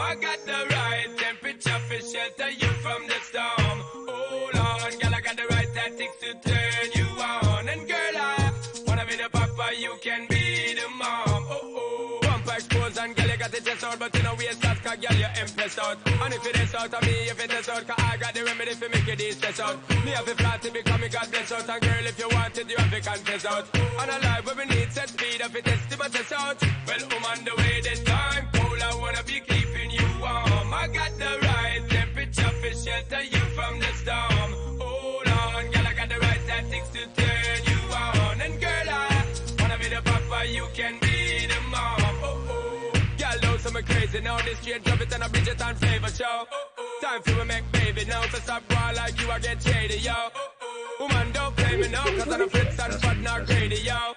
I got the right temperature for shelter you from the storm. Hold on, girl, I got the right tactics to turn you on. And girl, I wanna be the papa, you can be the mom. Bumper exposed and girl, you got the chest out, but you know we start, cause girl, you're impressed out. And if it is out of me, if it is out, cause I got the remedy for make it stress out. Me have a flat to become a God bless out. And girl, if you want it, you have to confess out. And a life where we need set speed, if it is to my test out. Well, I'm on the way, this time cold, I wanna be keeping you warm. I got the right temperature for shelter you from the storm. Hold on, girl, I got the right tactics to turn you on. And girl, I wanna be the papa, you can be the mom. Girl, know some crazy now, this straight drop it and a Bridget and flavor show. Time for we make baby now, so stop ball like you, I get shady, yo. Woman, don't play me now, cause I'm a fritz and fat, not greedy, yo.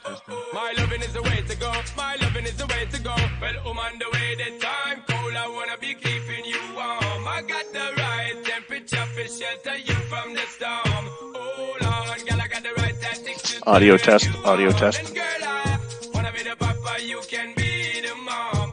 My loving is the way to go, my loving is the way to go. Well, on the way, the time cold, I wanna be keeping you warm. I got the right temperature for shelter you from the storm. Hold on, girl, I got the right tactics to audio test, audio test. and girl, I wanna be the papa, you can be the mom.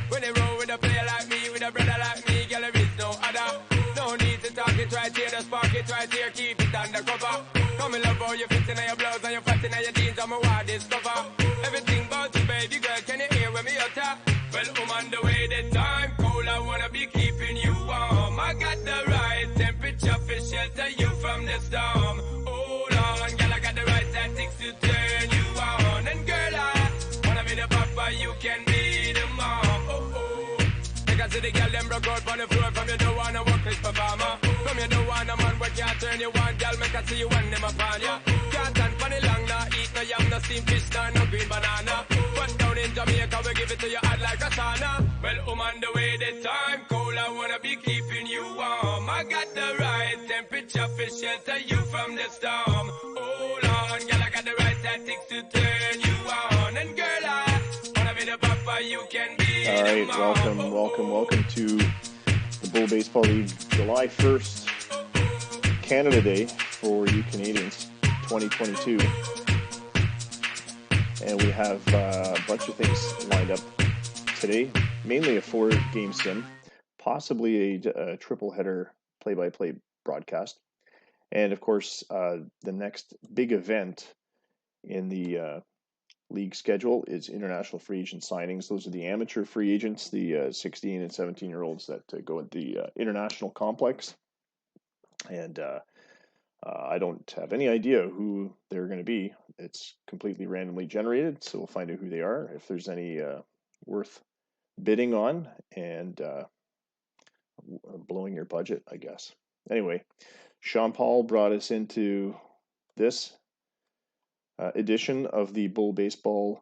When they roll with a player like me, with a brother like me, girl, there is no other. No need to talk it right here, the spark it right here, keep it undercover. Come in love how you fit in your blouse and you fat in your jeans, I'm a wild discover. Everything about you, baby girl, can you hear when me utter? Well, I'm on the way, the time cold, I wanna be keeping you warm. I got the right temperature for shelter you from the storm. Hold on, girl, I got the right tactics to turn you on. And girl, I wanna be the papa, you can be the mom. Because the girl them broke out on the floor from you don't wanna work this performer. From you don't want a man where can't turn you on, girl, make I see you when them upon ya. Can't stand for the long, nah, eat no yam, no steamed fish, nah, no green banana. But down in Jamaica, we give it to you hot like a sauna. Well, I'm on the way, the time cold, I wanna be keeping you warm. I got the right temperature for shelter you from the storm. Hold on, girl, I got the right tactics to turn you on. And girl, I wanna be the papa, you can be. All right, welcome to the Bull Baseball League July 1st, Canada Day for you Canadians, 2022. And we have a bunch of things lined up today, mainly a 4-game sim, possibly a triple header play-by-play broadcast. And of course, the next big event in the league schedule is international free agent signings. Those are the amateur free agents, the 16 and 17-year-olds that go at the international complex. And I don't have any idea who they're going to be. It's completely randomly generated, so we'll find out who they are, if there's any worth bidding on, and blowing your budget, I guess. Anyway, Sean Paul brought us into this edition of the Bull Baseball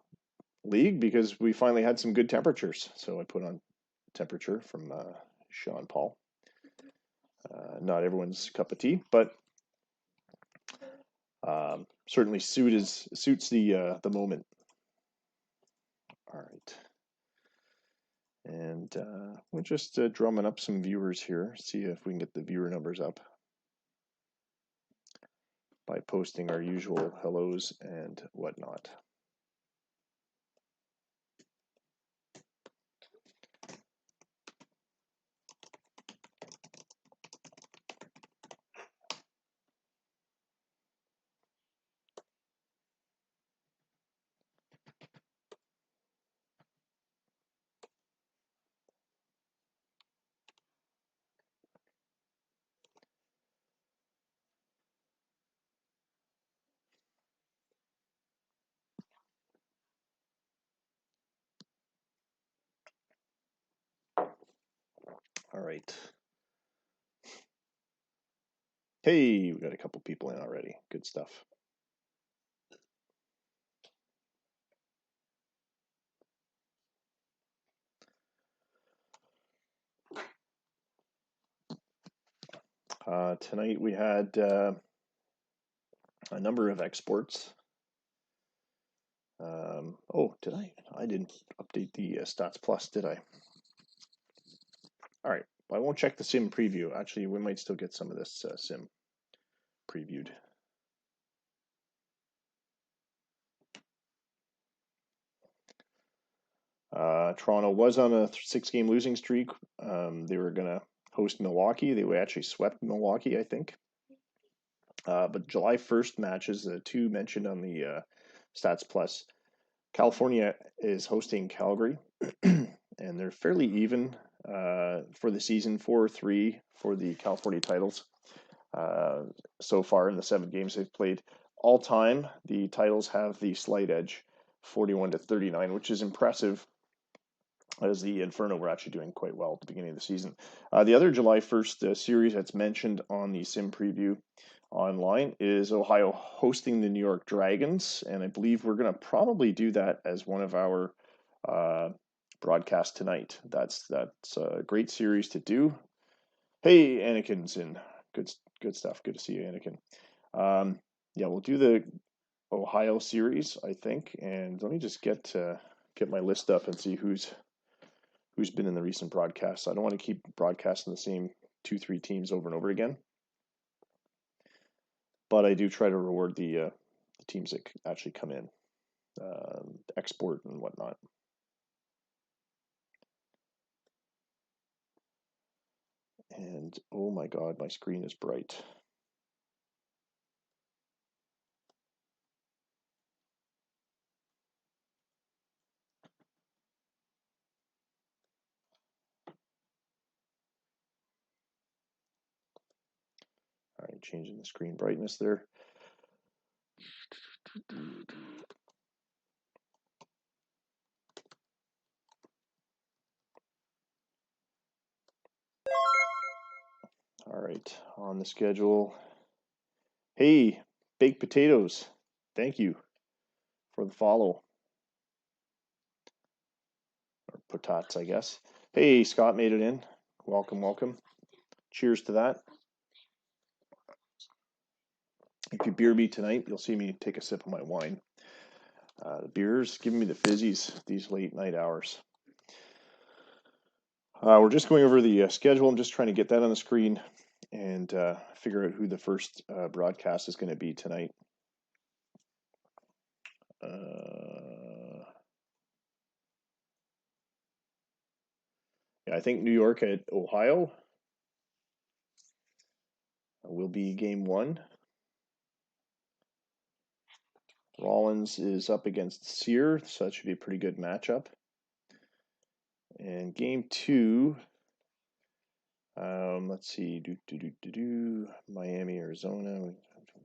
League because we finally had some good temperatures. So I put on temperature from Sean Paul. Not everyone's cup of tea, but certainly suits the moment. All right, and we're just drumming up some viewers here. See if we can get the viewer numbers up by posting our usual hellos and whatnot. All right. Hey, we got a couple people in already. Good stuff. Tonight we had a number of exports. Oh, did I? I didn't update the Stats Plus, did I? All right, I won't check the sim preview. Actually, we might still get some of this sim previewed. Toronto was on a 6-game losing streak. They were going to host Milwaukee. They actually swept Milwaukee, I think. But July 1st matches, the two mentioned on the Stats Plus, California is hosting Calgary, and they're fairly even for the season, 4-3 for the California titles. So far in the 7 games they've played. All time, the titles have the slight edge, 41-39, which is impressive, as the Inferno were actually doing quite well at the beginning of the season. The other July 1st series that's mentioned on the Sim Preview online is Ohio hosting the New York Dragons, and I believe we're going to probably do that as one of our broadcasts tonight. That's a great series to do. Hey, Anakin's in. Good stuff. Good to see you, Anakin. Yeah, we'll do the Ohio series, I think, and let me just get my list up and see who's been in the recent broadcasts. I don't want to keep broadcasting the same 2-3 teams over and over again, but I do try to reward the teams that actually come in, export and whatnot. And oh my God, my screen is bright. All right, changing the screen brightness there. All right, on the schedule. Hey, baked potatoes. Thank you for the follow. Or potats, I guess. Hey, Scott made it in. Welcome, welcome. Cheers to that. If you beer me tonight, you'll see me take a sip of my wine. The beer's giving me the fizzies these late night hours. We're just going over the schedule. I'm just trying to get that on the screen and figure out who the first broadcast is going to be tonight. Yeah, I think New York at Ohio will be game 1. Rollins is up against Sear, so that should be a pretty good matchup. And game 2, let's see, Miami, Arizona.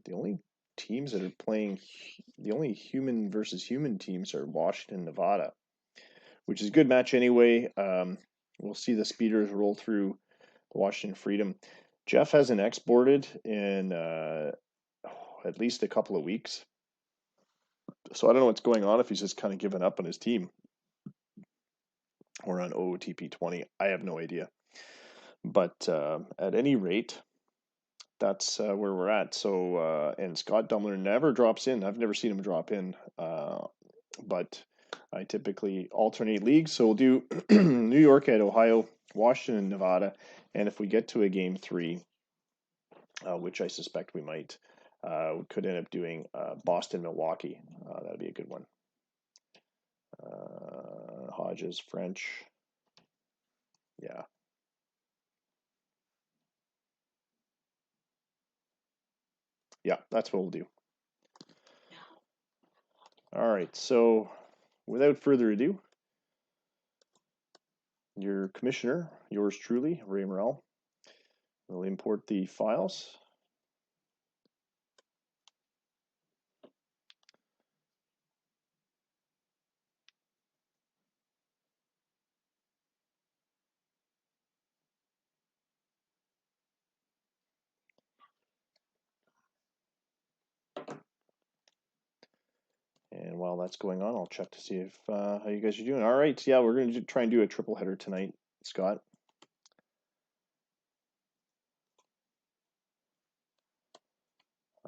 The only teams that are playing, the only human versus human teams are Washington, Nevada, which is a good match anyway. We'll see the speeders roll through Washington Freedom. Jeff hasn't exported in at least a couple of weeks. So I don't know what's going on, if he's just kind of given up on his team or on OOTP 20. I have no idea. But at any rate, that's where we're at. So, and Scott Dumler never drops in. I've never seen him drop in, but I typically alternate leagues. So we'll do New York at Ohio, Washington, Nevada, and if we get to a game 3, which I suspect we might, we could end up doing Boston, Milwaukee. That'd be a good one. Hodges, French. Yeah. Yeah, that's what we'll do. All right, so without further ado, your commissioner, yours truly, Ray Morrell, will import the files. And while that's going on, I'll check to see if how you guys are doing. All right, yeah, we're going to try and do a triple header tonight, Scott.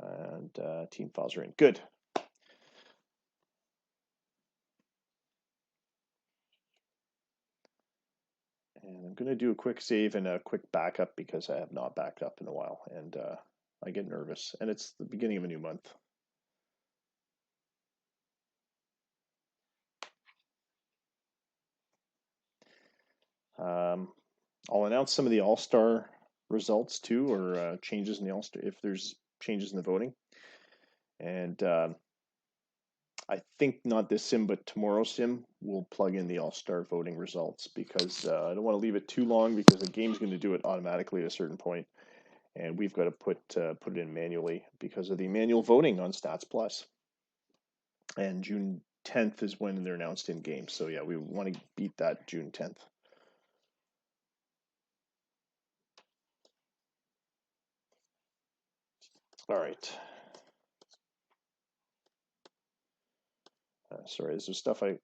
And team files are in. Good. And I'm going to do a quick save and a quick backup because I have not backed up in a while, and I get nervous. And it's the beginning of a new month. I'll announce some of the All-Star results too, or changes in the All-Star if there's changes in the voting. And I think not this sim, but tomorrow's sim, we'll plug in the All-Star voting results because I don't want to leave it too long because the game's going to do it automatically at a certain point, and we've got to put it in manually because of the manual voting on Stats Plus. And June 10th is when they're announced in game. So yeah, we want to beat that June 10th. All right. Sorry, this is stuff I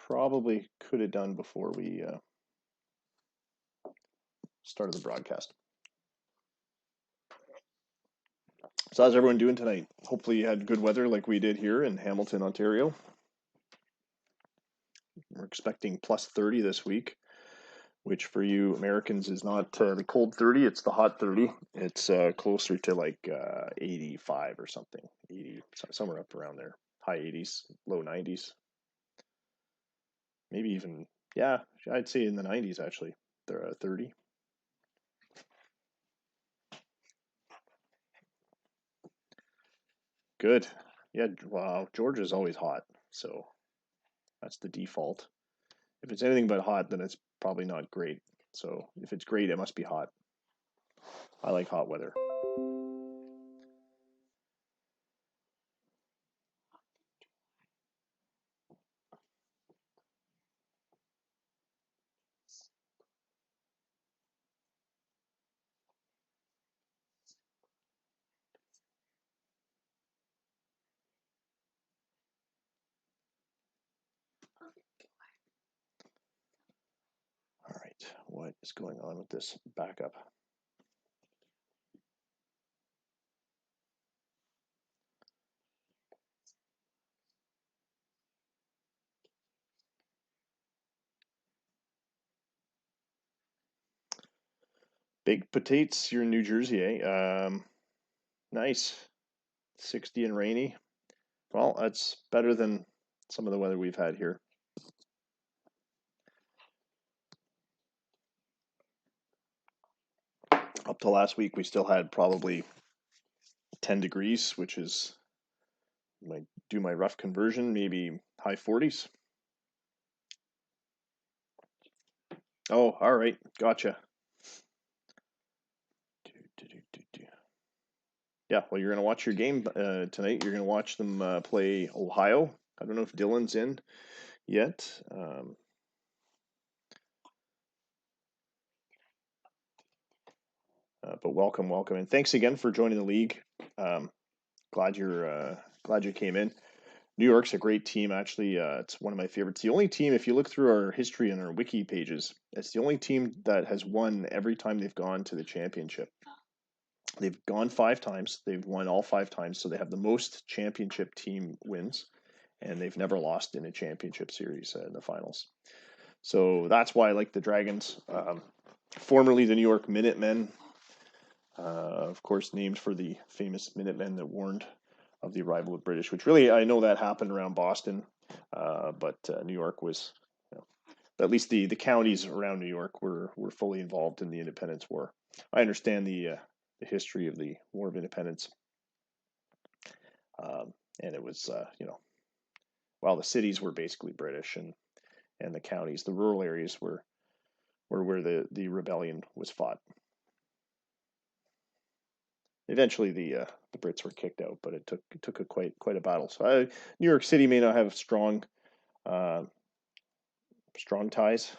probably could have done before we started the broadcast. So how's everyone doing tonight? Hopefully you had good weather like we did here in Hamilton, Ontario. We're expecting plus 30 this week, which for you Americans is not the cold 30, it's the hot 30. It's closer to like 85 or something, 80, somewhere up around there. High 80s, low 90s. Maybe even, yeah, I'd say in the 90s actually. They're 30. Good. Yeah, wow, Georgia's always hot, so that's the default. If it's anything but hot, then it's probably not great. So if it's great, it must be hot. I like hot weather. All right, what is going on with this backup? Baked potatoes, you're in New Jersey, eh? Nice. 60 and rainy. Well, that's better than some of the weather we've had here. Up to last week, we still had probably 10 degrees, which is, might do my rough conversion, maybe high 40s. Oh, all right. Gotcha. Yeah, well, you're going to watch your game tonight. You're going to watch them play Ohio. I don't know if Dylan's in yet. But welcome, welcome, and thanks again for joining the league. Glad you came in. New York's a great team, actually. It's one of my favorites. The only team, if you look through our history and our wiki pages, it's the only team that has won every time they've gone to the championship. They've gone 5 times. They've won all 5 times, so they have the most championship team wins, and they've never lost in a championship series in the finals. So that's why I like the Dragons. Formerly the New York Minutemen, of course, named for the famous Minutemen that warned of the arrival of British, which really, I know that happened around Boston, but New York was, at least the counties around New York were fully involved in the Independence War. I understand the history of the War of Independence, and it was, while the cities were basically British, and the counties, the rural areas were where the rebellion was fought. Eventually, the Brits were kicked out, but it took a quite a battle. So New York City may not have strong ties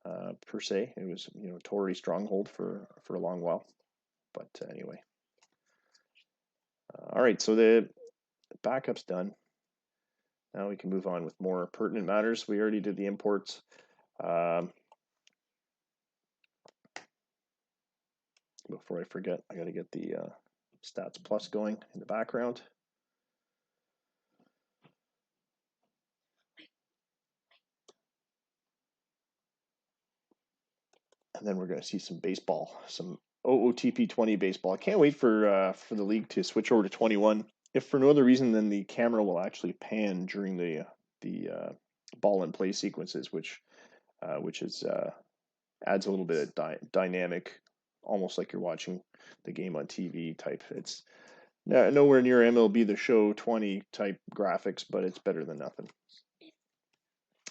per se. It was Tory stronghold for a long while. But anyway, all right. So the backup's done. Now we can move on with more pertinent matters. We already did the imports. Before I forget, I got to get the Stats Plus going in the background. And then we're going to see some baseball, some OOTP 20 baseball. I can't wait for the league to switch over to 21. If for no other reason than the camera will actually pan during the ball and play sequences, which which is adds a little bit of dynamic, almost like you're watching the game on TV type. It's nowhere near MLB The Show 20 type graphics, but it's better than nothing.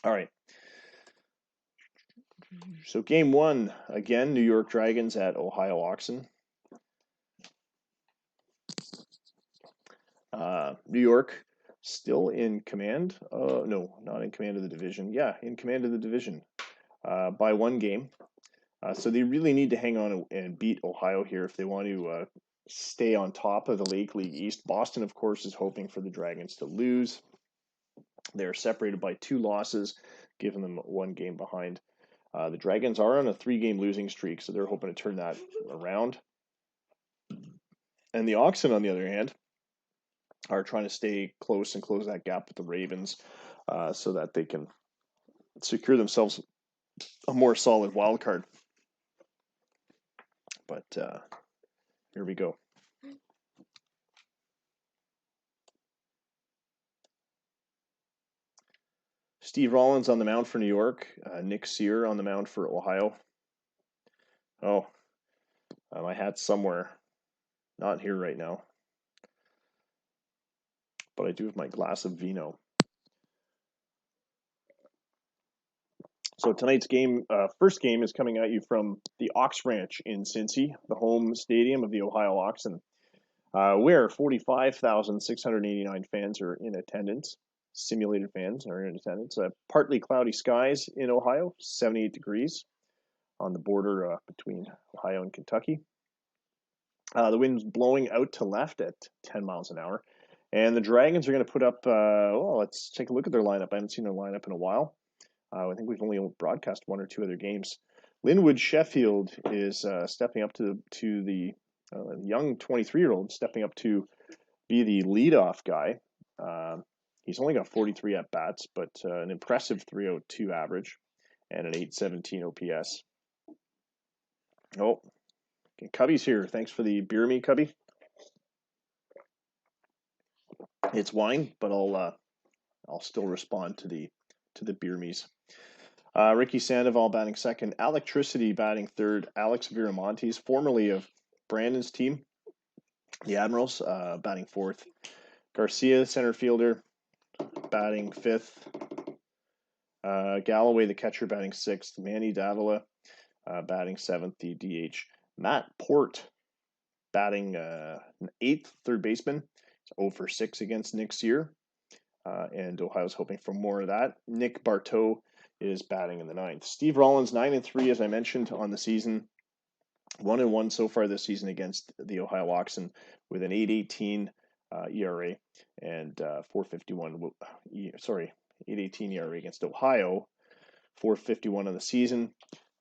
All right. So game one, again, New York Dragons at Ohio Oxen. New York still in command. No, not in command of the division. Yeah, in command of the division by one game. So they really need to hang on and beat Ohio here if they want to stay on top of the Lake League East. Boston, of course, is hoping for the Dragons to lose. They're separated by 2 losses, giving them 1 game behind. The Dragons are on a 3-game losing streak, so they're hoping to turn that around. And the Oxen, on the other hand, are trying to stay close and close that gap with the Ravens so that they can secure themselves a more solid wild card. But here we go. Steve Rollins on the mound for New York. Nick Sear on the mound for Ohio. Oh, my hat's somewhere. Not here right now. But I do have my glass of vino. So tonight's game, first game, is coming at you from the Ox Ranch in Cincy, the home stadium of the Ohio Oxen, where 45,689 fans are in attendance. Simulated fans are in attendance. Partly cloudy skies in Ohio, 78 degrees on the border between Ohio and Kentucky. The wind's blowing out to left at 10 miles an hour. And the Dragons are going to put up, well, let's take a look at their lineup. I haven't seen their lineup in a while. I think we've only broadcast 1 or 2 other games. Linwood Sheffield is stepping up to the young 23-year-old, stepping up to be the leadoff guy. He's only got 43 at-bats, but an impressive 302 average and an 817 OPS. Oh, okay, Cubby's here. Thanks for the beer me, Cubby. It's wine, but I'll still respond to the beer me's. Ricky Sandoval batting second, Electricity batting third, Alex Viramontes, formerly of Brandon's team, the Admirals, batting fourth, Garcia, center fielder, batting fifth, Galloway, the catcher, batting sixth, Manny Davila, batting seventh, the DH, Matt Port, batting eighth, third baseman, 0 for 6 against Nick Sear, and Ohio's hoping for more of that. Nick Barteau is batting in the ninth. Steve Rollins, 9-3, as I mentioned, on the season. 1-1 so far this season against the Ohio Oxen with an 8.18 ERA and 4.51. 8.18 ERA against Ohio, 4.51 on the season,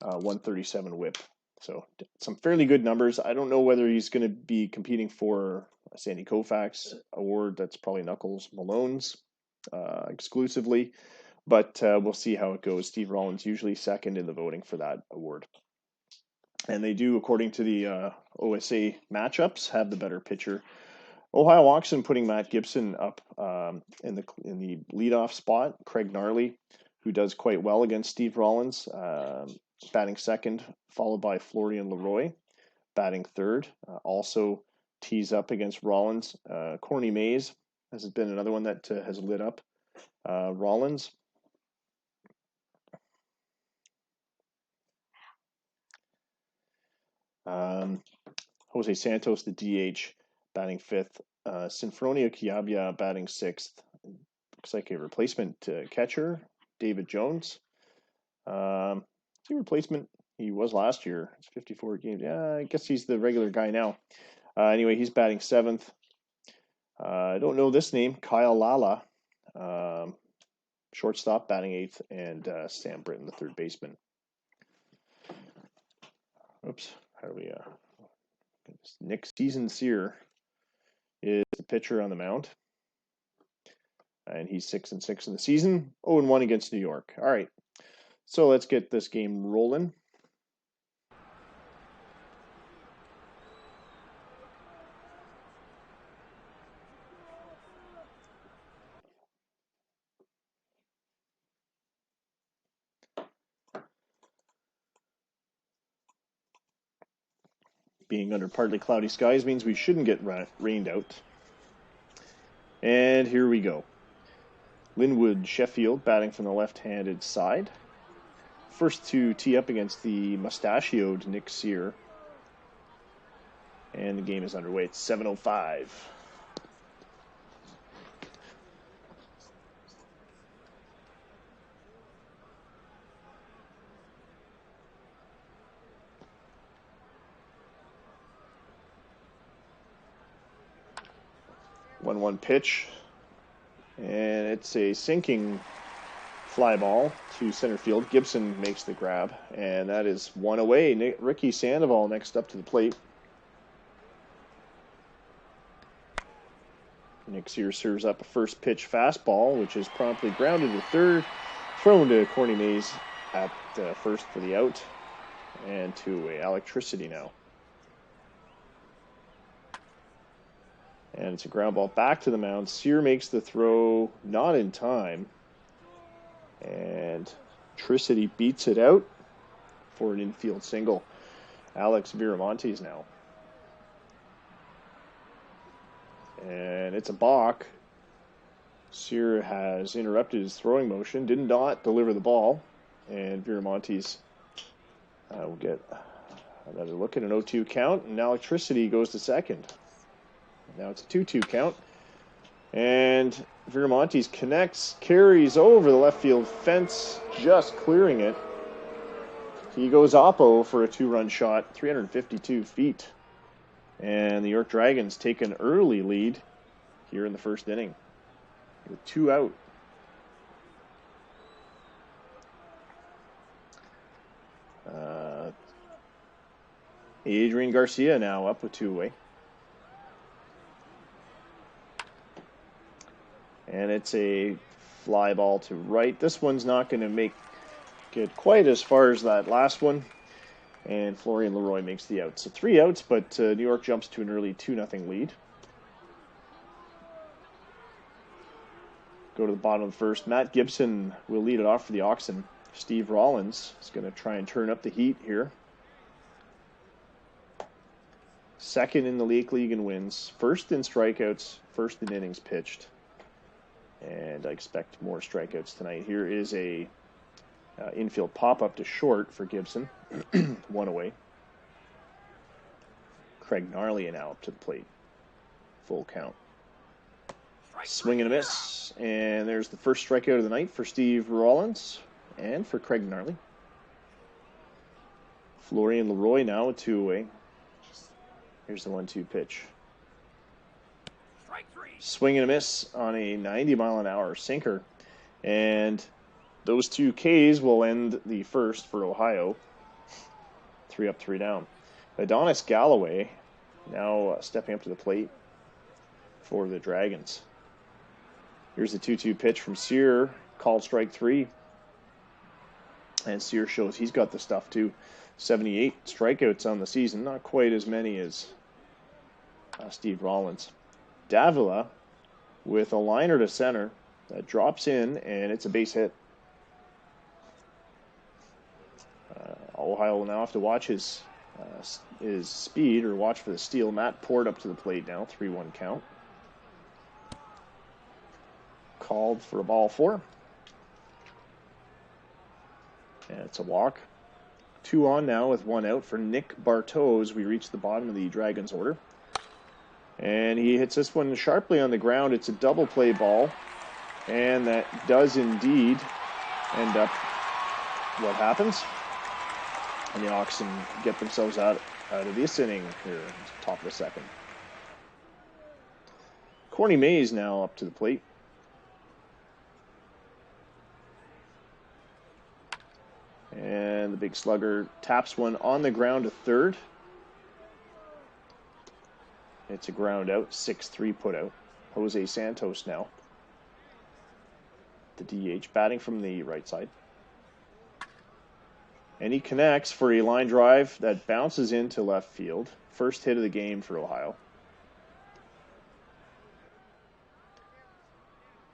1.37 WHIP. So some fairly good numbers. I don't know whether he's going to be competing for a Sandy Koufax award. That's probably Knuckles Malone's exclusively. But we'll see how it goes. Steve Rollins usually second in the voting for that award. And they do, according to the OSA matchups, have the better pitcher. Ohio Oxen putting Matt Gibson up in the leadoff spot. Craig Gnarly, who does quite well against Steve Rollins, batting second, followed by Florian Leroy, batting third. Also tees up against Rollins. Corny Mays has been another one that has lit up Rollins. Jose Santos, the DH, batting fifth. Sinfronio Chiabia batting sixth. Looks like a replacement catcher, David Jones. Is he a replacement? He was last year. It's 54 games. Yeah, I guess he's the regular guy now. Anyway, he's batting seventh. I don't know this name. Kyle Lala, shortstop, batting eighth, and Sam Britton, the third baseman. Oops, how do we... Nick Sear is the pitcher on the mound. And he's 6-6 in the season, 0-1 against New York. All right, so let's get this game rolling. being under partly cloudy skies means we shouldn't get rained out. And here we go. Linwood Sheffield batting from the left-handed side. First to tee up against the mustachioed Nick Sear. And the game is underway. It's 7:05. One pitch, and it's a sinking fly ball to center field. Gibson makes the grab, and that is one away. Ricky Sandoval next up to the plate. Nick Sears serves up a first pitch fastball, which is promptly grounded to third, thrown to Corny Mays at first for the out, and 2-away. Electricity now. And it's a ground ball back to the mound. Sear makes the throw, not in time. And Tricity beats it out for an infield single. Alex Viramontes now. And it's a balk. Sear has interrupted his throwing motion, did not deliver the ball. And Viramontes will get another look at an 0-2 count. And Electricity goes to second. Now it's a 2-2 count. And Viramontes connects, carries over the left field fence, just clearing it. He goes oppo for a 2-run shot, 352 feet. And the York Dragons take an early lead here in the first inning with 2 out. Adrian Garcia now up with 2-away. And it's a fly ball to right. This one's not going to make it quite as far as that last one. And Florian Leroy makes the out. So 3 outs, but New York jumps to an early 2-0 lead. Go to the bottom of the first. Matt Gibson will lead it off for the Oxen. Steve Rollins is going to try and turn up the heat here. Second in the League in wins. First in strikeouts. First in innings pitched. And I expect more strikeouts tonight. Here is a infield pop-up to short for Gibson. 1 away. Craig Gnarly now up to the plate. Full count. Swing and a miss. And there's the first strikeout of the night for Steve Rollins and for Craig Gnarly. Florian Leroy now with 2 away. Here's the 1-2 pitch. Swing and a miss on a 90-mile-an-hour sinker. And those 2 Ks will end the first for Ohio. 3 up, 3 down. Adonis Galloway now stepping up to the plate for the Dragons. Here's the 2-2 pitch from Sear. Called strike 3. And Sear shows he's got the stuff too. 78 strikeouts on the season. Not quite as many as Steve Rollins. Davila with a liner to center that drops in, and it's a base hit. Ohio will now have to watch his speed, or watch for the steal. Matt Port up to the plate now, 3-1 count. Called for a ball 4. And it's a walk. 2 on now with 1 out for Nick Bartos. We reach the bottom of the Dragons order. And he hits this one sharply on the ground. It's a double play ball. And that does indeed end up what happens. And the Oxen get themselves out of this inning here, top of the second. Corny Mays now up to the plate. And the big slugger taps one on the ground to third. It's a ground out, 6-3 put out. Jose Santos now. The DH batting from the right side. And he connects for a line drive that bounces into left field. First hit of the game for Ohio.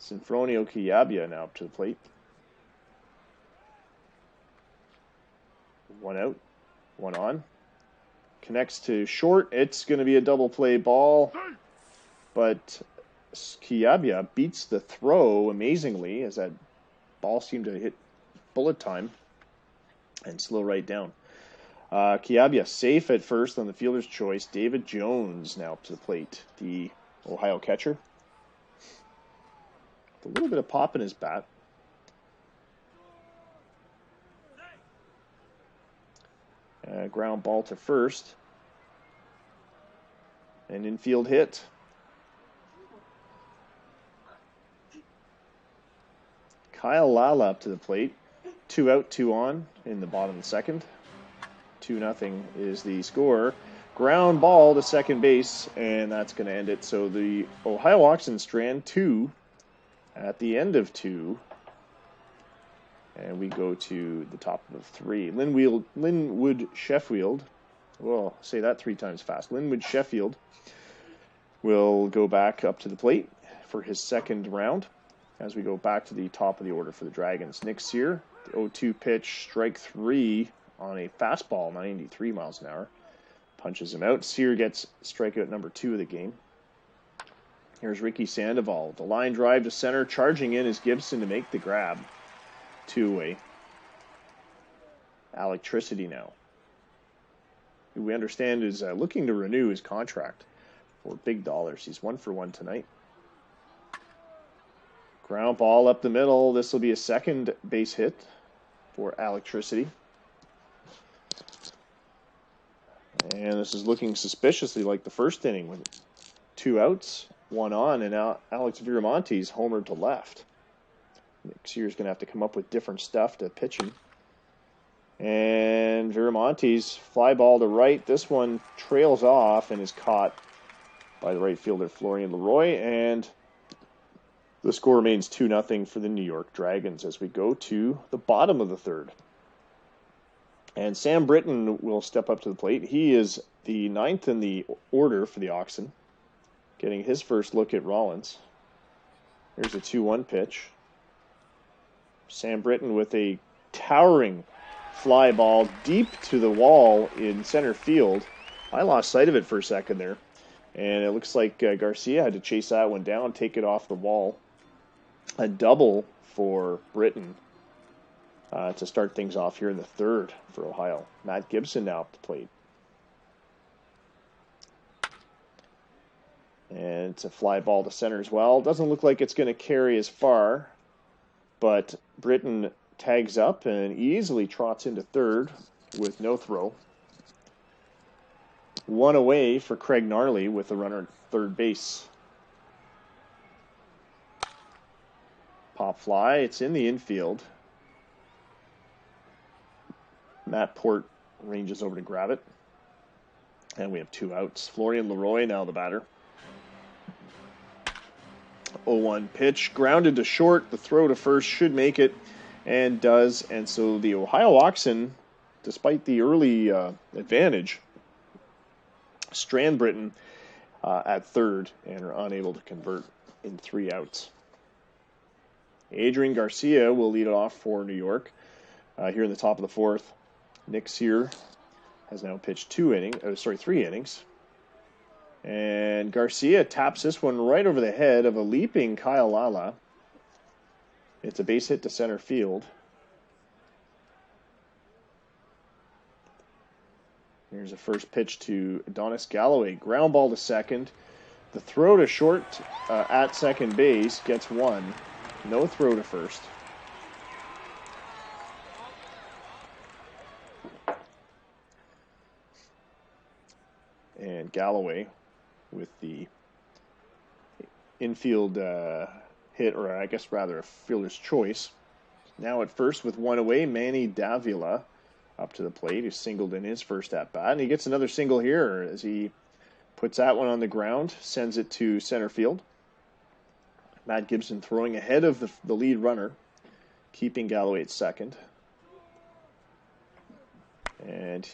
Sinfronio Kiabia now up to the plate. 1 out, 1 on. connects to short. It's going to be a double play ball, but Kiabia beats the throw amazingly as that ball seemed to hit bullet time and slow right down. Kiabia safe at first on the fielder's choice. David Jones now up to the plate, the Ohio catcher. With a little bit of pop in his bat. Ground ball to first. An infield hit. Kyle Lala up to the plate. 2 out, 2 on in the bottom of the second. 2-0 is the score. Ground ball to second base, and that's going to end it. So the Ohio Oxen strand 2 at the end of 2. And we go to the top of 3. Linwood Sheffield. Well, say that 3 times fast. Linwood Sheffield will go back up to the plate for his second round as we go back to the top of the order for the Dragons. Nick Sear, the 0-2 pitch, strike 3 on a fastball, 93 miles an hour. Punches him out. Sear gets strikeout number 2 of the game. Here's Ricky Sandoval. The line drive to center. Charging in is Gibson to make the grab. 2 away. Electricity now, who we understand is looking to renew his contract for big dollars. He's 1 for 1 tonight. Ground ball up the middle. This will be a second base hit for Electricity. And this is looking suspiciously like the first inning with 2 outs, 1 on, and now Alex Viramontes homered to left. Nick Sear's going to have to come up with different stuff to pitch him. And Viramontes, fly ball to right. This one trails off and is caught by the right fielder Florian Leroy. And the score remains 2-0 for the New York Dragons as we go to the bottom of the third. And Sam Britton will step up to the plate. He is the 9th in the order for the Oxen, getting his first look at Rollins. Here's a 2-1 pitch. Sam Britton with a towering fly ball deep to the wall in center field. I lost sight of it for a second there. And it looks like Garcia had to chase that one down, take it off the wall. A double for Britton to start things off here in the third for Ohio. Matt Gibson now up the plate. And it's a fly ball to center as well. Doesn't look like it's going to carry as far, but Britton tags up and easily trots into third with no throw. 1 away for Craig Gnarly with the runner at third base. Pop fly, it's in the infield. Matt Port ranges over to grab it. And we have 2 outs. Florian Leroy now the batter. 0-1 pitch, grounded to short. The throw to first should make it, and does. And so the Ohio Oxen, despite the early advantage, strand Britton at third and are unable to convert in 3 outs. Adrian Garcia will lead it off for New York here in the top of the fourth. Nick Sear has now pitched 3 innings. And Garcia taps this one right over the head of a leaping Kyle Lala. It's a base hit to center field. Here's a first pitch to Adonis Galloway. Ground ball to second. The throw to short at second base gets 1. No throw to first. And Galloway with the infield hit, or I guess rather a fielder's choice. Now at first with 1 away, Manny Davila up to the plate. He singled in his first at-bat, and he gets another single here as he puts that one on the ground, sends it to center field. Matt Gibson throwing ahead of the lead runner, keeping Galloway at second. And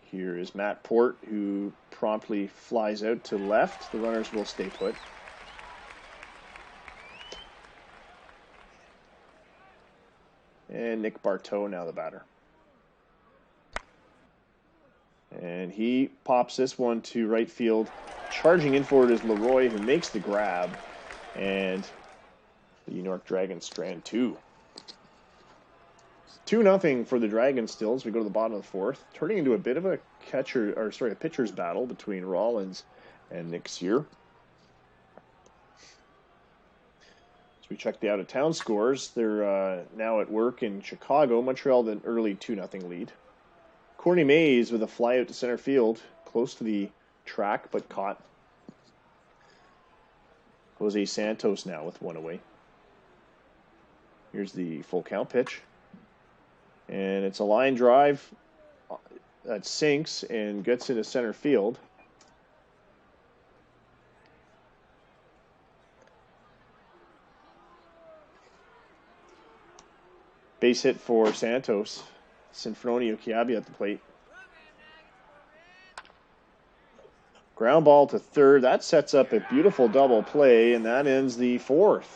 here is Matt Port, who promptly flies out to left. The runners will stay put. And Nick Barteau now the batter. And he pops this one to right field. Charging in for it is Leroy, who makes the grab. And the New York Dragons strand 2. 2-0 for the Dragons still as we go to the bottom of the 4th, turning into a bit of a pitcher's battle between Rollins and Nick Sear. As we check the out-of-town scores, they're now at work in Chicago. Montreal with an early 2-0 lead. Corey Mays with a fly out to center field, close to the track, but caught. Jose Santos now with one away. Here's the full count pitch. And it's a line drive that sinks and gets into center field. Base hit for Santos. Sinfroni Okiabi at the plate. Ground ball to third. That sets up a beautiful double play, and that ends the 4th.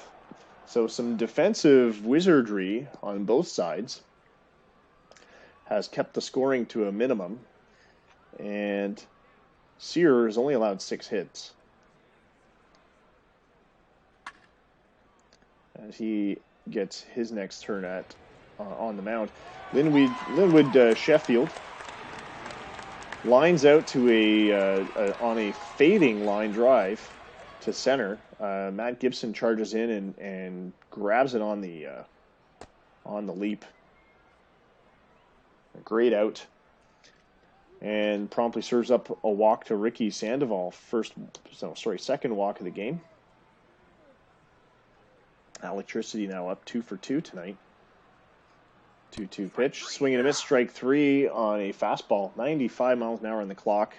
So some defensive wizardry on both sides has kept the scoring to a minimum, and Sear has only allowed 6 hits. As he gets his next turn at on the mound, Linwood Sheffield lines out to on a fading line drive to center. Matt Gibson charges in and grabs it on the leap. A great out, and promptly serves up a walk to Ricky Sandoval. Second walk of the game. Electricity now up 2 for 2 tonight. 2-2 pitch, swing and a miss, strike 3 on a fastball, 95 miles an hour on the clock.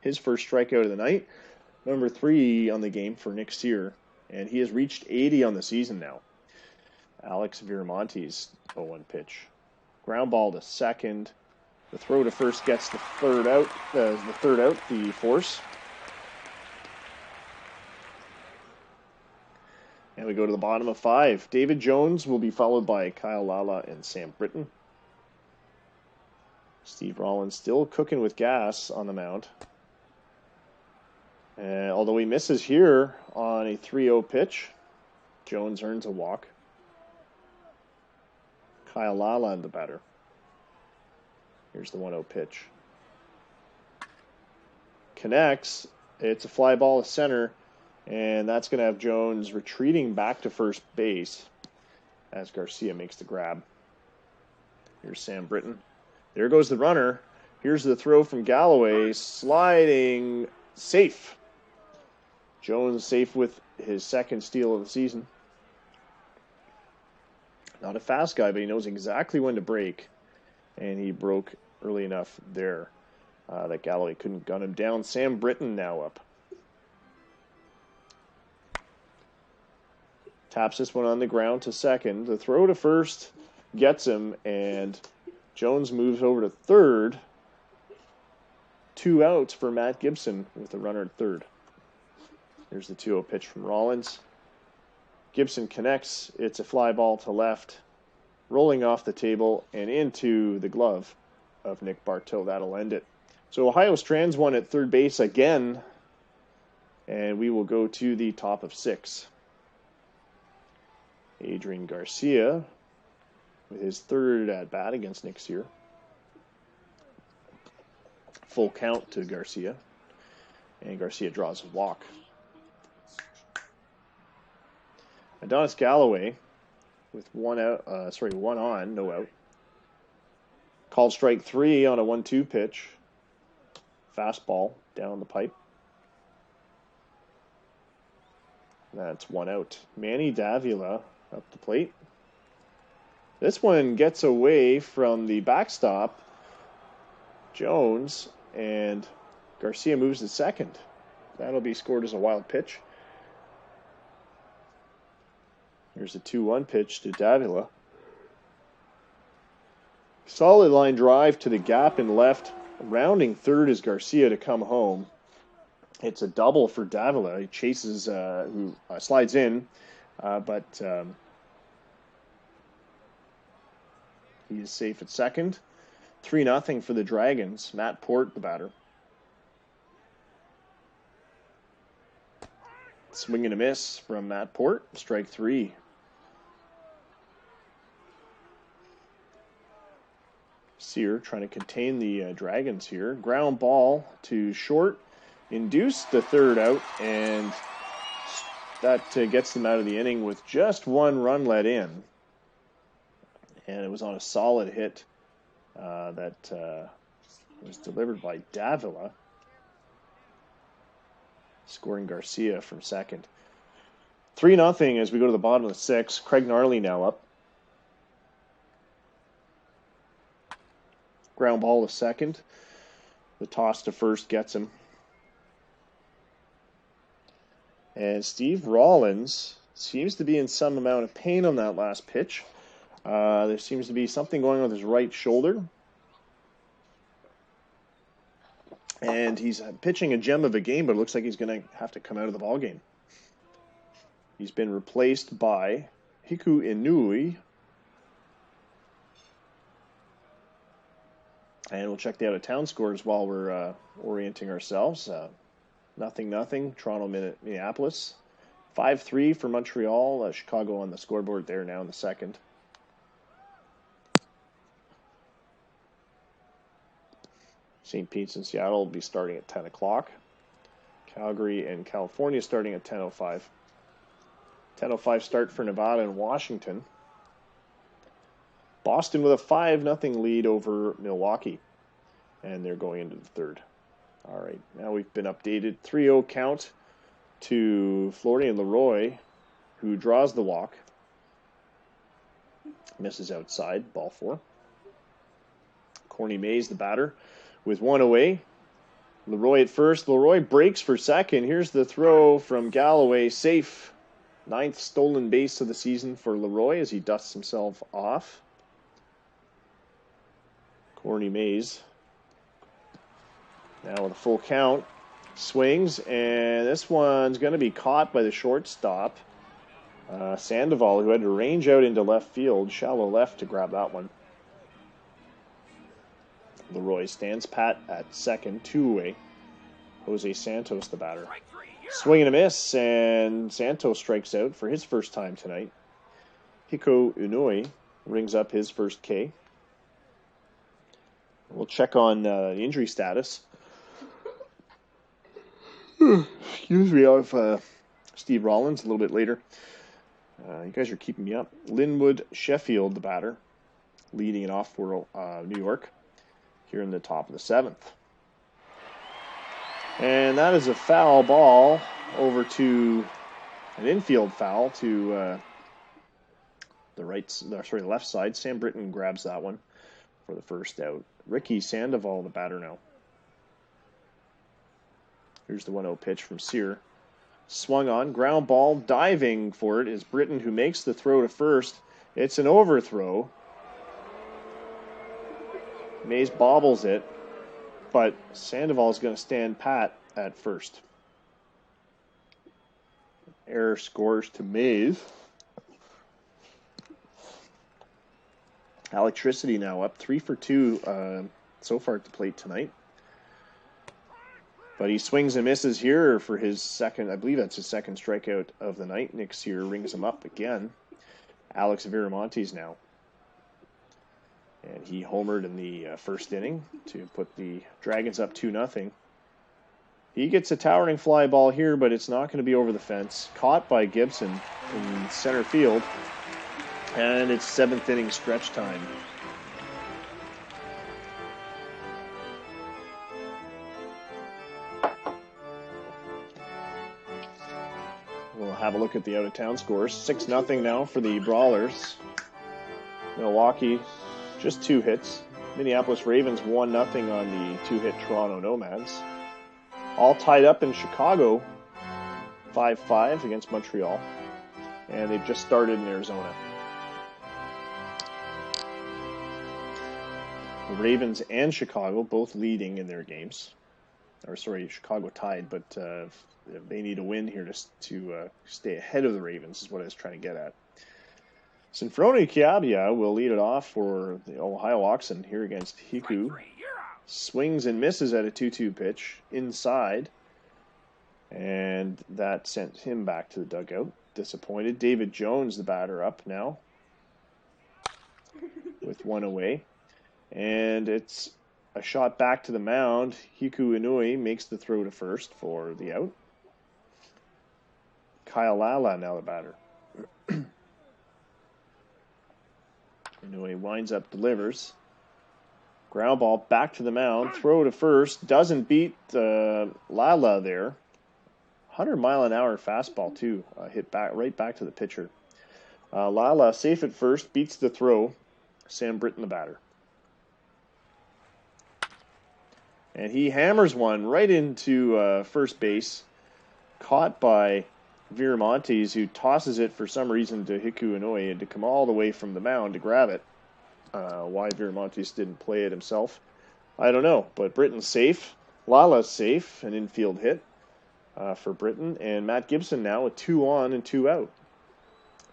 His first strikeout of the night, number 3 on the game for Nick Sear, and he has reached 80 on the season now. Alex Viramonte's 0-1 pitch. Ground ball to second. The throw to first gets the third out. The force. And we go to the bottom of 5. David Jones will be followed by Kyle Lala and Sam Britton. Steve Rollins still cooking with gas on the mound. Although he misses here on a 3-0 pitch, Jones earns a walk. Kyle Lala the batter. Here's the 1-0 pitch. Connects. It's a fly ball to center, and that's going to have Jones retreating back to first base as Garcia makes the grab. Here's Sam Britton. There goes the runner. Here's the throw from Galloway. Sliding safe. Jones safe with his second steal of the season. Not a fast guy, but he knows exactly when to break. And he broke early enough there that Galloway couldn't gun him down. Sam Britton now up. Taps this one on the ground to second. The throw to first gets him, and Jones moves over to third. 2 outs for Matt Gibson with the runner at third. Here's the 2-0 pitch from Rollins. Gibson connects. It's a fly ball to left, rolling off the table and into the glove of Nick Bartow. That'll end it. So Ohio strands one at third base again, and we will go to the top of 6. Adrian Garcia with his third at bat against Nick Sear. Full count to Garcia, and Garcia draws a walk. Adonis Galloway with one on, no out. Called strike 3 on a 1-2 pitch. Fastball down the pipe. That's 1 out. Manny Davila up the plate. This one gets away from the backstop. Jones, and Garcia moves to second. That'll be scored as a wild pitch. Here's a 2-1 pitch to Davila. Solid line drive to the gap in left. Rounding third is Garcia to come home. It's a double for Davila. He chases, who slides in, but he is safe at second. 3-0 for the Dragons. Matt Port, the batter. Swing and a miss from Matt Port. Strike 3. Sear trying to contain the Dragons here. Ground ball to short. Induced the third out, and that gets them out of the inning with just 1 run let in. And it was on a solid hit that was delivered by Davila, scoring Garcia from second. 3-0 as we go to the bottom of the 6th. Craig Gnarly now up. Ground ball to second. The toss to first gets him. And Steve Rollins seems to be in some amount of pain on that last pitch. There seems to be something going on with his right shoulder. And he's pitching a gem of a game, but it looks like he's going to have to come out of the ballgame. He's been replaced by Hiku Inui. And we'll check the out-of-town scores while we're orienting ourselves. 0-0, Toronto, Minneapolis. 5-3 for Montreal. Chicago on the scoreboard there now in the second. St. Pete's and Seattle will be starting at 10 o'clock. Calgary and California starting at 10:05. 10:05 start for Nevada and Washington. Boston with a 5-0 lead over Milwaukee. And they're going into the third. All right, now we've been updated. 3-0 count to Florian Leroy, who draws the walk. Misses outside, ball 4. Corny Mays, the batter, with 1 away. Leroy at first. Leroy breaks for second. Here's the throw from Galloway. Safe. 9th stolen base of the season for Leroy as he dusts himself off. Corny Mays now with a full count. Swings, and this one's going to be caught by the shortstop. Sandoval, who had to range out into left field, shallow left to grab that one. Leroy stands pat at second, 2 away. Jose Santos, the batter. Swing and a miss, and Santos strikes out for his first time tonight. Hiko Inui rings up his first K. We'll check on injury status. Excuse me, of Steve Rollins a little bit later. You guys are keeping me up. Linwood Sheffield, the batter, leading it off for New York here in the top of the 7th. And that is a foul ball over to an infield foul to the left side. Sam Britton grabs that one for the first out. Ricky Sandoval, the batter now. Here's the 1-0 pitch from Sear. Swung on, ground ball, diving for it is Britton, who makes the throw to first. It's an overthrow. Mays bobbles it, but Sandoval is going to stand pat at first. Error scores to Mays. Electricity now up 3 for 2 so far at the plate tonight. But he swings and misses here for his second, I believe that's his second strikeout of the night. Nick Sear rings him up again. Alex Viramontes now. And he homered in the first inning to put the Dragons up 2-0. He gets a towering fly ball here, but it's not going to be over the fence. Caught by Gibson in center field. And it's 7th inning stretch time. We'll have a look at the out-of-town scores. 6-0 now for the Brawlers. Milwaukee, just 2 hits. Minneapolis Ravens 1-0 on the 2-hit Toronto Nomads. All tied up in Chicago, 5-5 against Montreal. And they've just started in Arizona. The Ravens and Chicago both leading in their games. Chicago tied, but they need a win here to stay ahead of the Ravens is what I was trying to get at. Sinfroni Kiabia will lead it off for the Ohio Oxen here against Hiku. Swings and misses at a 2-2 pitch inside. And that sent him back to the dugout. Disappointed. David Jones, the batter, up now with one away. And it's a shot back to the mound. Hiku Inui makes the throw to first for the out. Kyle Lala now the batter. Inui winds up, delivers. Ground ball back to the mound. Throw to first. Doesn't beat Lala there. 100-mile-an-hour fastball, too. Hit back right back to the pitcher. Lala safe at first. Beats the throw. Sam Britton the batter. And he hammers one right into first base. Caught by Viramontes, who tosses it for some reason to Hiku Inui and to come all the way from the mound to grab it. Why Viramontes didn't play it himself, I don't know. But Britton's safe. Lala's safe. An infield hit for Britton. And Matt Gibson now with 2 on and 2 out.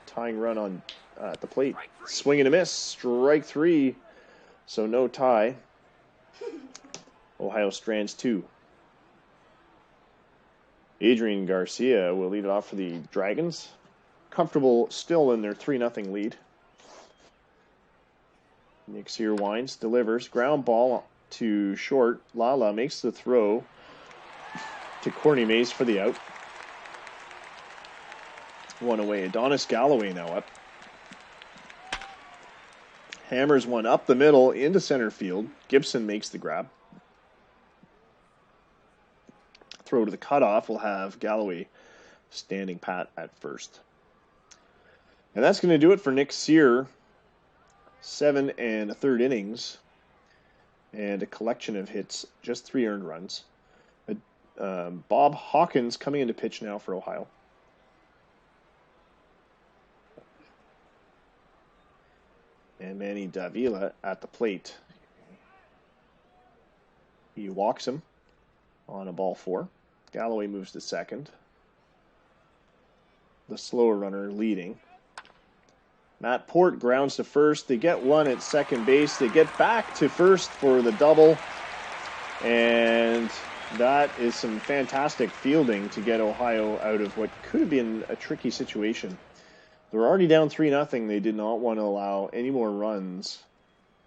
Tying run on at the plate. Swing and a miss. Strike 3. So no tie. Ohio strands 2. Adrian Garcia will lead it off for the Dragons. Comfortable still in their 3-0 lead. Nick Sear winds, delivers. Ground ball to short. Lala makes the throw to Corny Mays for the out. One away. Adonis Galloway now up. Hammers one up the middle into center field. Gibson makes the grab. Throw to the cutoff will have Galloway standing pat at first. And that's going to do it for Nick Sear. 7 1/3 innings. And a collection of hits. Just 3 earned runs. Bob Hawkins coming into pitch now for Ohio. And Manny Davila at the plate. He walks him on a ball 4. Galloway moves to second. The slower runner leading. Matt Port grounds to first. They get one at second base. They get back to first for the double. And that is some fantastic fielding to get Ohio out of what could have been a tricky situation. They were already down 3-0. They did not want to allow any more runs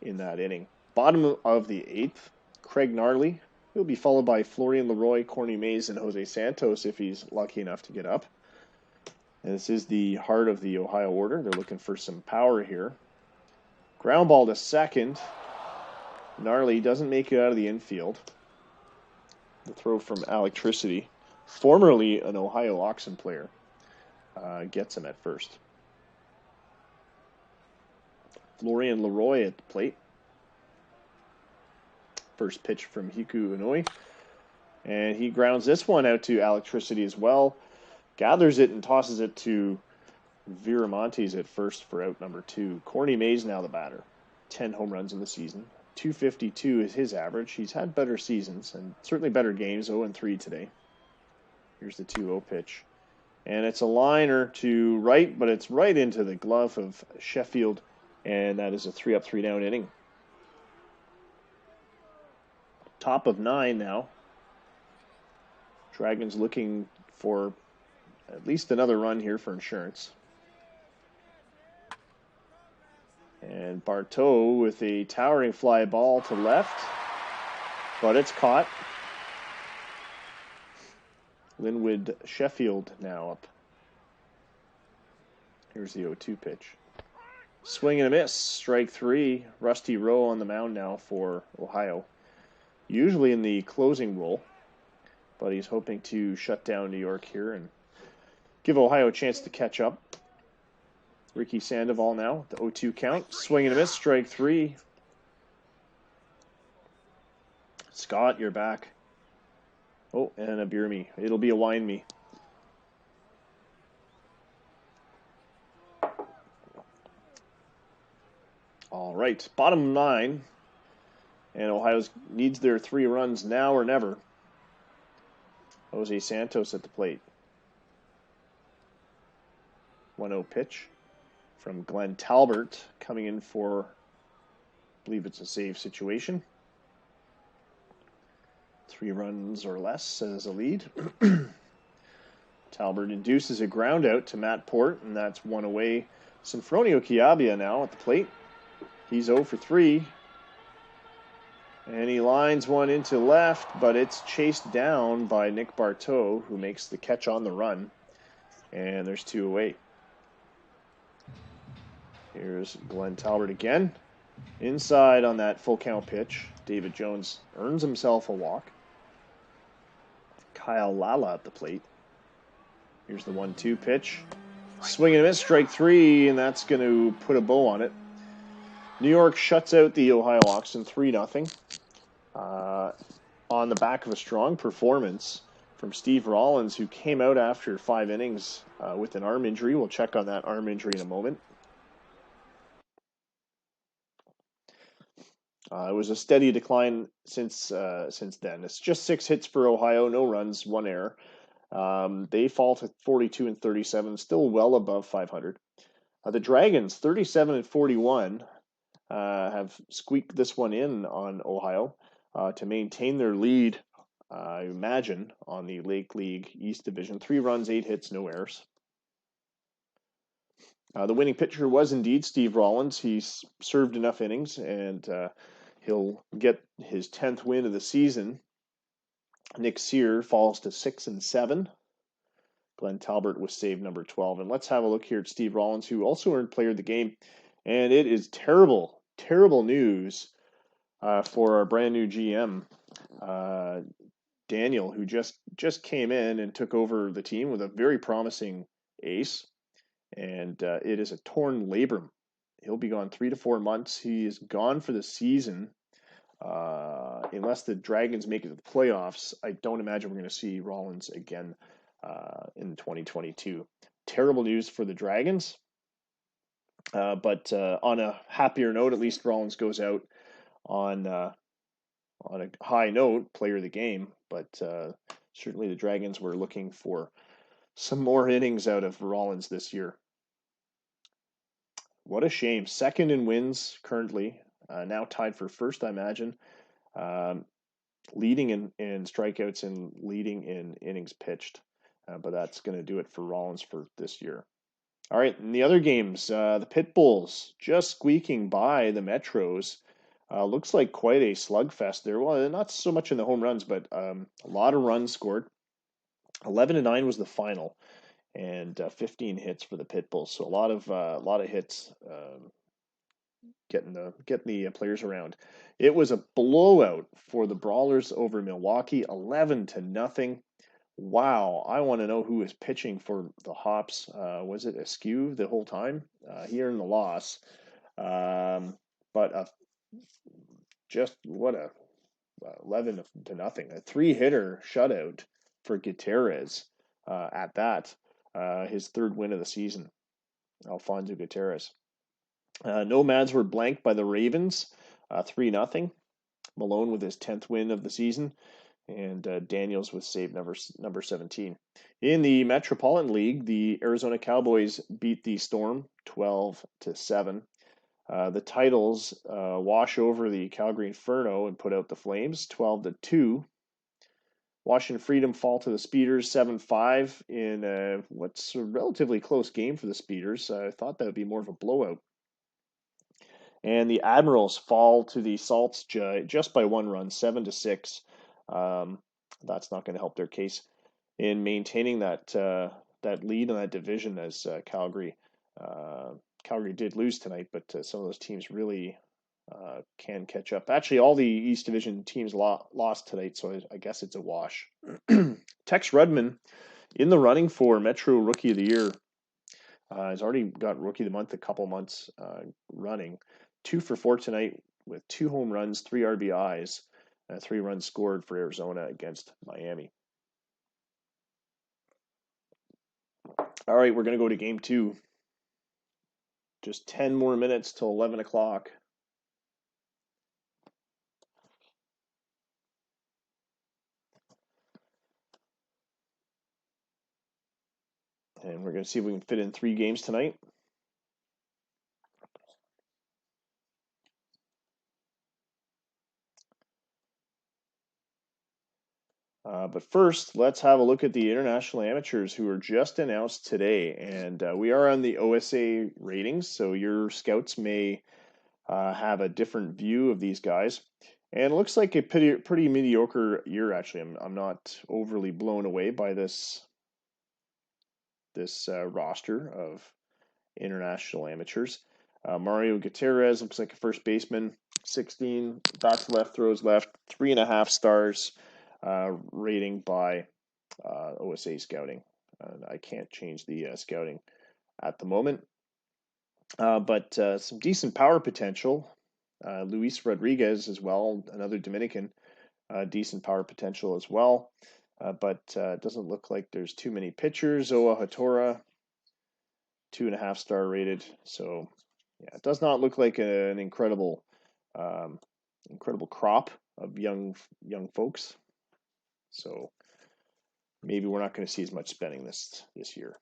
in that inning. Bottom of the 8th, Craig Gnarly. He'll be followed by Florian Leroy, Corny Mays, and Jose Santos if he's lucky enough to get up. And this is the heart of the Ohio order. They're looking for some power here. Ground ball to second. Gnarly doesn't make it out of the infield. The throw from Electricity, formerly an Ohio Oxen player, gets him at first. Florian Leroy at the plate. First pitch from Hiku Inui. And he grounds this one out to Electricity as well. Gathers it and tosses it to Viramontes at first for out number 2. Corny Mays now the batter. 10 home runs in the season. 252 is his average. He's had better seasons and certainly better games. 0-3 today. Here's the 2-0 pitch. And it's a liner to right, but it's right into the glove of Sheffield. And that is a 3-up, 3-down inning. Top of 9 now. Dragons looking for at least another run here for insurance. And Barteau with a towering fly ball to left. But it's caught. Linwood Sheffield now up. Here's the 0-2 pitch. Swing and a miss. Strike 3. Rusty Rowe on the mound now for Ohio. Usually in the closing role. But he's hoping to shut down New York here and give Ohio a chance to catch up. Ricky Sandoval now, the 0-2 count. Swing and a miss, strike 3. Scott, you're back. Oh, and a beer me. It'll be a wine me. All right, bottom 9. And Ohio needs their 3 runs now or never. Jose Santos at the plate. 1-0 pitch from Glenn Talbert coming in for, I believe it's a save situation. 3 runs or less as a lead. Talbert induces a ground out to Matt Port, and that's one away. Sinfronio Chiabia now at the plate. He's 0 for 3. And he lines one into left, but it's chased down by Nick Barteau, who makes the catch on the run. And there's 2 away. Here's Glenn Talbert again. Inside on that full count pitch. David Jones earns himself a walk. Kyle Lala at the plate. Here's the 1-2 pitch. Swing and a miss, strike 3, and that's going to put a bow on it. New York shuts out the Ohio Oxen 3-0. On the back of a strong performance from Steve Rollins, who came out after 5 innings with an arm injury. We'll check on that arm injury in a moment. It was a steady decline since then. It's just 6 hits for Ohio, no runs, 1 error. They fall to 42 and 37, still well above 500. The Dragons, 37 and 41, have squeaked this one in on Ohio to maintain their lead, I imagine, on the Lake League East Division. 3 runs, 8 hits, no errors. The winning pitcher was indeed Steve Rollins. He's served enough innings, and he'll get his 10th win of the season. Nick Sear falls to 6 and 7. Glenn Talbert was save number 12. And let's have a look here at Steve Rollins, who also earned player of the game. And it is terrible, terrible news for our brand new GM, Daniel, who just came in and took over the team with a very promising ace. And it is a torn labrum. He'll be gone 3 to 4 months. He is gone for the season. Unless the Dragons make it to the playoffs, I don't imagine we're going to see Rollins again in 2022. Terrible news for the Dragons. But on a happier note, at least Rollins goes out on a high note, player of the game. But certainly the Dragons were looking for some more innings out of Rollins this year. What a shame. Second in wins currently, now tied for first, I imagine. Leading in strikeouts and leading in innings pitched. But that's going to do it for Rollins for this year. All right, in the other games, the Pit Bulls just squeaking by the Metros. Looks like quite a slugfest there. Well, not so much in the home runs, but a lot of runs scored. 11-9 was the final, and 15 hits for the Pit Bulls. So a lot of hits, getting the players around. It was a blowout for the Brawlers over Milwaukee, 11-0. Wow, I want to know who was pitching for the Hops. Was it Askew the whole time? He earned the loss. But just what a 11-0. A 3-hitter shutout for Gutierrez at that. His 3rd win of the season, Alfonso Gutierrez. Nomads were blanked by the Ravens, 3-0. Malone with his 10th win of the season. And Daniels with save number 17. In the Metropolitan League, the Arizona Cowboys beat the Storm 12-7. The Titles wash over the Calgary Inferno and put out the Flames 12-2. Washington Freedom fall to the Speeders 7-5 in what's a relatively close game for the Speeders. I thought that would be more of a blowout. And the Admirals fall to the Salts just by 1 run, 7-6. That's not going to help their case in maintaining that lead in that division, as Calgary did lose tonight, but some of those teams really can catch up. Actually, all the East Division teams lost tonight, so I guess it's a wash. Tex Rudman in the running for Metro Rookie of the Year. He's already got Rookie of the Month a couple months running. 2 for 4 tonight with 2 home runs, 3 RBIs, 3 runs scored for Arizona against Miami. All right, we're going to go to game 2. Just 10 more minutes till 11 o'clock. And we're going to see if we can fit in 3 games tonight. But first, let's have a look at the international amateurs who were just announced today. And we are on the OSA ratings, so your scouts may have a different view of these guys. And it looks like a pretty mediocre year, actually. I'm not overly blown away by this roster of international amateurs. Mario Gutierrez looks like a first baseman, 16, bats left, throws left, 3.5 stars rating by OSA scouting. I can't change the scouting at the moment. But some decent power potential. Luis Rodriguez as well, another Dominican, decent power potential as well. But it doesn't look like there's too many pitchers. Oa Hatora, 2.5 star rated. So yeah, it does not look like an incredible crop of young folks. So maybe we're not going to see as much spending this year.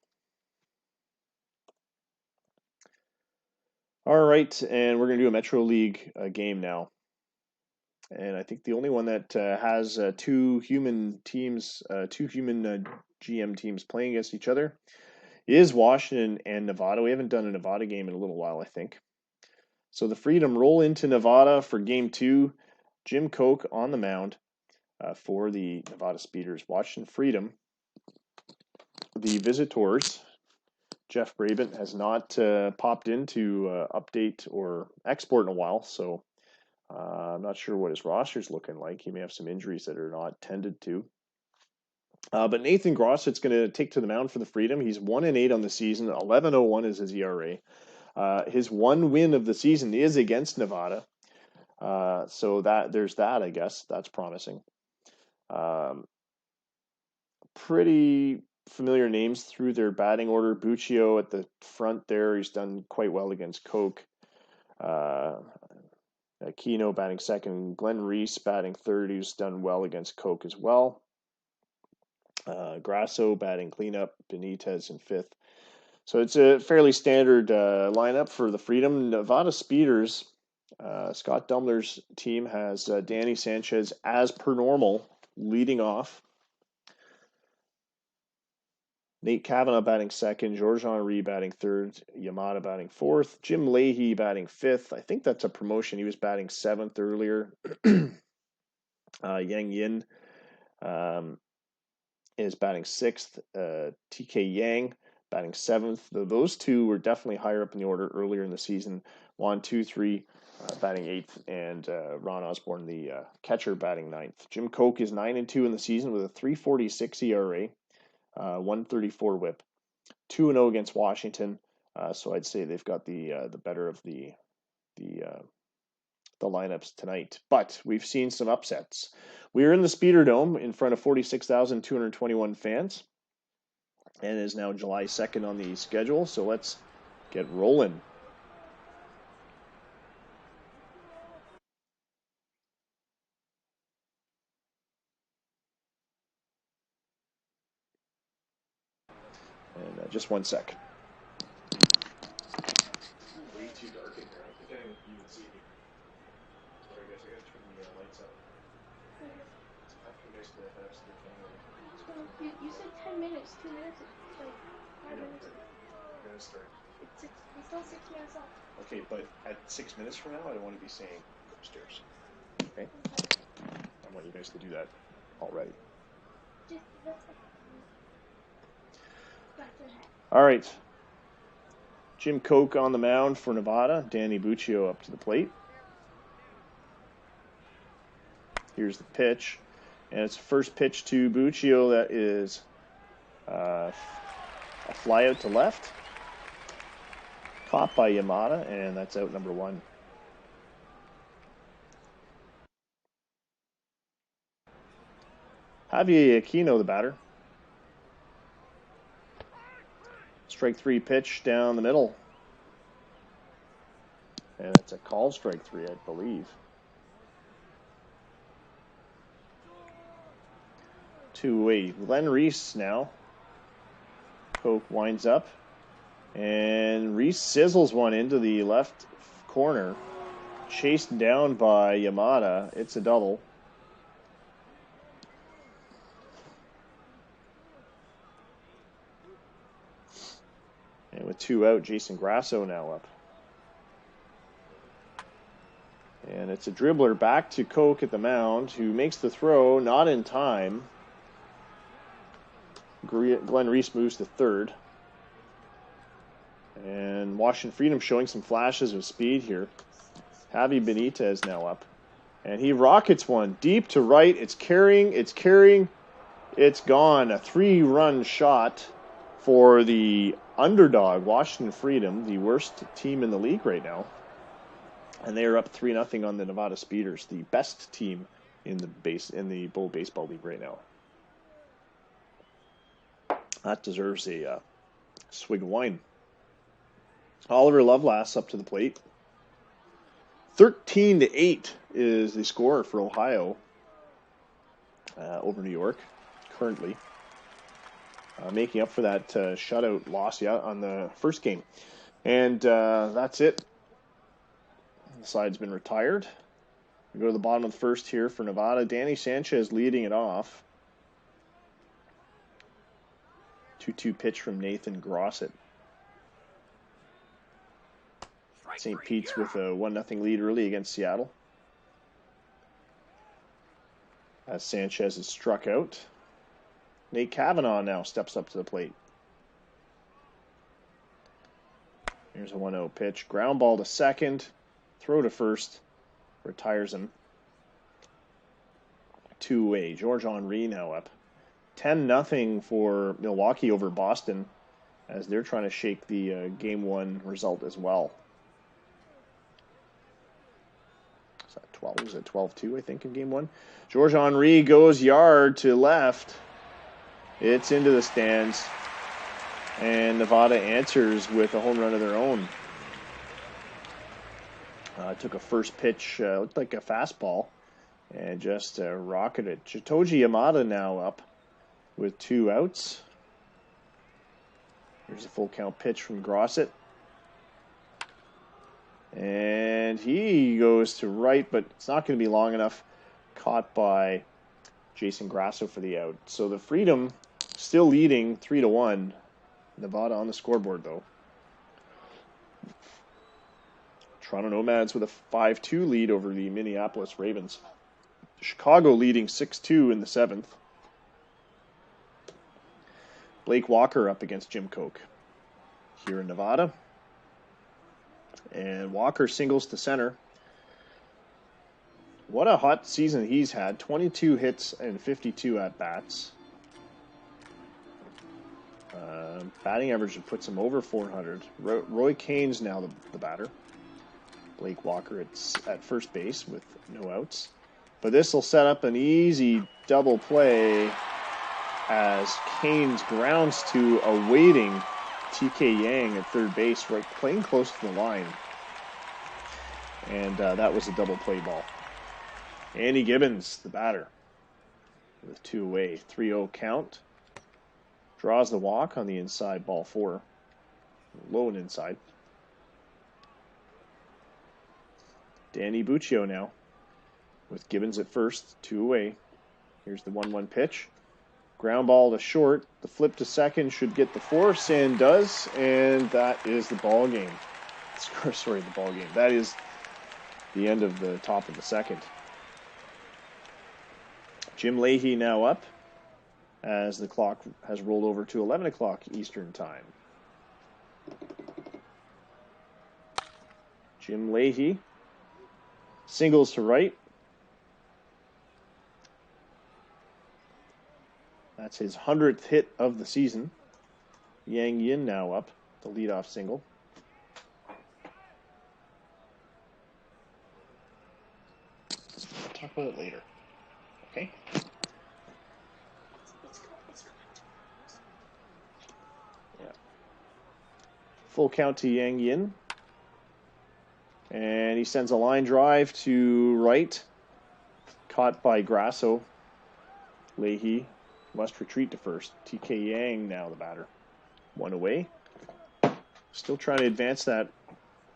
All right, and we're going to do a Metro League game now. And I think the only one that has two human teams, GM teams playing against each other is Washington and Nevada. We haven't done a Nevada game in a little while, I think. So the Freedom roll into Nevada for game 2. Jim Koch on the mound for the Nevada Speeders. Washington Freedom, the visitors. Jeff Brabant has not popped into update or export in a while, so I'm not sure what his roster's looking like. He may have some injuries that are not tended to. But Nathan Grosset's going to take to the mound for the Freedom. He's 1-8 on the season. 11.01 is his ERA. His one win of the season is against Nevada. So there's that, I guess. That's promising. Pretty familiar names through their batting order. Buccio at the front there. He's done quite well against Koch. Aquino batting second. Glenn Reese batting third. He's done well against Koch as well. Grasso batting cleanup. Benitez in fifth. So it's a fairly standard lineup for the Freedom. Nevada Speeders, Scott Dumler's team has Danny Sanchez as per normal leading off. Nate Kavanaugh batting second, Georges Henry batting third, Yamada batting fourth, Jim Leahy batting fifth. I think that's a promotion. He was batting seventh earlier. Yang Yin is batting sixth. TK Yang batting seventh. Those two were definitely higher up in the order earlier in the season. Juan 2-3 batting eighth, and Ron Osborne, the catcher, batting ninth. Jim Koch is 9-2 in the season with a 3.46 ERA. 134 whip, 2-0 against Washington. So I'd say they've got the better of the lineups tonight. But we've seen some upsets. We are in the Speeder Dome in front of 46,221 fans, and it is now July 2nd on the schedule. So let's get rolling. And just 1 sec. Way too dark in here. I think I can even see me. So I guess I gotta turn the lights up. It's time for you guys to have some camera. You said 10 minutes, 2 minutes, like 5 minutes. We're gonna start. It's still 6 minutes off. Okay, but at 6 minutes from now, I don't want to be saying go upstairs. Okay? I want you guys to do that already. All right. Jim Koch on the mound for Nevada. Danny Buccio up to the plate. Here's the pitch. And it's the first pitch to Buccio that is a fly out to left. Caught by Yamada, and that's out number 1. Javier Aquino, the batter. Strike 3 pitch down the middle. And it's a call strike 3, I believe. 2-away. Glenn Reese now. Koch winds up. And Reese sizzles one into the left corner. Chased down by Yamada. It's a double. And with 2 out, Jason Grasso now up. And it's a dribbler back to Koch at the mound, who makes the throw, not in time. Glenn Reese moves to third. And Washington Freedom showing some flashes of speed here. Javi Benitez now up. And he rockets one deep to right. It's carrying. It's gone. A 3-run shot for the underdog, Washington Freedom, the worst team in the league right now. And they are up 3-0 on the Nevada Speeders, the best team in the Bull Baseball League right now. That deserves a swig of wine. Oliver Lovelass up to the plate. 13-8 is the score for Ohio over New York currently. Making up for that shutout loss on the first game. And that's it. The side's been retired. We go to the bottom of the first here for Nevada. Danny Sanchez leading it off. 2-2 pitch from Nathan Grosset. St. Pete's with a 1-0 lead early against Seattle. As Sanchez is struck out. Nate Kavanaugh now steps up to the plate. Here's a 1-0 pitch. Ground ball to second. Throw to first. Retires him. 2-away. George Henry now up. 10-0 for Milwaukee over Boston, as they're trying to shake the Game 1 result as well. Is that 12? Was it 12-2, I think, in Game 1? George Henry goes yard to left. It's into the stands. And Nevada answers with a home run of their own. Took a first pitch, looked like a fastball, and just rocketed. Chitoji Yamada now up with 2 outs. Here's a full count pitch from Grosset. And he goes to right, but it's not going to be long enough. Caught by Jason Grasso for the out. So the Freedom still leading 3-1. Nevada on the scoreboard, though. Toronto Nomads with a 5-2 lead over the Minneapolis Ravens. Chicago leading 6-2 in the 7th. Blake Walker up against Jim Koch here in Nevada. And Walker singles to center. What a hot season he's had. 22 hits and 52 at-bats. Batting average puts him over 400. Roy Kane's now the batter. Blake Walker at first base with no outs. But this will set up an easy double play as Canes grounds to a waiting TK Yang at third base, right, playing close to the line. And that was a double play ball. Andy Gibbons, the batter, with 2 away. 3-0 count. Draws the walk on the inside, ball 4. Low and inside. Danny Buccio now with Gibbons at first, 2 away. Here's the 1-1 pitch. Ground ball to short. The flip to second should get the force, and does, and that is the ball game. Sorry, the ball game. That is the end of the top of the second. Jim Leahy now up as the clock has rolled over to 11 o'clock Eastern Time. Jim Leahy singles to right. That's his 100th hit of the season. Yang Yin now up, the leadoff single. We'll talk about it later. Okay? Yeah. Full count to Yang Yin. And he sends a line drive to right. Caught by Grasso. Leahy must retreat to first. TK Yang now the batter. 1 away. Still trying to advance that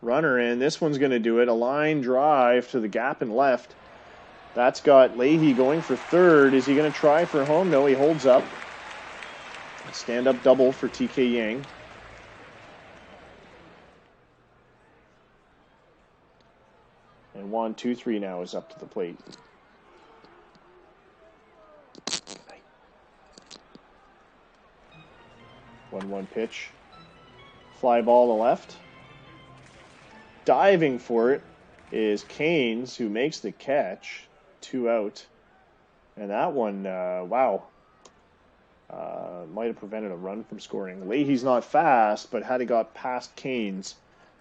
runner, and this one's going to do it. A line drive to the gap and left. That's got Leahy going for third. Is he going to try for home? No, he holds up. Stand-up double for TK Yang. Juan 2-3 now is up to the plate. 1-1 pitch. Fly ball to left. Diving for it is Canes, who makes the catch. 2 out. And that one, wow. Might have prevented a run from scoring. Leahy's not fast, but had he got past Canes,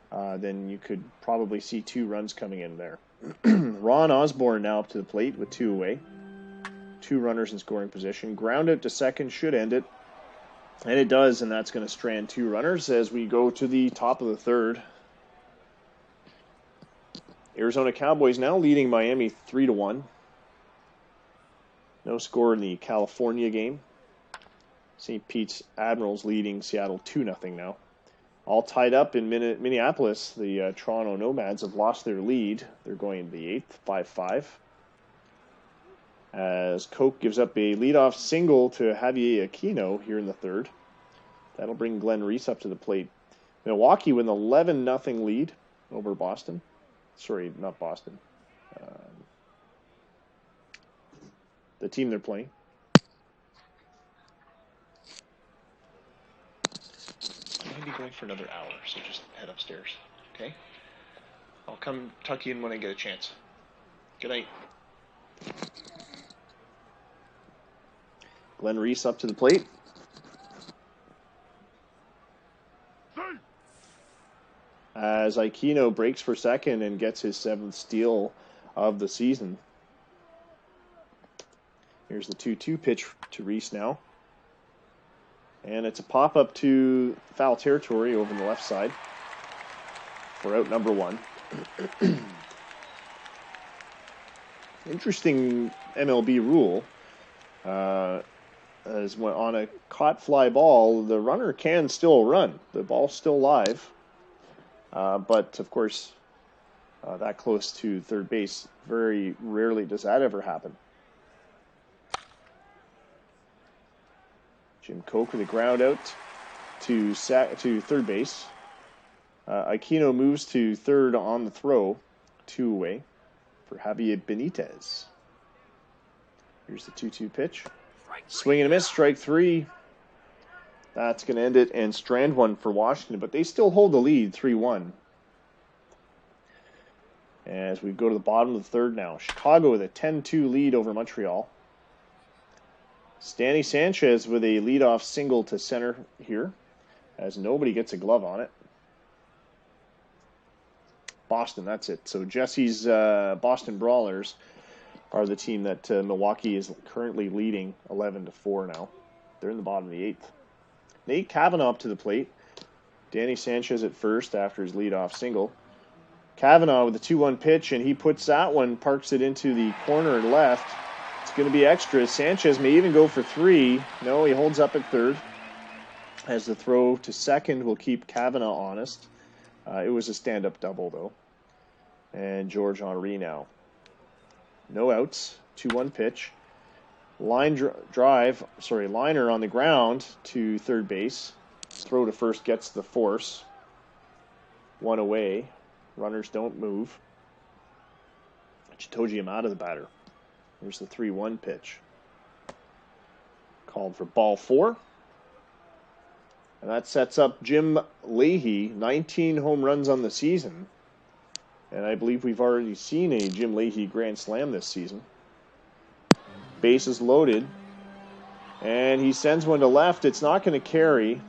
then you could probably see 2 runs coming in there. Ron Osborne now up to the plate with 2 away. 2 runners in scoring position. Ground out to second should end it. And it does, and that's going to strand 2 runners as we go to the top of the third. Arizona Cowboys now leading Miami 3-1. No score in the California game. St. Pete's Admirals leading Seattle 2-0 now. All tied up in Minneapolis. The Toronto Nomads have lost their lead. They're going into the 8th, 5-5. As Koch gives up a leadoff single to Javier Aquino here in the third. That'll bring Glenn Reese up to the plate. Milwaukee with an 11-0 lead over Boston. Sorry, not Boston. The team they're playing. I'm going to be going for another hour, so just head upstairs, okay? I'll come tuck you in when I get a chance. Good night. Glenn Reese up to the plate. As Aquino breaks for second and gets his 7th steal of the season. Here's the 2-2 pitch to Reese now. And it's a pop-up to foul territory over on the left side for out number 1. Interesting MLB rule. As when on a caught fly ball, the runner can still run. The ball's still live. But, of course, that close to third base, very rarely does that ever happen. Jim Koch with a ground out to third base. Aquino moves to third on the throw, 2 away for Javier Benitez. Here's the 2-2 pitch. Swing and a miss, strike 3. That's going to end it and strand 1 for Washington, but they still hold the lead, 3-1. As we go to the bottom of the third now. Chicago with a 10-2 lead over Montreal. Stanley Sanchez with a leadoff single to center here, as nobody gets a glove on it. Boston, that's it. So Jesse's Boston Brawlers are the team that Milwaukee is currently leading 11-4 now. They're in the bottom of the 8th. Nate Kavanaugh up to the plate. Danny Sanchez at first after his leadoff single. Kavanaugh with a 2-1 pitch, and he puts that one, parks it into the corner and left. It's going to be extra. Sanchez may even go for 3. No, he holds up at third. As the throw to second will keep Kavanaugh honest. It was a stand-up double, though. And George Henry now. No outs. 2-1 pitch. Liner on the ground to third base. Throw to first gets the force. 1 away. Runners don't move. Chitoji Yamada, the batter. Here's the 3-1 pitch. Called for ball 4. And that sets up Jim Leahy, 19 home runs on the season. And I believe we've already seen a Jim Leahy grand slam this season. Bases loaded. And he sends one to left. It's not going to carry.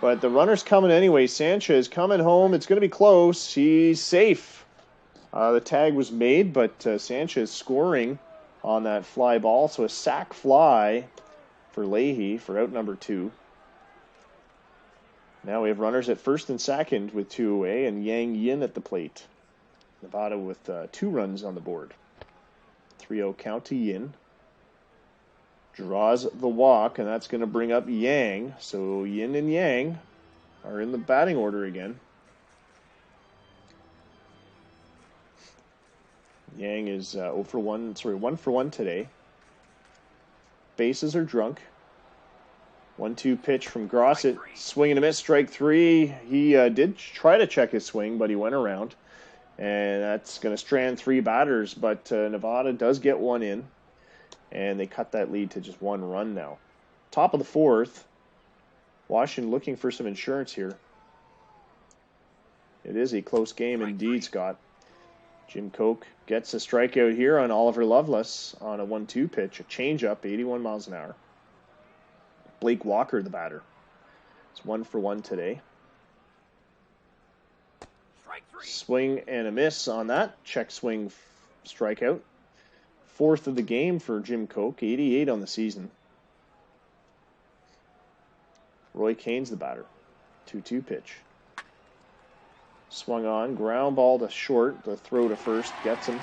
But the runner's coming anyway. Sanchez coming home. It's going to be close. He's safe. The tag was made, but Sanchez scoring on that fly ball. So a sac fly for Leahy for out number 2. Now we have runners at first and second with 2 away, and Yang Yin at the plate. Nevada with 2 runs on the board. 3-0 count to Yin. Draws the walk, and that's going to bring up Yang. So Yin and Yang are in the batting order again. Yang is 1 for 1 today. Bases are drunk. 1-2 pitch from Grosset. Swing and a miss, strike 3. He did try to check his swing, but he went around. And that's going to strand 3 batters, but Nevada does get one in, and they cut that lead to just 1 run now. Top of the 4th, Washington looking for some insurance here. It is a close game indeed, Scott. Jim Koch gets a strikeout here on Oliver Loveless on a 1-2 pitch, a changeup, 81 miles an hour. Blake Walker, the batter. It's 1 for 1 today. Swing and a miss on that. Check swing strikeout. 4th of the game for Jim Koch, 88 on the season. Roy Kane's the batter. 2-2 pitch. Swung on, ground ball to short. The throw to first gets him.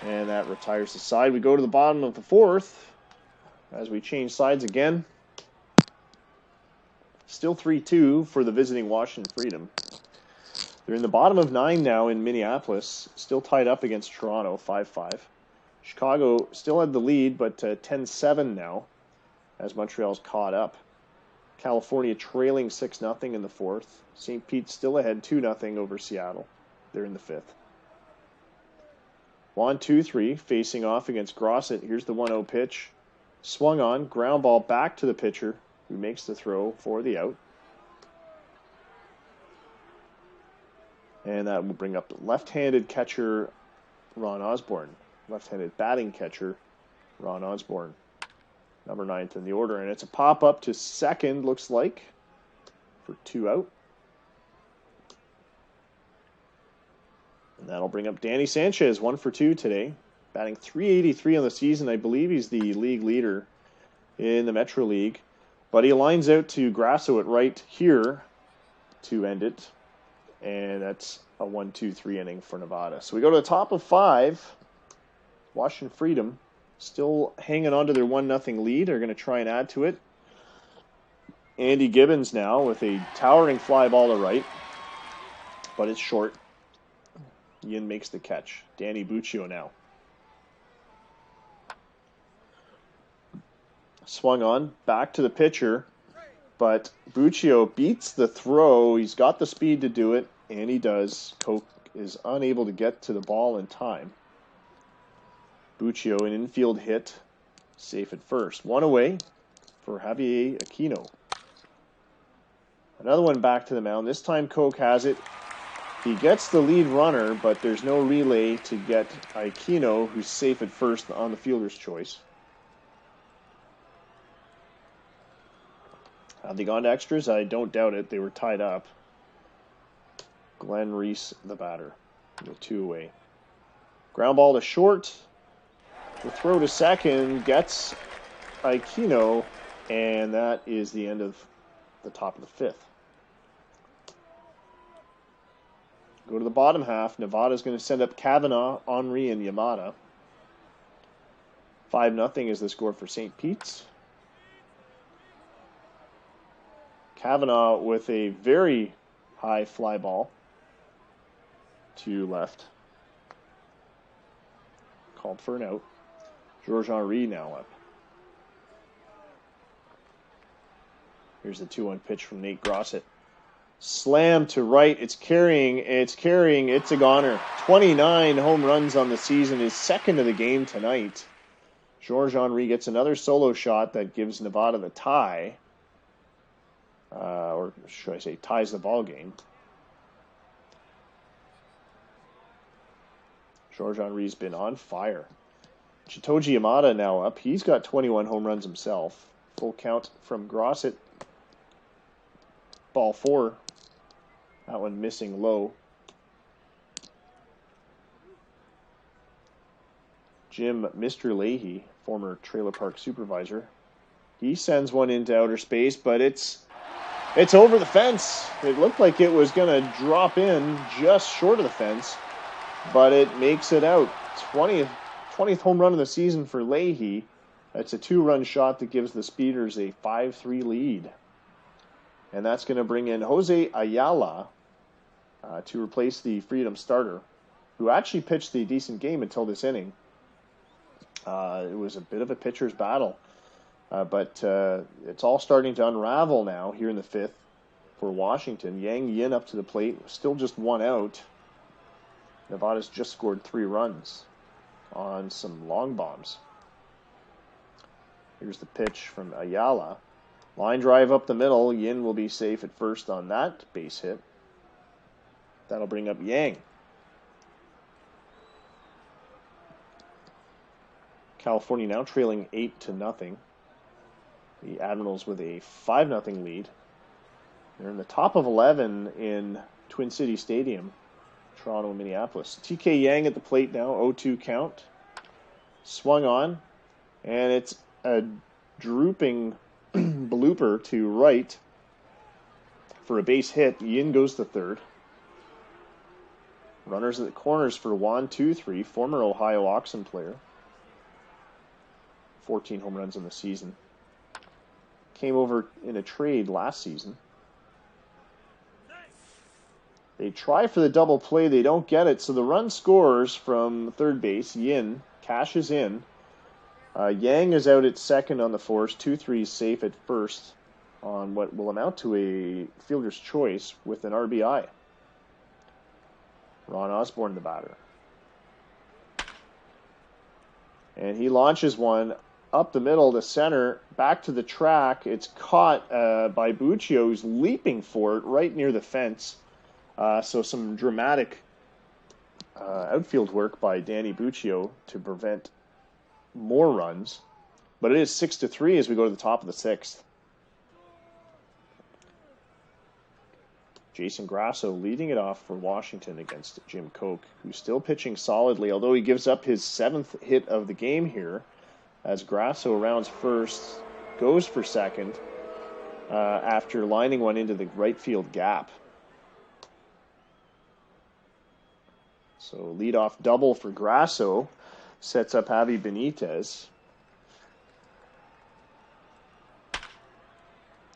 And that retires the side. We go to the bottom of the 4th as we change sides again. Still 3-2 for the visiting Washington Freedom. They're in the bottom of 9 now in Minneapolis, still tied up against Toronto, 5-5. Chicago still had the lead, but 10-7 now as Montreal's caught up. California trailing 6-0 in the 4th. St. Pete still ahead 2-0 over Seattle. They're in the 5th. Juan 2-3 facing off against Grosset. Here's the 1-0 pitch. Swung on, ground ball back to the pitcher, who makes the throw for the out. And that will bring up left-handed catcher Ron Osborne. Left-handed batting catcher Ron Osborne. Number 9th in the order. And it's a pop-up to second, looks like, for 2 out. And that'll bring up Danny Sanchez, 1 for 2 today. Batting .383 on the season. I believe he's the league leader in the Metro League. But he lines out to Grasso at right here to end it. And that's a 1-2-3 inning for Nevada. So we go to the top of 5. Washington Freedom still hanging on to their 1-0 lead. They're going to try and add to it. Andy Gibbons now with a towering fly ball to right. But it's short. Ian makes the catch. Danny Buccio now. Swung on, back to the pitcher. But Buccio beats the throw. He's got the speed to do it, and he does. Koch is unable to get to the ball in time. Buccio, an infield hit, safe at first. 1 away for Javier Aquino. Another one back to the mound. This time Koch has it. He gets the lead runner, but there's no relay to get Aquino, who's safe at first on the fielder's choice. Have they gone to extras? I don't doubt it. They were tied up. Glenn Reese, the batter, with 2 away. Ground ball to short. The throw to second gets Aquino, and that is the end of the top of the 5th. Go to the bottom half. Nevada's going to send up Kavanaugh, Henry, and Yamada. 5-0 is the score for St. Pete's. Kavanaugh with a very high fly ball to left. Called for an out. Georges Henry now up. Here's the 2-1 pitch from Nate Grosset. Slam to right. It's carrying. It's a goner. 29 home runs on the season. His second of the game tonight. Georges Henry gets another solo shot that gives Nevada the tie. Or should I say ties the ball game. Georges Henry's been on fire. Chitoji Yamada now up. He's got 21 home runs himself. Full count from Grosset. Ball 4. That one missing low. Jim Mr. Leahy, former trailer park supervisor. He sends one into outer space, but it's over the fence. It looked like it was going to drop in just short of the fence, but it makes it out. 20th home run of the season for Leahy. That's a 2-run shot that gives the Speeders a 5-3 lead. And that's going to bring in Jose Ayala to replace the Freedom starter, who actually pitched a decent game until this inning. It was a bit of a pitcher's battle. But it's all starting to unravel now here in the 5th for Washington. Yang Yin up to the plate. Still just 1 out. Nevada's just scored 3 runs on some long bombs. Here's the pitch from Ayala. Line drive up the middle. Yin will be safe at first on that base hit. That'll bring up Yang. California now trailing 8-0. The Admirals with a 5-0 lead. They're in the top of 11 in Twin City Stadium, Toronto and Minneapolis. TK Yang at the plate now, 0-2 count. Swung on, and it's a drooping blooper to right for a base hit. Yin goes to third. Runners at the corners for Juan 2-3, former Ohio Oxen player. 14 home runs in the season. Came over in a trade last season. They try for the double play. They don't get it. So the run scores from third base. Yin cashes in. Yang is out at second on the force. 2-3 safe at first on what will amount to a fielder's choice with an RBI. Ron Osborne, the batter. And he launches one up the middle to center, back to the track. It's caught by Buccio, who's leaping for it right near the fence. So some dramatic outfield work by Danny Buccio to prevent more runs. But it is 6-3 as we go to the top of the 6th. Jason Grasso leading it off for Washington against Jim Koch, who's still pitching solidly, although he gives up his 7th hit of the game here, as Grasso rounds first, goes for second, after lining one into the right field gap. So leadoff double for Grasso sets up Javi Benitez.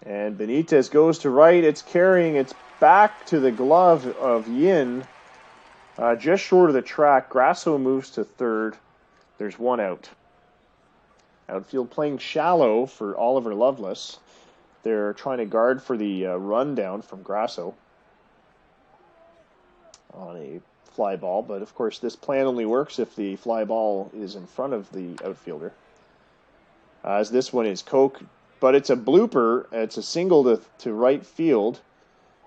And Benitez goes to right. It's carrying. It's back to the glove of Yin. Just short of the track. Grasso moves to third. There's one out. Outfield playing shallow for Oliver Lovelace. They're trying to guard for the rundown from Grasso on a fly ball. But, of course, this plan only works if the fly ball is in front of the outfielder. As this one is Koch. But it's a blooper. It's a single to right field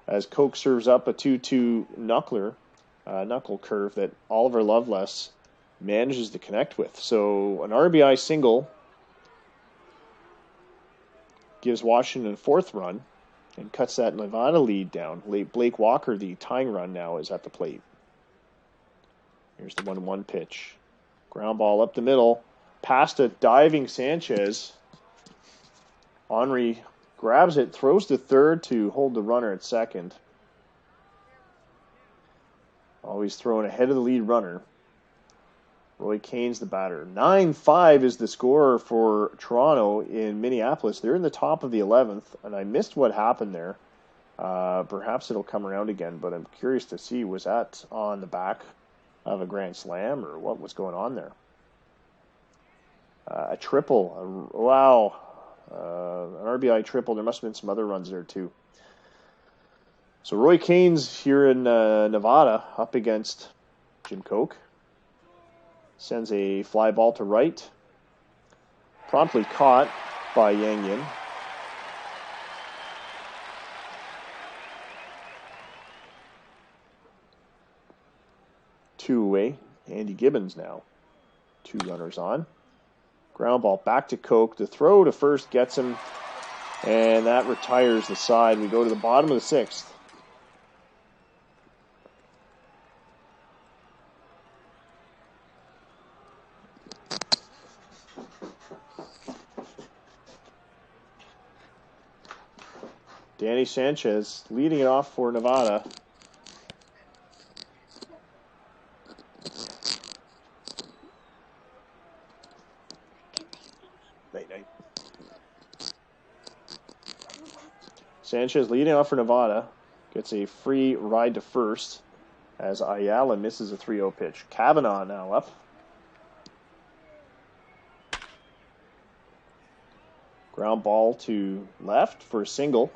as Koch serves up a 2-2 knuckle curve that Oliver Lovelace manages to connect with. So an RBI single gives Washington a 4th run and cuts that Nevada lead down. Blake Walker, the tying run now, is at the plate. Here's the 1-1 pitch. Ground ball up the middle. Past a diving Sanchez. Henry grabs it, throws to third to hold the runner at second. Always throwing ahead of the lead runner. Roy Kane's the batter. 9-5 is the score for Toronto in Minneapolis. They're in the top of the 11th, and I missed what happened there. Perhaps it'll come around again, but I'm curious to see, was that on the back of a grand slam, or what was going on there? A triple. Wow. An RBI triple. There must have been some other runs there too. So Roy Kane's here in Nevada up against Jim Koch. Sends a fly ball to right. Promptly caught by Yang Yin. Two away. Andy Gibbons now. 2 runners on. Ground ball back to Koch. The throw to first gets him, and that retires the side. We go to the bottom of the 6th. Danny Sanchez leading it off for Nevada. Sanchez leading off for Nevada. Gets a free ride to first as Ayala misses a 3-0 pitch. Kavanaugh now up. Ground ball to left for a single.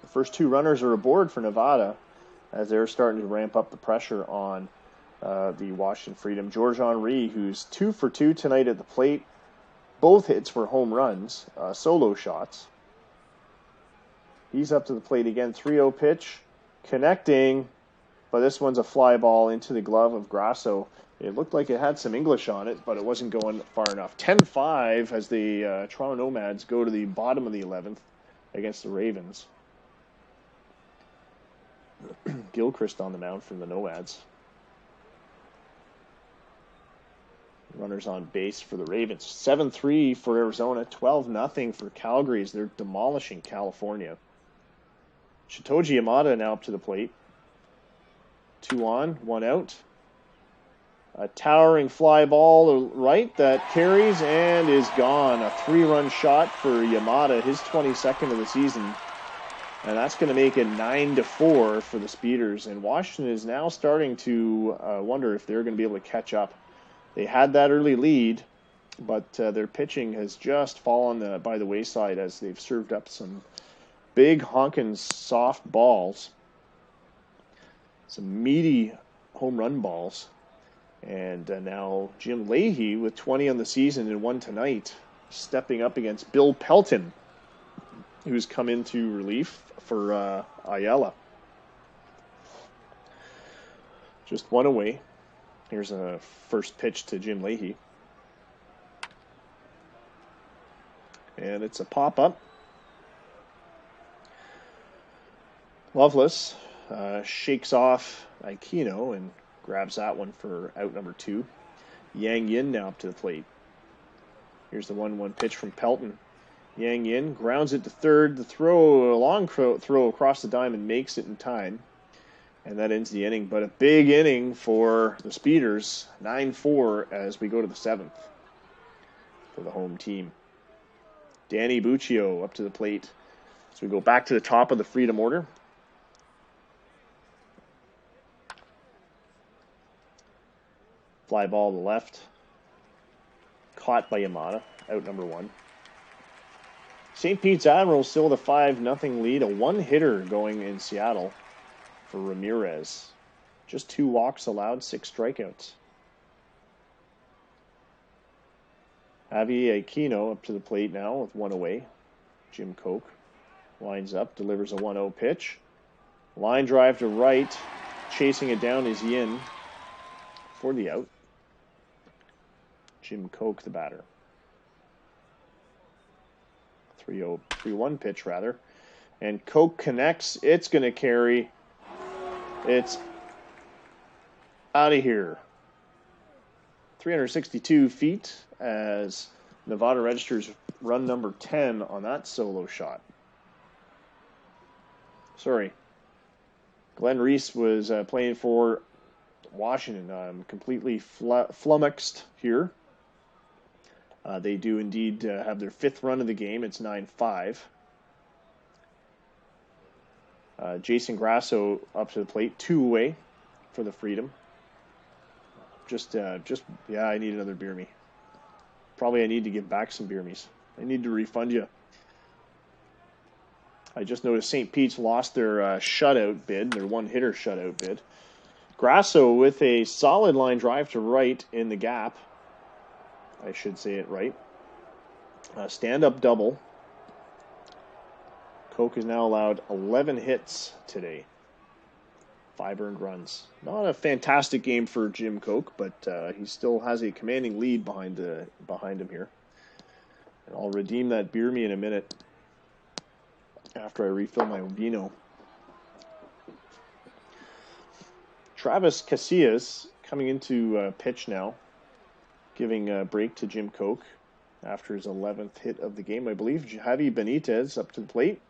The first 2 runners are aboard for Nevada. as they're starting to ramp up the pressure on the Washington Freedom. George Henry, who's 2 for 2 tonight at the plate. Both hits were home runs, solo shots. He's up to the plate again. 3-0 pitch, connecting, but this one's a fly ball into the glove of Grasso. It looked like it had some English on it, but it wasn't going far enough. 10-5 as the Toronto Nomads go to the bottom of the 11th against the Ravens. Gilchrist on the mound from the Nomads. Runners on base for the Ravens. 7-3 for Arizona. 12-0 for Calgary as they're demolishing California. Shitoji Yamada now up to the plate. 2 on, 1 out. A towering fly ball right that carries and is gone. A 3-run shot for Yamada, his 22nd of the season. And that's going to make it 9-4 for the Speeders. And Washington is now starting to wonder if they're going to be able to catch up. They had that early lead, but their pitching has just fallen by the wayside as they've served up some big honking soft balls. Some meaty home run balls. And now Jim Leahy with 20 on the season and 1 tonight, stepping up against Bill Pelton, who's come into relief for Ayala. Just 1 away. Here's a first pitch to Jim Leahy. And it's a pop-up. Loveless shakes off Aikino and grabs that one for out number 2. Yang Yin now up to the plate. Here's the 1-1 pitch from Pelton. Yang Yin grounds it to third. The long throw across the diamond makes it in time. And that ends the inning. But a big inning for the Speeders. 9-4 as we go to the 7th for the home team. Danny Buccio up to the plate. So we go back to the top of the Freedom order. Fly ball to the left. Caught by Yamada. Out number 1. St. Pete's Admirals still with a 5-0 lead. A 1-hitter going in Seattle for Ramirez. Just 2 walks allowed, 6 strikeouts. Javi Aquino up to the plate now with 1 away. Jim Koch lines up, delivers a 1-0 pitch. Line drive to right. Chasing it down is Yin for the out. Jim Koch, the batter. 3-1 pitch, rather. And Koch connects. It's going to carry. It's out of here. 362 feet as Nevada registers run number 10 on that solo shot. Sorry. Glenn Reese was playing for Washington. I'm completely flummoxed here. They do indeed have their 5th run of the game. It's 9-5. Jason Grasso up to the plate, 2 away for the Freedom. Yeah, I need another beer me. Probably I need to give back some beer me's. I need to refund you. I just noticed St. Pete's lost their shutout bid, their 1-hitter shutout bid. Grasso with a solid line drive to right in the gap. I should say it right. Stand-up double. Koch has now allowed 11 hits today. 5 earned runs. Not a fantastic game for Jim Koch, but he still has a commanding lead behind him here. And I'll redeem that beer me in a minute after I refill my vino. Travis Casillas coming into pitch now, giving a break to Jim Koch after his 11th hit of the game, I believe. Javi Benitez up to the plate.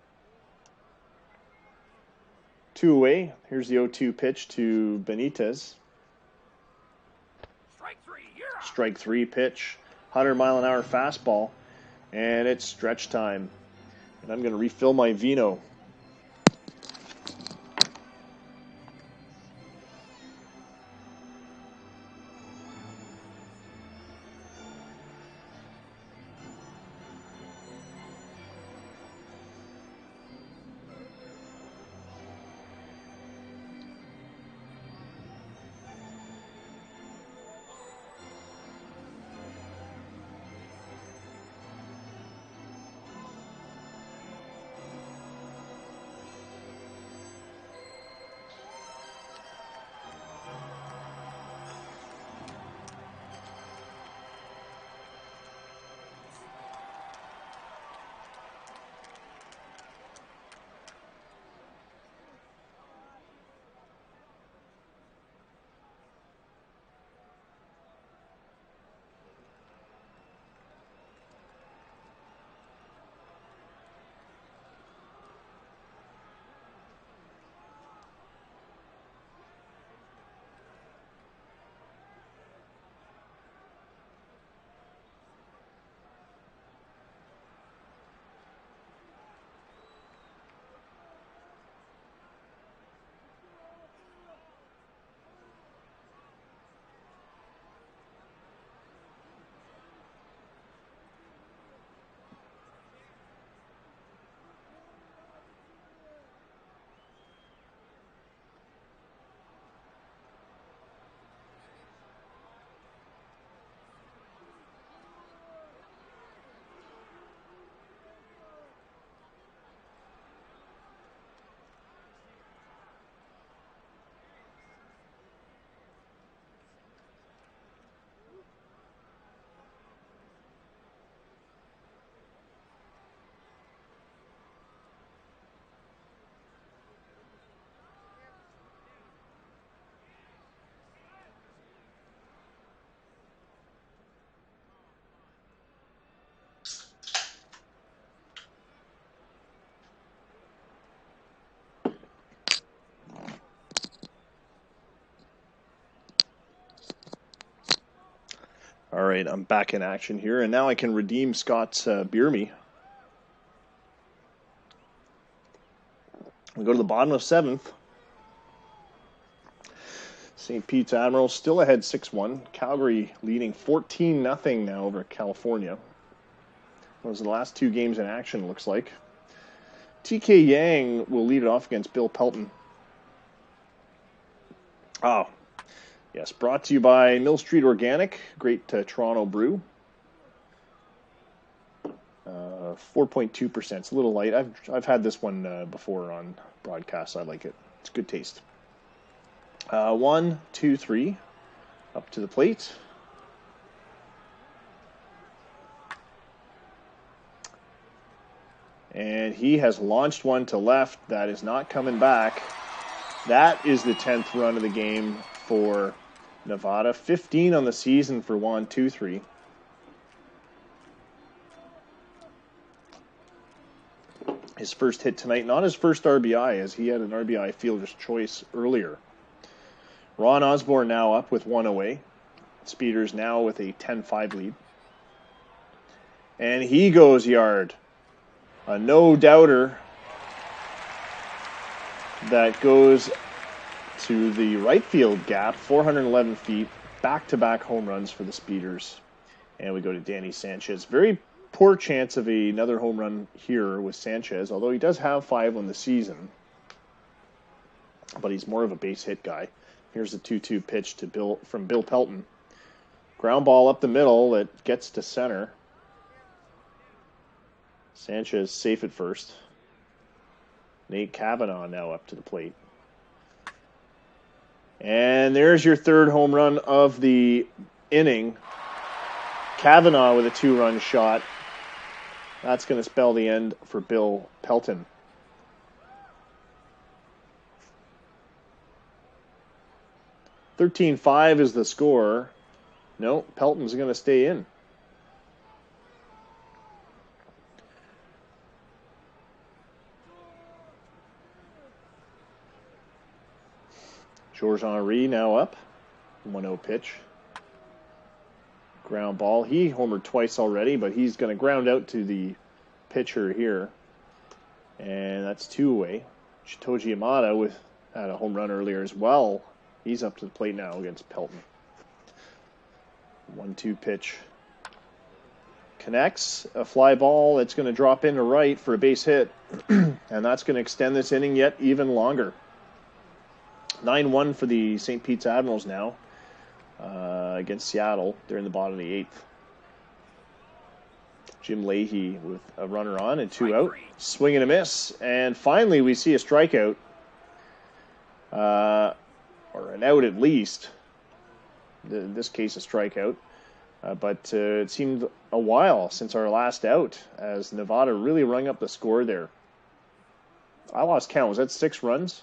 2 away. Here's the 0-2 pitch to Benitez. Strike 3 pitch. 100-mile-an-hour fastball. And it's stretch time. And I'm going to refill my vino. All right, I'm back in action here, and now I can redeem Scott's Beer Me. We go to the bottom of 7th. St. Pete's Admiral still ahead 6-1. Calgary leading 14-0 now over California. Those are the last 2 games in action, looks like. TK Yang will lead it off against Bill Pelton. Oh, yes, brought to you by Mill Street Organic, great Toronto brew. 4.2%. It's a little light. I've had this one before on broadcast. I like it. It's good taste. 1, 2, 3. Up to the plate. And he has launched one to left. That is not coming back. That is the 10th run of the game for Nevada. 15 on the season for Juan 2-3. His first hit tonight, not his first RBI, as he had an RBI fielder's choice earlier. Ron Osborne now up with 1 away. Speeders now with a 10-5 lead. And he goes yard. A no-doubter that goes to the right field gap, 411 feet, back-to-back home runs for the Speeders. And we go to Danny Sanchez. Very poor chance of another home run here with Sanchez, although he does have 5 on the season. But he's more of a base hit guy. Here's the 2-2 pitch to from Bill Pelton. Ground ball up the middle that gets to center. Sanchez safe at first. Nate Kavanaugh now up to the plate. And there's your 3rd home run of the inning. Kavanaugh with a 2-run shot. That's going to spell the end for Bill Pelton. $13-5 is the score. No, Pelton's going to stay in. Georges Henry now up. 1-0 pitch. Ground ball. He homered twice already, but he's going to ground out to the pitcher here. And that's 2 away. Shitoji Yamada had a home run earlier as well. He's up to the plate now against Pelton. 1-2 pitch. Connects. A fly ball that's going to drop into right for a base hit. And that's going to extend this inning yet even longer. 9-1 for the St. Pete's Admirals now against Seattle. They're in the bottom of the 8th. Jim Leahy with a runner on and 2 out. Swing and a miss. And finally we see a strikeout. Or an out at least. In this case, a strikeout. But it seemed a while since our last out as Nevada really rung up the score there. I lost count. Was that 6 runs?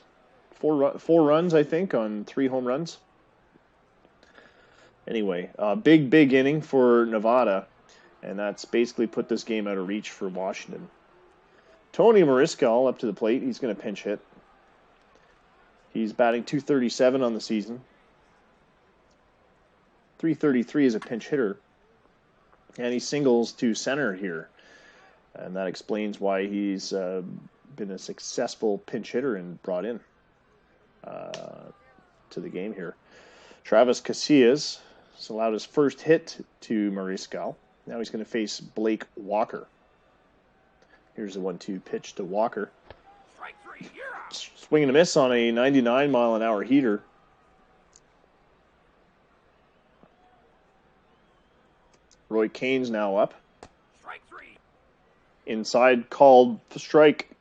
4 runs, I think, on 3 home runs. Anyway, big inning for Nevada, and that's basically put this game out of reach for Washington. Tony Mariscal up to the plate. He's going to pinch hit. He's batting .237 on the season. .333 as a pinch hitter. And he singles to center here. And that explains why he's been a successful pinch hitter and brought in to the game here. Travis Casillas has allowed his first hit to Mariscal. Now he's going to face Blake Walker. Here's the 1-2 pitch to Walker. Swing and a miss on a 99-mile-an-hour heater. Roy Kane's now up. Inside called strike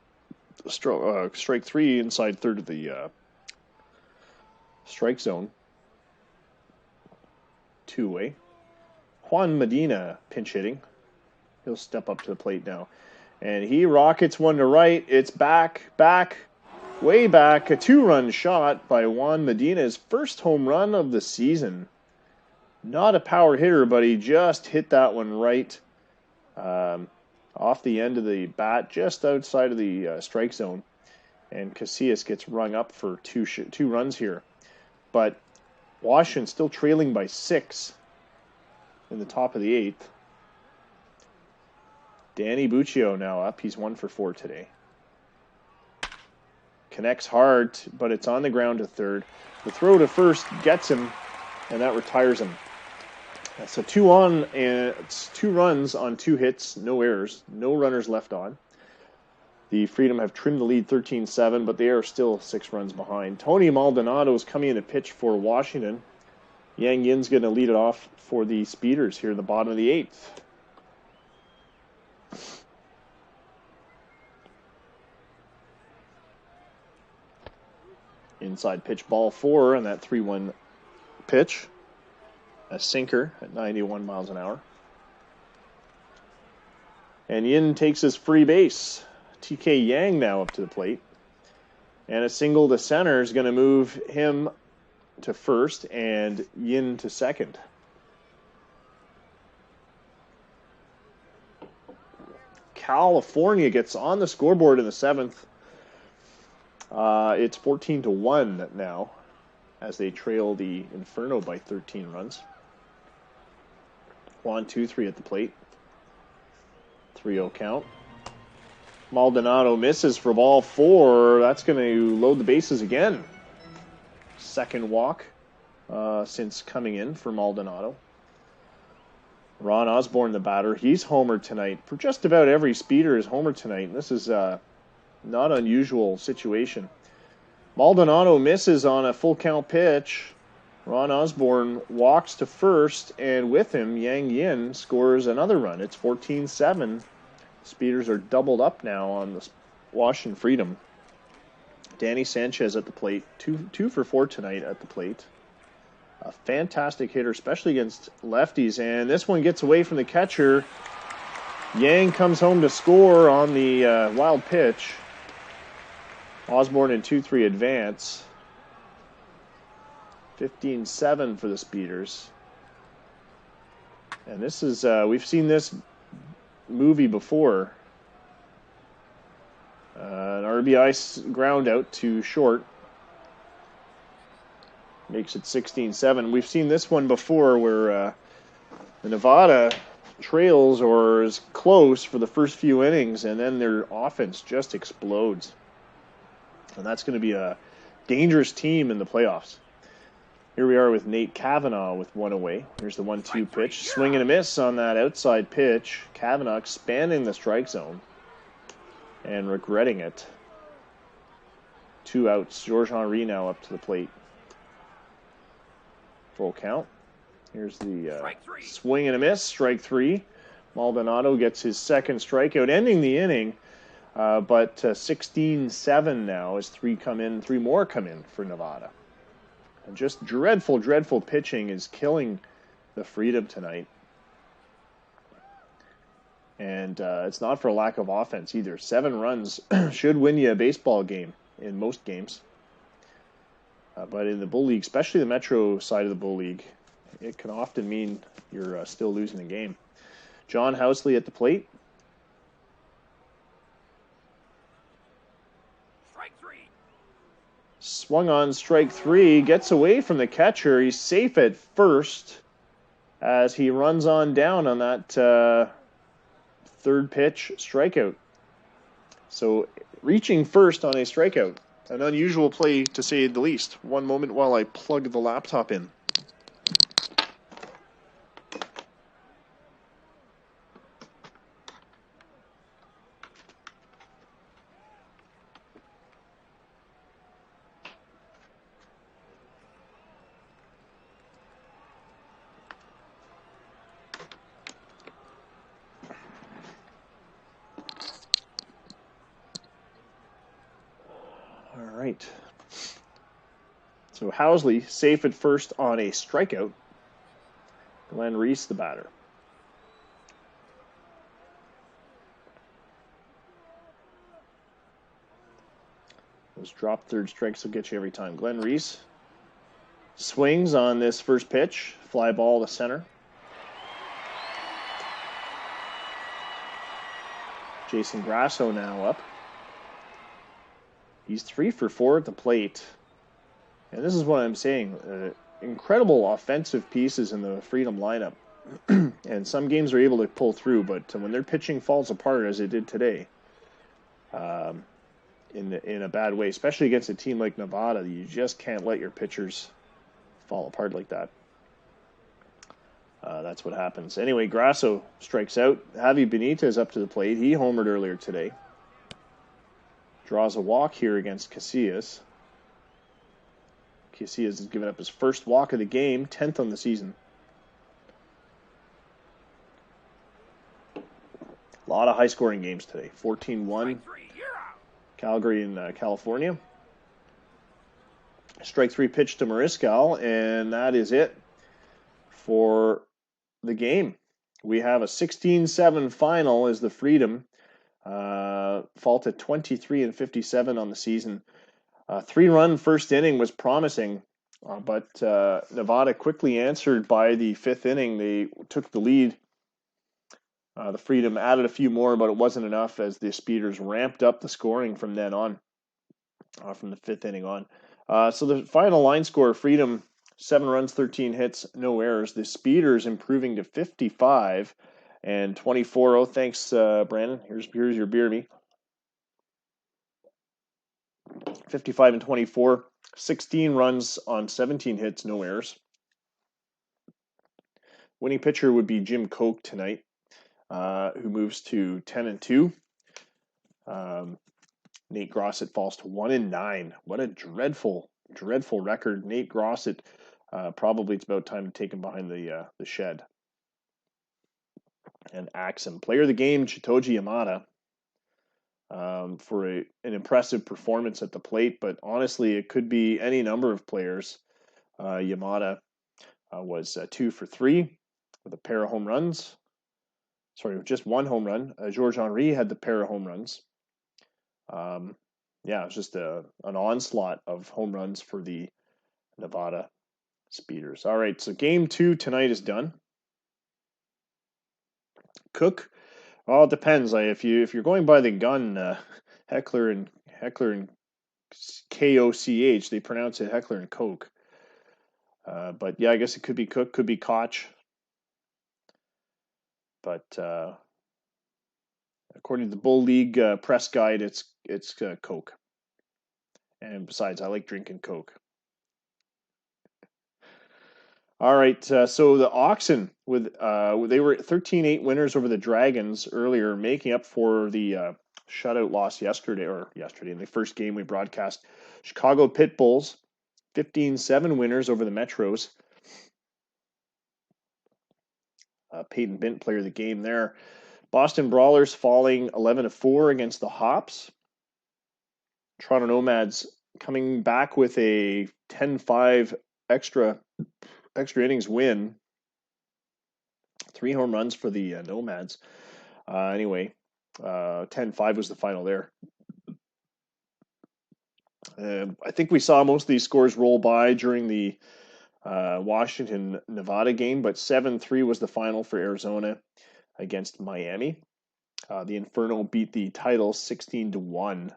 3 inside third of the strike zone. 2-way. Juan Medina pinch hitting. He'll step up to the plate now. And he rockets one to right. It's back, way back. A 2-run shot by Juan Medina. His first home run of the season. Not a power hitter, but he just hit that one right off the end of the bat, just outside of the strike zone. And Casillas gets rung up for two runs here. But Washington still trailing by 6. in the top of the 8th. Danny Buccio now up. He's 1 for 4 today. Connects hard, but it's on the ground to third. The throw to first gets him, and that retires him. So 2 on, and it's 2 runs on 2 hits, no errors, no runners left on. The Freedom have trimmed the lead 13-7, but they are still 6 runs behind. Tony Maldonado is coming in to pitch for Washington. Yang Yin's going to lead it off for the Speeders here in the bottom of the 8th. Inside pitch, ball 4 on that 3-1 pitch. A sinker at 91 miles an hour. And Yin takes his free base. TK Yang now up to the plate. And a single to center is going to move him to first and Yin to second. California gets on the scoreboard in the 7th. It's 14-1 now as they trail the Inferno by 13 runs. 1-2-3 at the plate. 3-0 count. Maldonado misses for ball 4. That's going to load the bases again. Second walk since coming in for Maldonado. Ron Osborne, the batter, he's homered tonight. For just about every speeder is homered tonight. This is not unusual situation. Maldonado misses on a full count pitch. Ron Osborne walks to first, and with him, Yang Yin scores another run. It's 14-7. Speeders are doubled up now on the Washington Freedom. Danny Sanchez at the plate. 2 for 4 tonight at the plate. A fantastic hitter, especially against lefties. And this one gets away from the catcher. Yang comes home to score on the wild pitch. Osborne in 2-3 advance. 15-7 for the Speeders. And this is, we've seen this movie before. An RBI ground out to short. Makes it 16-7. We've seen this one before where the Nevada trails or is close for the first few innings, and then their offense just explodes. And that's going to be a dangerous team in the playoffs. Here we are with Nate Kavanaugh with 1 away. Here's the 1-2 pitch. Swing and a miss on that outside pitch. Kavanaugh expanding the strike zone and regretting it. 2 outs. George Henry now up to the plate. Full count. Here's the swing and a miss. Strike 3. Maldonado gets his second strikeout, ending the inning. But 16-7 now as 3 more come in for Nevada. And just dreadful, dreadful pitching is killing the Freedom tonight. And it's not for lack of offense either. 7 runs should win you a baseball game in most games. But in the Bull League, especially the Metro side of the Bull League, it can often mean you're still losing the game. John Housley at the plate. Swung on strike 3, gets away from the catcher. He's safe at first as he runs on down on that third pitch strikeout. So reaching first on a strikeout. An unusual play to say the least. One moment while I plug the laptop in. All right. So Housley safe at first on a strikeout. Glenn Reese, the batter. Those drop third strikes will get you every time. Glenn Reese swings on this first pitch. Fly ball to center. Jason Grasso now up. He's 3 for 4 at the plate. And this is what I'm saying. Incredible offensive pieces in the Freedom lineup. And some games are able to pull through, but when their pitching falls apart, as it did today, in a bad way, especially against a team like Nevada, you just can't let your pitchers fall apart like that. That's what happens. Anyway, Grasso strikes out. Javi Benitez up to the plate. He homered earlier today. Draws a walk here against Casillas. Casillas has given up his first walk of the game, 10th on the season. A lot of high-scoring games today. 14-1, Calgary in California. Strike three pitch to Mariscal, and that is it for the game. We have a 16-7 final as the Freedom fall to 23-57 on the season. 3-run first inning was promising, but Nevada quickly answered by the fifth inning. They took the lead. The Freedom added a few more, but it wasn't enough as the Speeders ramped up the scoring from then on, from the fifth inning on. So the final line score, Freedom, 7 runs, 13 hits, no errors. The Speeders improving to 55 and 24. Oh, thanks, Brandon. Here's your beer me. 55 and 24, 16 runs on 17 hits, no errors. Winning pitcher would be Jim Koch tonight, who moves to 10 and 2. Nate Grossett falls to 1-9. What a dreadful record. Nate Grossett, probably it's about time to take him behind the shed and axe him. Player of the game, Chitoji Yamada, for an impressive performance at the plate, but honestly, it could be any number of players. Yamada was 2 for 3 with a pair of home runs. Sorry, just one home run. George Henry had the pair of home runs. It was just an onslaught of home runs for the Nevada Speeders. All right, so game 2 tonight is done. Cook, well, it depends. If you're going by the gun, Heckler and Koch, they pronounce it Heckler and Koch. But yeah, I guess it could be Cook, could be Koch. But according to the Bull League press guide, it's Coke. And besides, I like drinking Coke. All right, so the Oxen they were 13-8 winners over the Dragons earlier, making up for the shutout loss yesterday in the first game we broadcast. Chicago Pit Bulls 15-7 winners over the Metros. Peyton Bint, player of the game there. Boston Brawlers falling 11-4 against the Hops. Toronto Nomads coming back with a 10-5 extra innings win. 3 home runs for the Nomads. Anyway, 10-5 was the final there. I think we saw most of these scores roll by during the Washington-Nevada game, but 7-3 was the final for Arizona against Miami. The Inferno beat the Titles 16-1.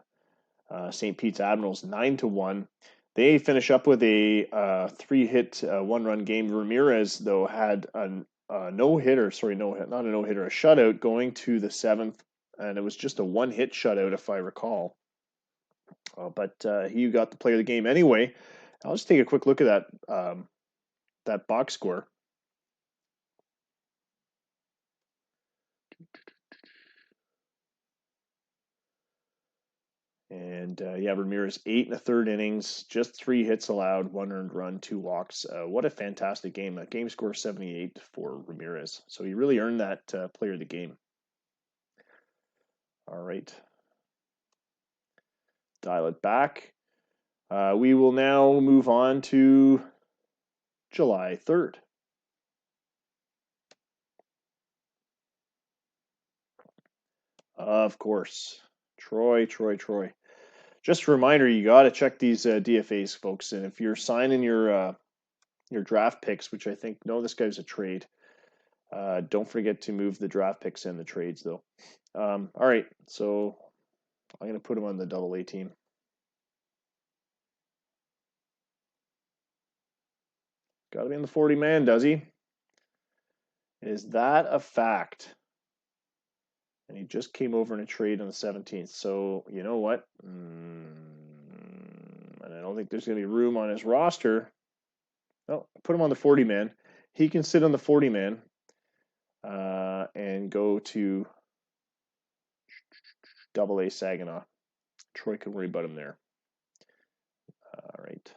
St. Pete's Admirals 9-1. They finish up with a 3-hit, 1-run game. Ramirez, though, had a no-hitter. Sorry, not a no-hitter, a shutout going to the 7th, and it was just a 1-hit shutout, if I recall. But he got the player of the game anyway. I'll just take a quick look at that box score. And Ramirez 8 1/3 innings, just 3 hits allowed, 1 earned run, 2 walks. What a fantastic game! Game score 78 for Ramirez. So he really earned that player of the game. All right, dial it back. We will now move on to July 3rd. Of course, Troy. Just a reminder, you got to check these DFAs, folks. And if you're signing your draft picks, which I think, no, this guy's a trade. Don't forget to move the draft picks and the trades, though. All right, so I'm going to put him on the AA team. Got to be in the 40-man, does he? Is that a fact? And he just came over in a trade on the 17th. So, you know what? And I don't think there's going to be room on his roster. Oh, put him on the 40-man. He can sit on the 40-man and go to AA Saginaw. Troy can worry about him there. All right.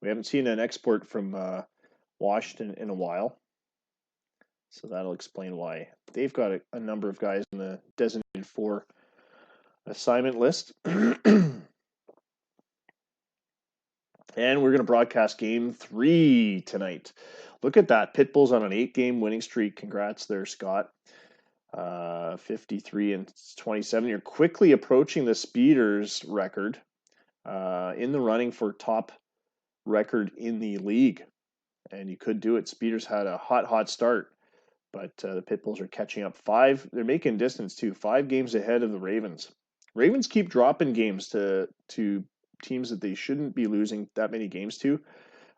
We haven't seen an export from Washington in a while. So that'll explain why. They've got a number of guys in the designated for assignment list. And we're going to broadcast game 3 tonight. Look at that. Pitbull's on an 8-game winning streak. Congrats there, Scott. 53 and 27. You're quickly approaching the Speeders record in the running for top record in the league. And you could do it. Speeders had a hot start, but the Pitbulls are catching up. They're making distance too. 5 games ahead of the Ravens. Ravens keep dropping games to teams that they shouldn't be losing that many games to.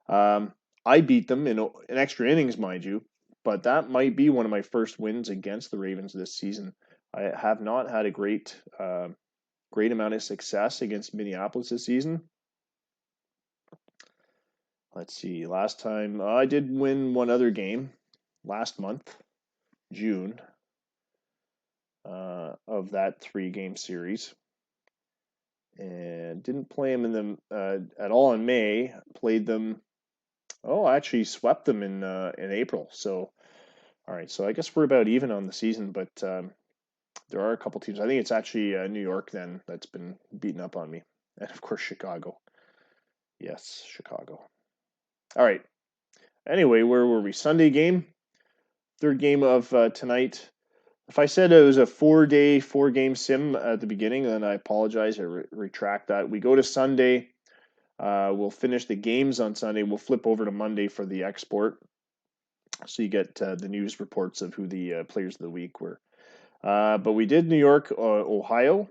I beat them in extra innings, mind you, but that might be one of my first wins against the Ravens this season. I have not had a great amount of success against Minneapolis this season. Let's see. Last time I did win one other game last month, June, of that 3-game series. And didn't play them in them at all in May. Played them. Oh, I actually swept them in April. So, all right. So I guess we're about even on the season, but there are a couple teams. I think it's actually New York then that's been beating up on me, and of course Chicago. Yes, Chicago. All right. Anyway, where were we? Sunday game, 3rd game of tonight. If I said it was a 4-game sim at the beginning, then I apologize. I retract that. We go to Sunday. We'll finish the games on Sunday. We'll flip over to Monday for the export. So you get the news reports of who the players of the week were. But we did New York, Ohio.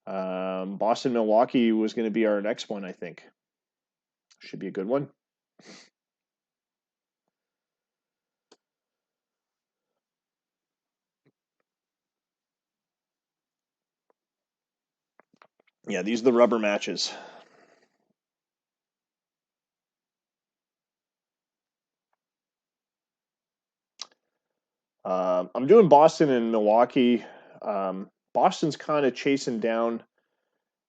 Boston, Milwaukee was going to be our next one, I think. Should be a good one. Yeah, these are the rubber matches. I'm doing Boston and Milwaukee. Boston's kind of chasing down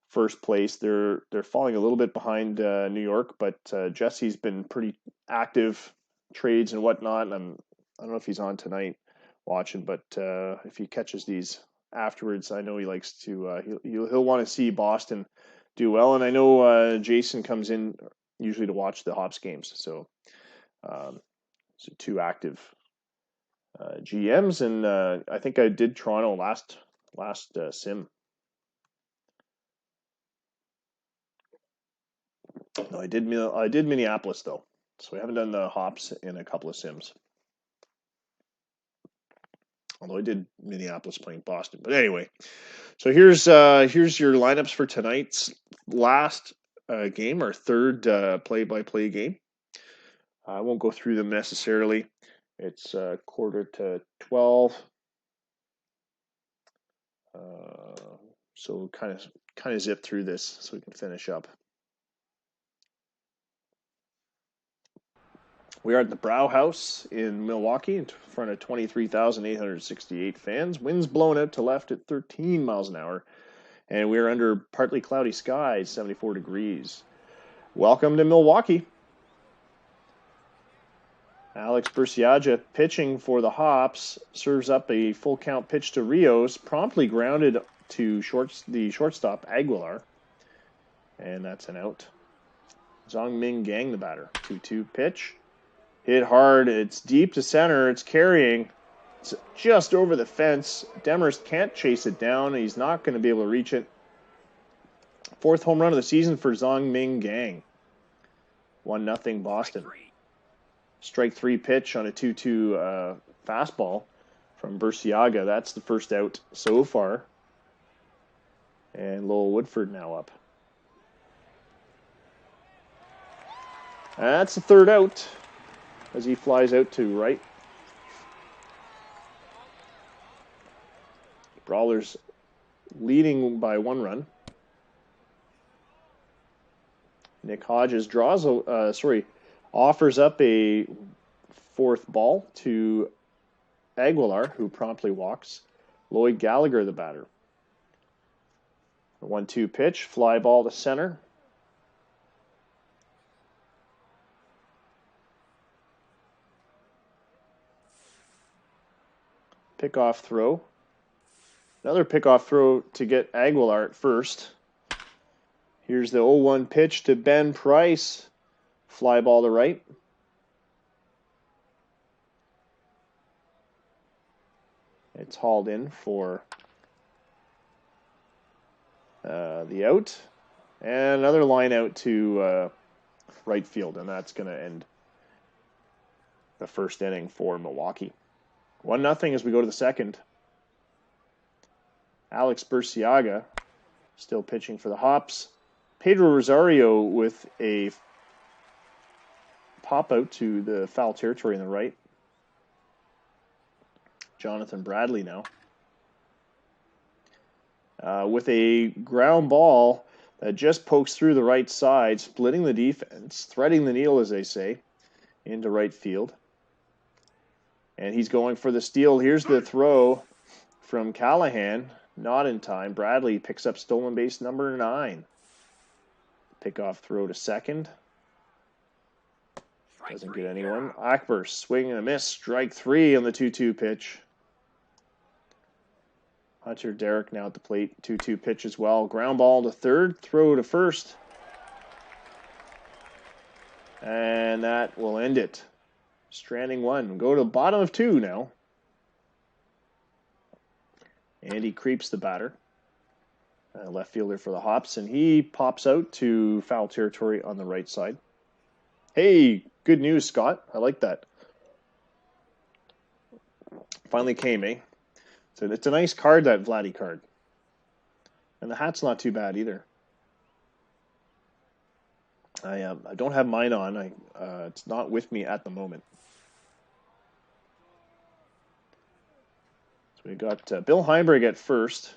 first place. They're falling a little bit behind New York, but Jesse's been pretty active, trades and whatnot. And I don't know if he's on tonight watching, but if he catches these afterwards, I know he likes to. He'll want to see Boston do well, and I know Jason comes in usually to watch the Hops games. So 2 active GMs, and I think I did Toronto last sim. No, I did Minneapolis though, so we haven't done the Hops in a couple of sims. Although I did Minneapolis playing Boston, but anyway. So here's your lineups for tonight's last game, our 3rd play-by-play game. I won't go through them necessarily. It's 11:45. So kind of zip through this so we can finish up. We are at the Brow House in Milwaukee in front of 23,868 fans. Winds blowing out to left at 13 miles an hour. And we're under partly cloudy skies, 74 degrees. Welcome to Milwaukee. Alex Burciaga pitching for the Hops, serves up a full count pitch to Rios, promptly grounded to the shortstop Aguilar. And that's an out. Zhong Ming Gang, the batter. 2-2 pitch. Hit hard. It's deep to center. It's carrying. It's just over the fence. Demers can't chase it down. He's not going to be able to reach it. 4th home run of the season for Zhong Ming Gang. 1-0 Boston. Strike 3 pitch on a 2-2 fastball from Burciaga. That's the first out so far. And Lowell Woodford now up. And that's the third out as he flies out to right. Brawlers leading by 1 run. Nick Hodges offers up a 4th ball to Aguilar, who promptly walks. Lloyd Gallagher, the batter. The 1-2 pitch, fly ball to center. Pickoff throw. Another pickoff throw to get Aguilar at first. Here's the 0-1 pitch to Ben Price. Fly ball to right. It's hauled in for the out. And another line out to right field, and that's going to end the first inning for Milwaukee. 1-0 as we go to the second. Alex Burciaga still pitching for the Hops. Pedro Rosario with a pop out to the foul territory on the right. Jonathan Bradley now. With a ground ball that just pokes through the right side, splitting the defense, threading the needle, as they say, into right field. And he's going for the steal. Here's the throw from Callahan. Not in time. Bradley picks up stolen base number 9. Pickoff throw to second. Doesn't get anyone. Akbar, swing and a miss. Strike 3 on the 2-2 pitch. Hunter Derrick now at the plate. 2-2 pitch as well. Ground ball to third. Throw to first. And that will end it. Stranding 1. Go to bottom of 2 now. Andy Creeps, the batter. Left fielder for the Hops. And he pops out to foul territory on the right side. Hey, good news, Scott. I like that. Finally came, eh? So it's a nice card, that Vladdy card. And the hat's not too bad either. I don't have mine on. It's not with me at the moment. So we got Bill Heimberg at first.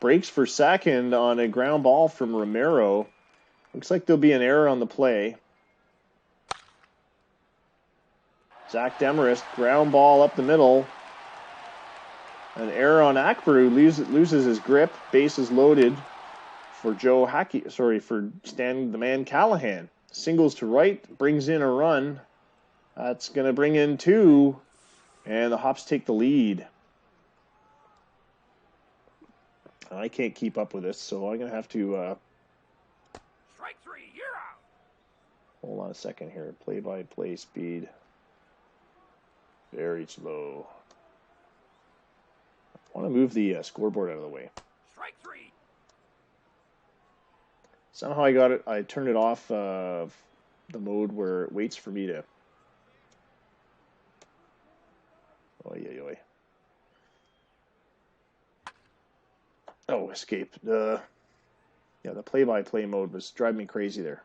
Breaks for second on a ground ball from Romero. Looks like there'll be an error on the play. Zach Demarest, ground ball up the middle. An error on Akbar, who loses his grip. Bases loaded for for Stan the Man Callahan. Singles to right, brings in a run. That's going to bring in 2, and the Hops take the lead. I can't keep up with this, so I'm going to have to... Strike 3, you're out. Hold on a second here. Play-by-play speed. Very slow. I want to move the scoreboard out of the way. Strike 3. Somehow I turned it off the mode where it waits for me to... Oy. Oh, escape. The play-by-play mode was driving me crazy there.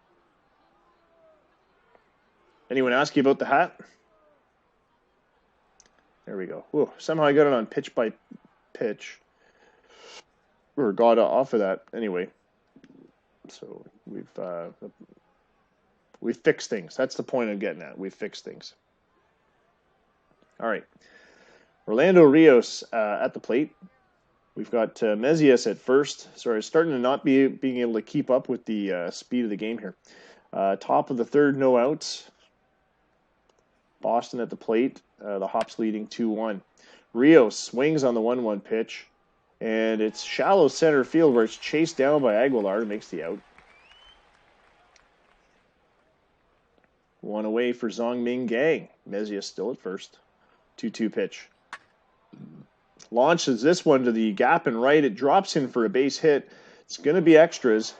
Anyone ask you about the hat? There we go. Whoa, somehow I got it on pitch by pitch. Or got off of that. Anyway. So we've fixed things. That's the point I'm getting at. We've fixed things. All right. Orlando Rios at the plate. We've got Mezias at first. Sorry, starting to not being able to keep up with the speed of the game here. Top of the third, no outs. Boston at the plate. The Hops leading 2-1. Rios swings on the 1-1 pitch. And it's shallow center field where it's chased down by Aguilar. Makes the out. 1 away for Zongming Gang. Mezias still at first. 2-2 pitch. Launches this one to the gap and right. It drops in for a base hit. It's going to be extras.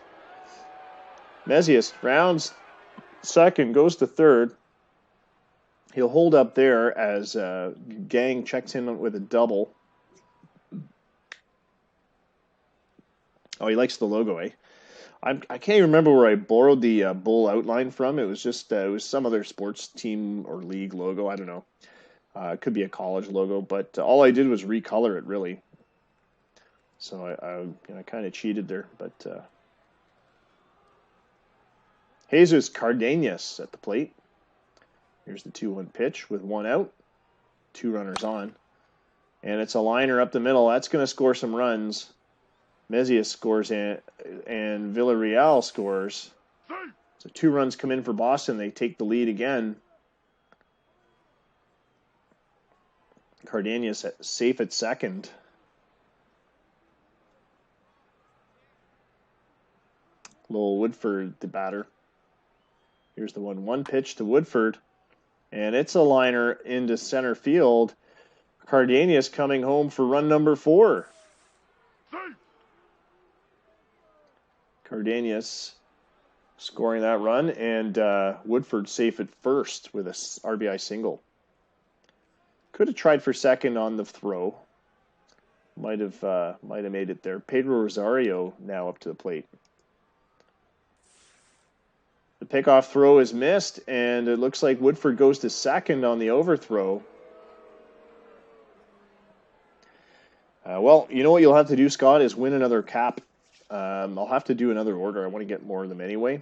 Mezias rounds second, goes to third. He'll hold up there as Gang checks in with a double. Oh, he likes the logo, eh? I can't even remember where I borrowed the bull outline from. It was just it was some other sports team or league logo. I don't know. It could be a college logo, but all I did was recolor it, really. So I kind of cheated there. But Jesus Cardenas at the plate. Here's the 2-1 pitch with 1 out, 2 runners on. And it's a liner up the middle. That's going to score some runs. Mezias scores and Villarreal scores. So 2 runs come in for Boston. They take the lead again. Cardenas safe at second. Lowell Woodford, the batter. Here's the 1-1 pitch to Woodford. And it's a liner into center field. Cardenas coming home for run number 4. Cardenas scoring that run, and Woodford safe at first with a RBI single. Could have tried for second on the throw. Might have made it there. Pedro Rosario now up to the plate. The pickoff throw is missed, and it looks like Woodford goes to second on the overthrow. Well, you know what you'll have to do, Scott, is win another cap. I'll have to do another order. I want to get more of them anyway.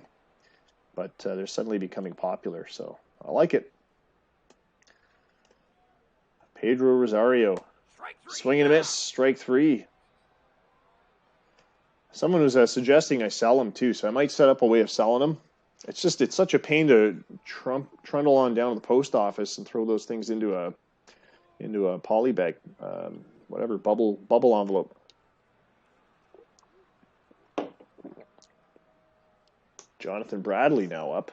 But they're suddenly becoming popular, so I like it. Pedro Rosario. Swing and a miss, strike 3. Someone was suggesting I sell them too, so I might set up a way of selling them. It's such a pain to trundle on down to the post office and throw those things into a poly bag, whatever, bubble envelope. Jonathan Bradley now up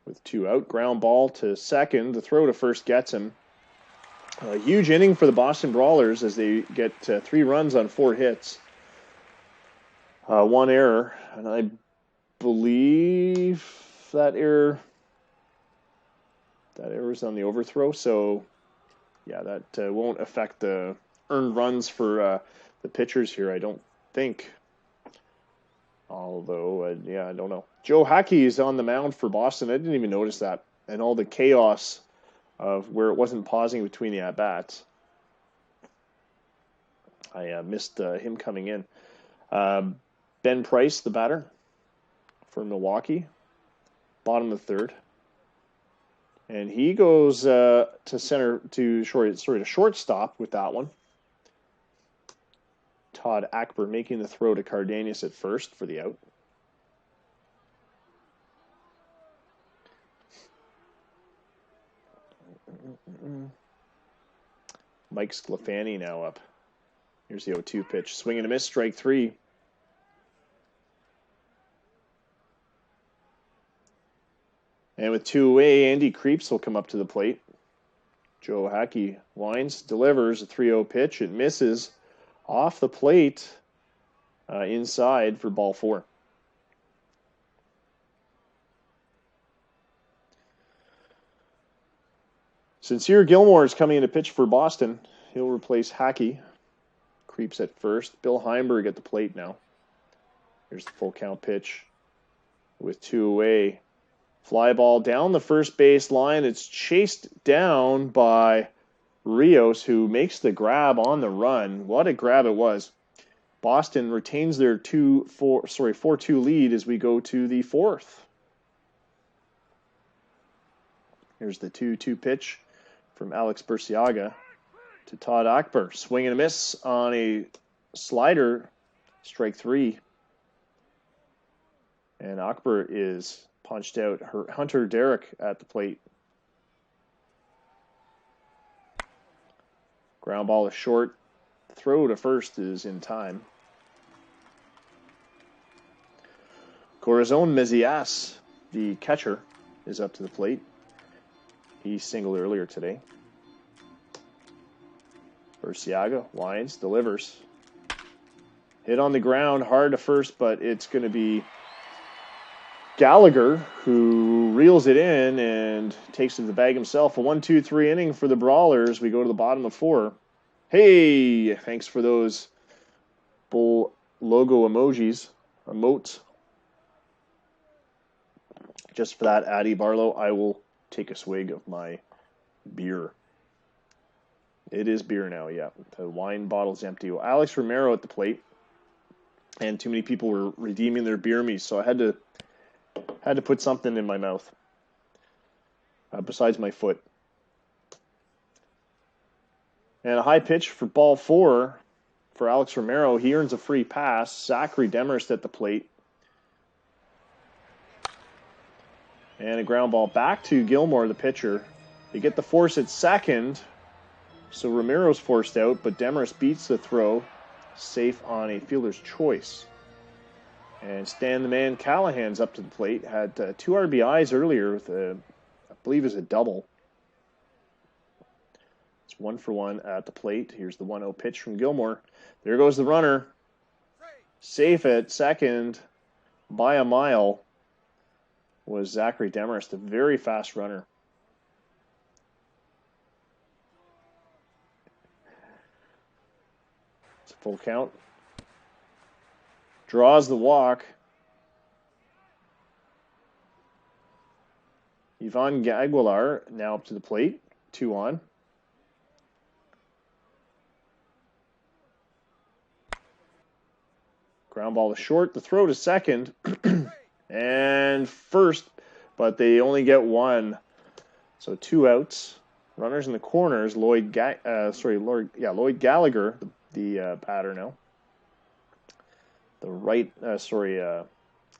with 2 out. Ground ball to second. The throw to first gets him. A huge inning for the Boston Brawlers as they get 3 runs on 4 hits. 1 error, and I believe that error is on the overthrow. So, yeah, that won't affect the earned runs for the pitchers here, I don't think. Although, yeah, I don't know. Joe Hockey is on the mound for Boston. I didn't even notice that. And all the chaos of where it wasn't pausing between the at-bats. I missed him coming in. Ben Price, the batter for Milwaukee, bottom of the 3rd. And he goes to shortstop with that one. Todd Ackber making the throw to Cardenas at first for the out. Mike Sclafani now up. Here's the 0-2 pitch. Swing and a miss, strike 3. And with 2 away, Andy Creeps will come up to the plate. Joe Hockey winds, delivers a 3-0 pitch. It misses off the plate inside for ball 4. Sincere Gilmore is coming in to pitch for Boston. He'll replace Hockey. Creeps at first. Bill Heimberg at the plate now. Here's the full count pitch with 2 away. Fly ball down the first base line. It's chased down by Rios, who makes the grab on the run. What a grab it was. Boston retains their 4-2 lead as we go to the 4th. Here's the 2-2 pitch from Alex Burciaga to Todd Ackber. Swing and a miss on a slider, strike 3. And Ackber is punched out. Hunter Derrick at the plate. Ground ball is short. Throw to first is in time. Corazon Mezias, the catcher, is up to the plate. He singled earlier today. Burciaga winds, delivers. Hit on the ground, hard to first, but it's going to be Gallagher who reels it in and takes it to the bag himself. A 1-2-3 inning for the Brawlers. We go to the bottom of 4. Hey, thanks for those Bull logo emotes. Just for that, Addy Barlow, I will take a swig of my beer. It is beer now, yeah. The wine bottle's empty. Well, Alex Romero at the plate. And too many people were redeeming their beer me, so I had to put something in my mouth besides my foot. And a high pitch for ball 4 for Alex Romero. He earns a free pass. Zachary Demarest at the plate. And a ground ball back to Gilmore, the pitcher. They get the force at second. So Romero's forced out, but Demarest beats the throw. Safe on a fielder's choice. And Stan the Man Callahan's up to the plate. Had 2 RBIs earlier with I believe is a double. It's 1 for 1 at the plate. Here's the 1-0 pitch from Gilmore. There goes the runner. Safe at second by a mile was Zachary Demarest, a very fast runner. It's a full count. Draws the walk. Ivan Aguilar now up to the plate. 2 on. Ground ball to short. The throw to second. And first, but they only get 1. So 2 outs. Runners in the corners. Lloyd Gallagher, the batter now. The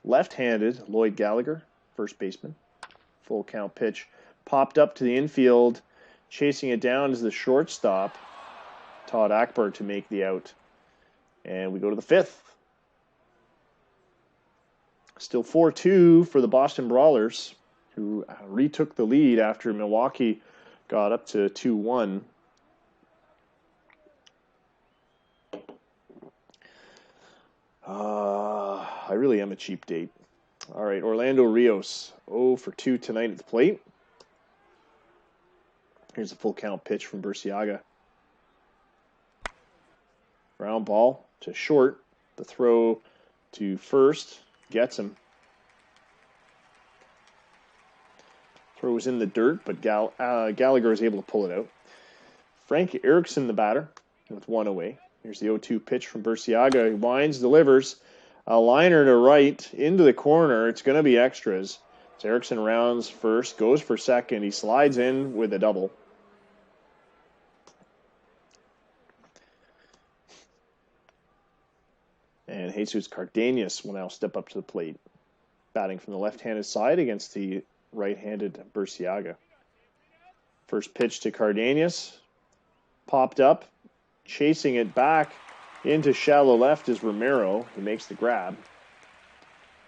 left-handed Lloyd Gallagher, first baseman. Full count pitch. Popped up to the infield. Chasing it down is the shortstop, Todd Akbar, to make the out. And we go to the 5th. Still 4-2 for the Boston Brawlers, who retook the lead after Milwaukee got up to 2-1. I really am a cheap date. All right, Orlando Rios, 0 for 2 tonight at the plate. Here's a full count pitch from Burciaga. Ground ball to short. The throw to first gets him. Throw was in the dirt, but Gallagher is able to pull it out. Frank Erickson, the batter, with 1 away. Here's the 0-2 pitch from Burciaga. He winds, delivers. A liner to right, into the corner. It's going to be extras. So Erickson rounds first, goes for second. He slides in with a double. And Jesus Cardenas will now step up to the plate, batting from the left-handed side against the right-handed Burciaga. First pitch to Cardenas. Popped up. Chasing it back into shallow left is Romero. He makes the grab.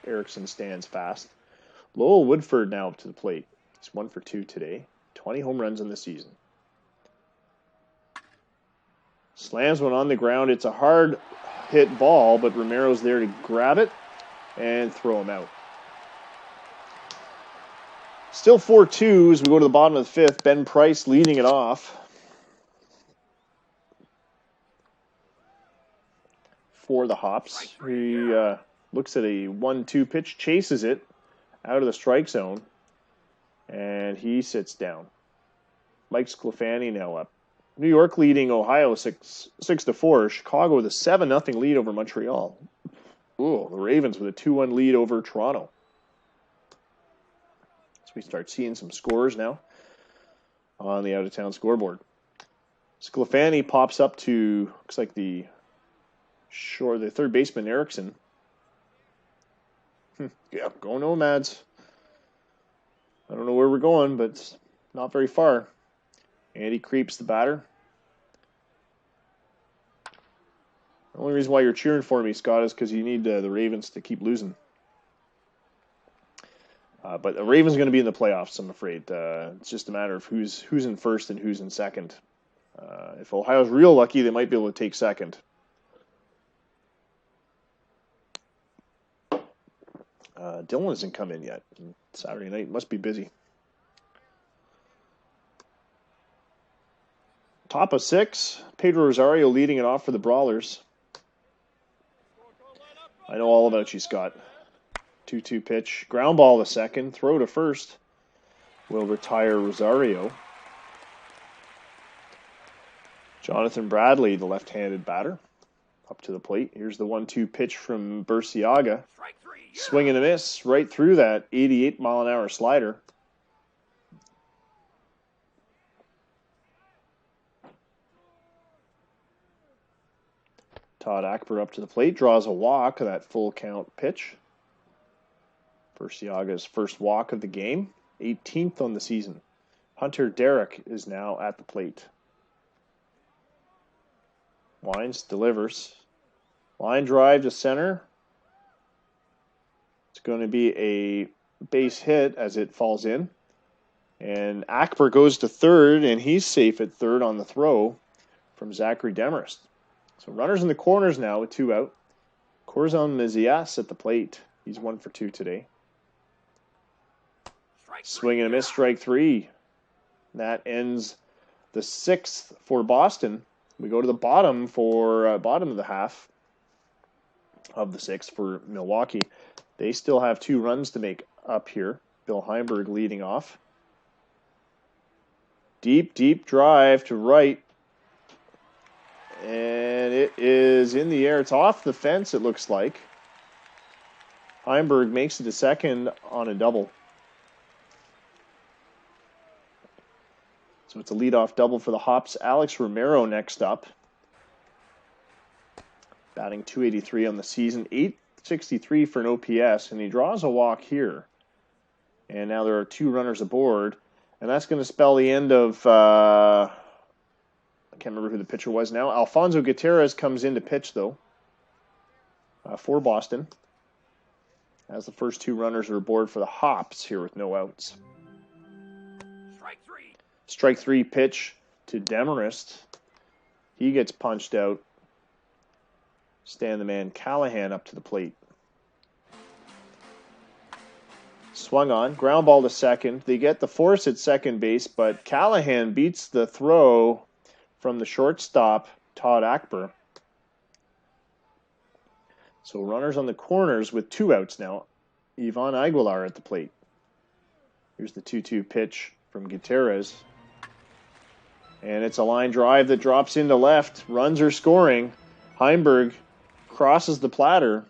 Erickson stands fast. Lowell Woodford now up to the plate. He's 1 for 2 today. 20 home runs in the season. Slams one on the ground. It's a hard hit ball, but Romero's there to grab it and throw him out. Still 4-2 as we go to the bottom of the 5th. Ben Price leading it off. For the Hops. He looks at a 1-2 pitch, chases it out of the strike zone, and he sits down. Mike Sclafani now up. New York leading Ohio 6-4. Chicago with a 7-0 lead over Montreal. Ooh, the Ravens with a 2-1 lead over Toronto. So we start seeing some scores now on the out-of-town scoreboard. Sclafani pops up to, looks like the third baseman, Erickson. Yeah, go Nomads. I don't know where we're going, but it's not very far. Andy Creeps, the batter. The only reason why you're cheering for me, Scott, is because you need the Ravens to keep losing. But the Ravens are going to be in the playoffs, I'm afraid. It's just a matter of who's in first and who's in second. If Ohio's real lucky, they might be able to take second. Dylan hasn't come in yet. Saturday night must be busy. Top of 6, Pedro Rosario leading it off for the Brawlers. I know all about you, Scott. 2-2 pitch. Ground ball to second. Throw to first. Will retire Rosario. Jonathan Bradley, the left-handed batter, up to the plate. Here's the 1-2 pitch from Burciaga. Swing and a miss right through that 88-mile-an-hour slider. Todd Ackber up to the plate, draws a walk of that full count pitch. Burciaga's first walk of the game, 18th on the season. Hunter Derrick is now at the plate. Wines delivers. Line drive to center. It's going to be a base hit as it falls in. And Ackber goes to third, and he's safe at third on the throw from Zachary Demarest. So runners in the corners now with 2 out. Corzon Mezias at the plate. He's 1 for 2 today. Swing and a miss, strike 3. That ends the 6th for Boston. We go to the bottom for bottom of the half of the 6th for Milwaukee. They still have 2 runs to make up here. Bill Heimberg leading off. Deep, deep drive to right. And it is in the air. It's off the fence, it looks like. Heimberg makes it to second on a double. So it's a leadoff double for the Hops. Alex Romero next up. Batting .283 on the season. .863 for an OPS. And he draws a walk here. And now there are 2 runners aboard. And that's going to spell the end of... I can't remember who the pitcher was now. Alfonso Gutierrez comes in to pitch, though, for Boston. As the first 2 runners are aboard for the Hops here with no outs. Strike 3 pitch to Demarest. He gets punched out. Stan the Man Callahan up to the plate. Swung on. Ground ball to second. They get the force at second base, but Callahan beats the throw from the shortstop, Todd Ackber. So runners on the corners with 2 outs now. Ivan Aguilar at the plate. Here's the 2-2 pitch from Gutierrez. And it's a line drive that drops into left. Runs are scoring. Heimberg crosses the platter.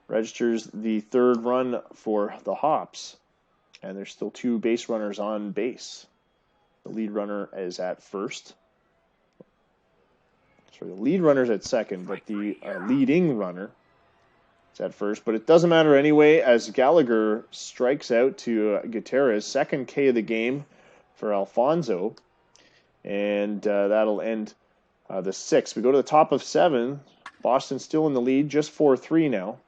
Registers the 3rd run for the Hops. And there's still 2 base runners on base. The lead runner is at first. Sorry, the lead runner's at second, but the leading runner is at first. But it doesn't matter anyway, as Gallagher strikes out to Gutierrez. 2nd K of the game for Alfonso. And that'll end the 6th. We go to the top of 7. Boston still in the lead, just 4-3 now.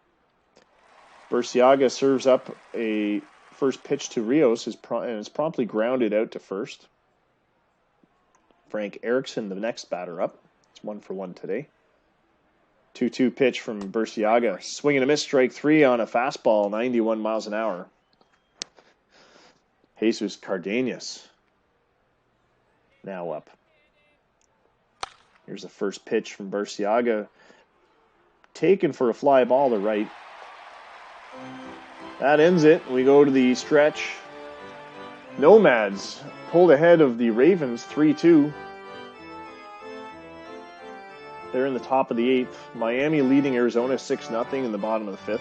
Burciaga serves up a first pitch to Rios and is promptly grounded out to first. Frank Erickson, the next batter up. It's 1 for 1 today. 2-2 pitch from Burciaga. Swing and a miss, strike 3 on a fastball, 91 miles an hour. Jesus Cardenas now up. Here's the first pitch from Burciaga. Taken for a fly ball to right. That ends it. We go to the stretch. Nomads pulled ahead of the Ravens 3-2. They're in the top of the 8th. Miami leading Arizona 6-0 in the bottom of the 5th.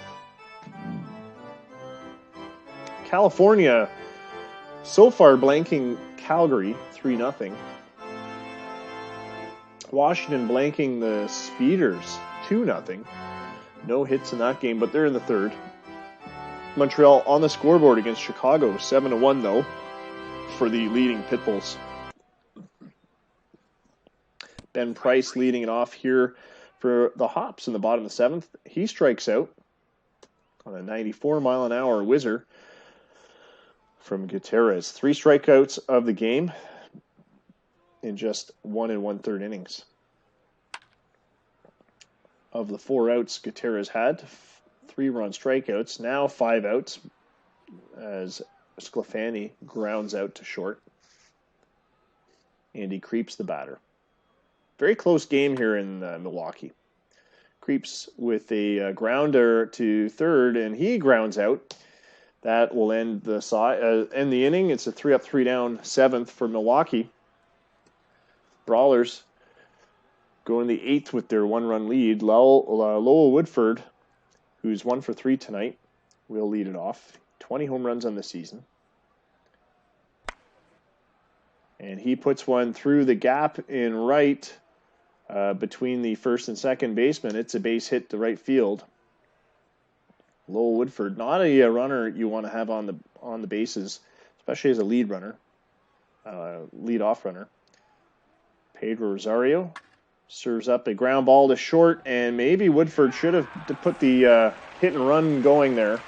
California so far blanking Calgary 3-0. Washington blanking the Speeders 2-0. No hits in that game, but they're in the 3rd. Montreal on the scoreboard against Chicago, 7-1 though, for the leading Pitbulls. Ben Price leading it off here for the Hops in the bottom of the 7th. He strikes out on a 94-mile-an-hour whizzer from Gutierrez. 3 strikeouts of the game in just 1 1/3 innings. Of the 4 outs Gutierrez had, 3-run strikeouts, now 5 outs as Sclafani grounds out to short. And he creeps the batter. Very close game here in Milwaukee. Creeps with a grounder to third, and he grounds out. That will end the inning. It's a 3-up, 3-down, 7th for Milwaukee. Brawlers go in the 8th with their 1-run lead. Lowell Woodford, who's 1 for 3 tonight, will lead it off. 20 home runs on the season. And he puts one through the gap in right between the first and second baseman. It's a base hit to right field. Lowell Woodford, not a runner you want to have on the bases, especially as a lead runner, lead-off runner. Pedro Rosario serves up a ground ball to short, and maybe Woodford should have put the hit and run going there,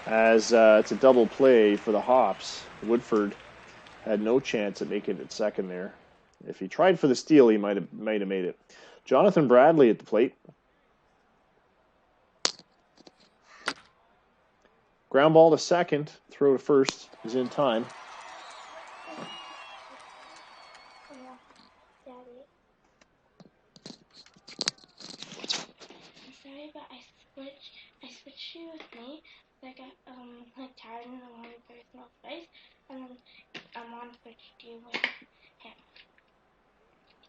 as it's a double play for the Hops. Woodford had no chance at making it second there. If he tried for the steal, he might have made it. Jonathan Bradley at the plate. Ground ball to second, throw to first is in time. Daddy. I'm sorry, but I switched you with me. I got tired and I wanted personal space, and then I want to switch you with him.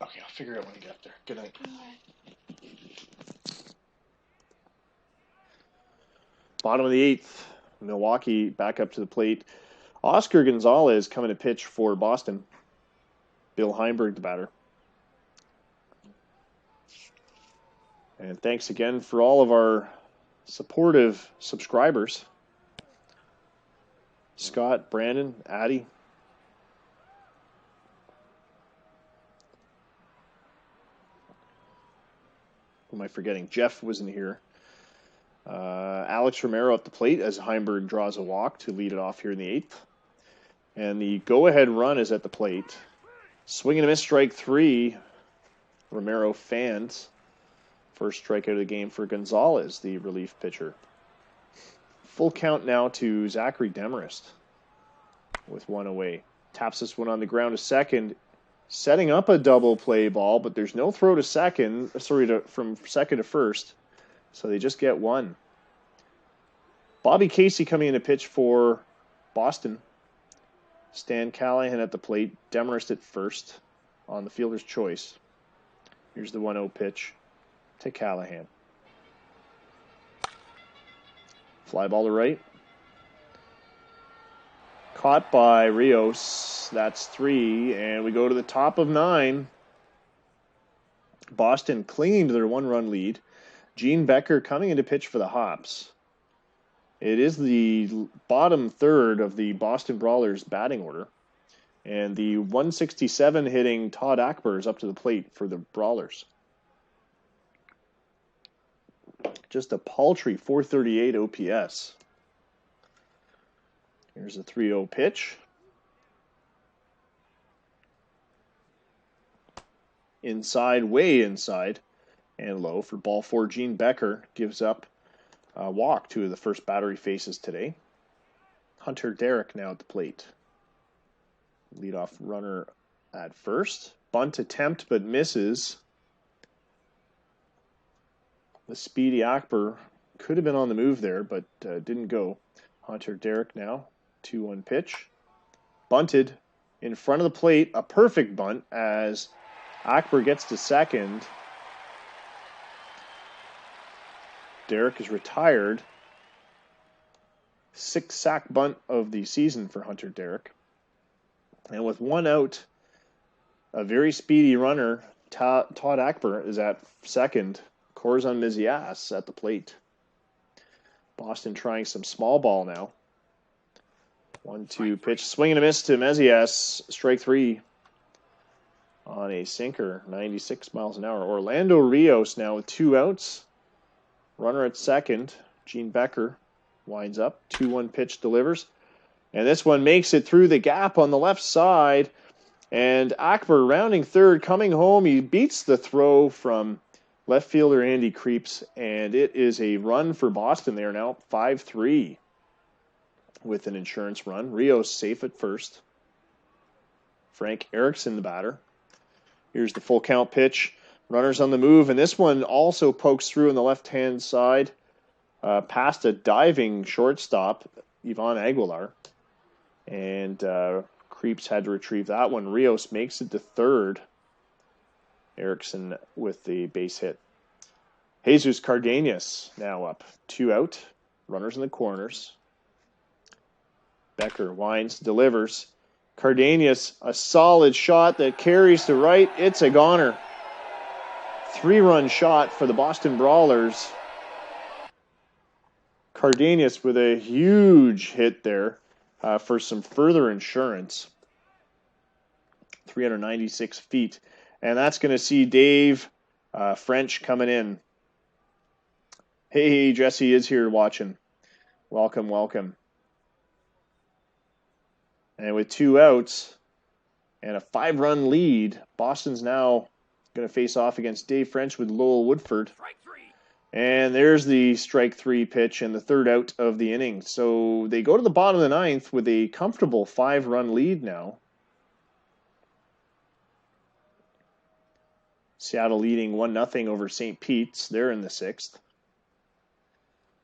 Okay, I'll figure it out when you get up there. Good night. Bottom of the 8th, Milwaukee back up to the plate. Oscar Gonzalez coming to pitch for Boston. Bill Heimberg, the batter. And thanks again for all of our supportive subscribers. Scott, Brandon, Addie. Who am I forgetting? Jeff was in here. Alex Romero at the plate as Heimberg draws a walk to lead it off here in the 8th. And the go-ahead run is at the plate. Swing and a miss, strike 3. Romero fans. First strikeout of the game for Gonzalez, the relief pitcher. Full count now to Zachary Demarest with one away. Taps this one on the ground to second. Setting up a double play ball, but there's no throw to second. From second to first. So they just get one. Bobby Casey coming in to pitch for Boston. Stan Callahan at the plate. Demarest at first on the fielder's choice. Here's the 1-0 pitch to Callahan. Fly ball to right. Caught by Rios. That's 3. And we go to the top of 9. Boston clinging to their 1-run lead. Gene Becker coming in to pitch for the Hops. It is the bottom third of the Boston Brawlers batting order. And the 167 hitting Todd Akbar is up to the plate for the Brawlers. Just a paltry 438 OPS. Here's a 3-0 pitch. Inside, way inside, and low for ball 4. Gene Becker gives up a walk to the first batter he faces today. Hunter Derrick now at the plate. Leadoff runner at first. Bunt attempt, but misses. The speedy Akbar could have been on the move there, but didn't go. Hunter Derrick now. 2-1 pitch. Bunted in front of the plate. A perfect bunt as Akbar gets to second. Derrick is retired. 6th sack bunt of the season for Hunter Derrick. And with one out, a very speedy runner, Todd Akbar, is at second. Corzon Mizias at the plate. Boston trying some small ball now. 1-2 pitch. Swing and a miss to Mezias. Strike 3 on a sinker. 96 miles an hour. Orlando Rios now with 2 outs. Runner at second. Gene Becker winds up. 2-1 pitch delivers. And this one makes it through the gap on the left side. And Akbar rounding third, coming home. He beats the throw from left fielder Andy Creeps. And it is a run for Boston. They are now 5-3 with an insurance run. Rios safe at first. Frank Erickson, the batter. Here's the full count pitch. Runners on the move, and this one also pokes through on the left-hand side, past a diving shortstop, Ivan Aguilar, and Creeps had to retrieve that one. Rios makes it to third. Erickson with the base hit. Jesus Cardenas now up. 2 out. Runners in the corners. Becker winds, delivers. Cardenas, a solid shot that carries to right. It's a goner. 3-run shot for the Boston Brawlers. Cardenas with a huge hit there for some further insurance. 396 feet. And that's going to see Dave French coming in. Hey, Jesse is here watching. Welcome, welcome. And with 2 outs and a 5-run lead, Boston's now going to face off against Dave French with Lowell Woodford. And there's the strike 3 pitch and the 3rd out of the inning. So they go to the bottom of the 9th with a comfortable 5-run lead now. Seattle leading 1-0 over St. Pete's. They're in the 6th.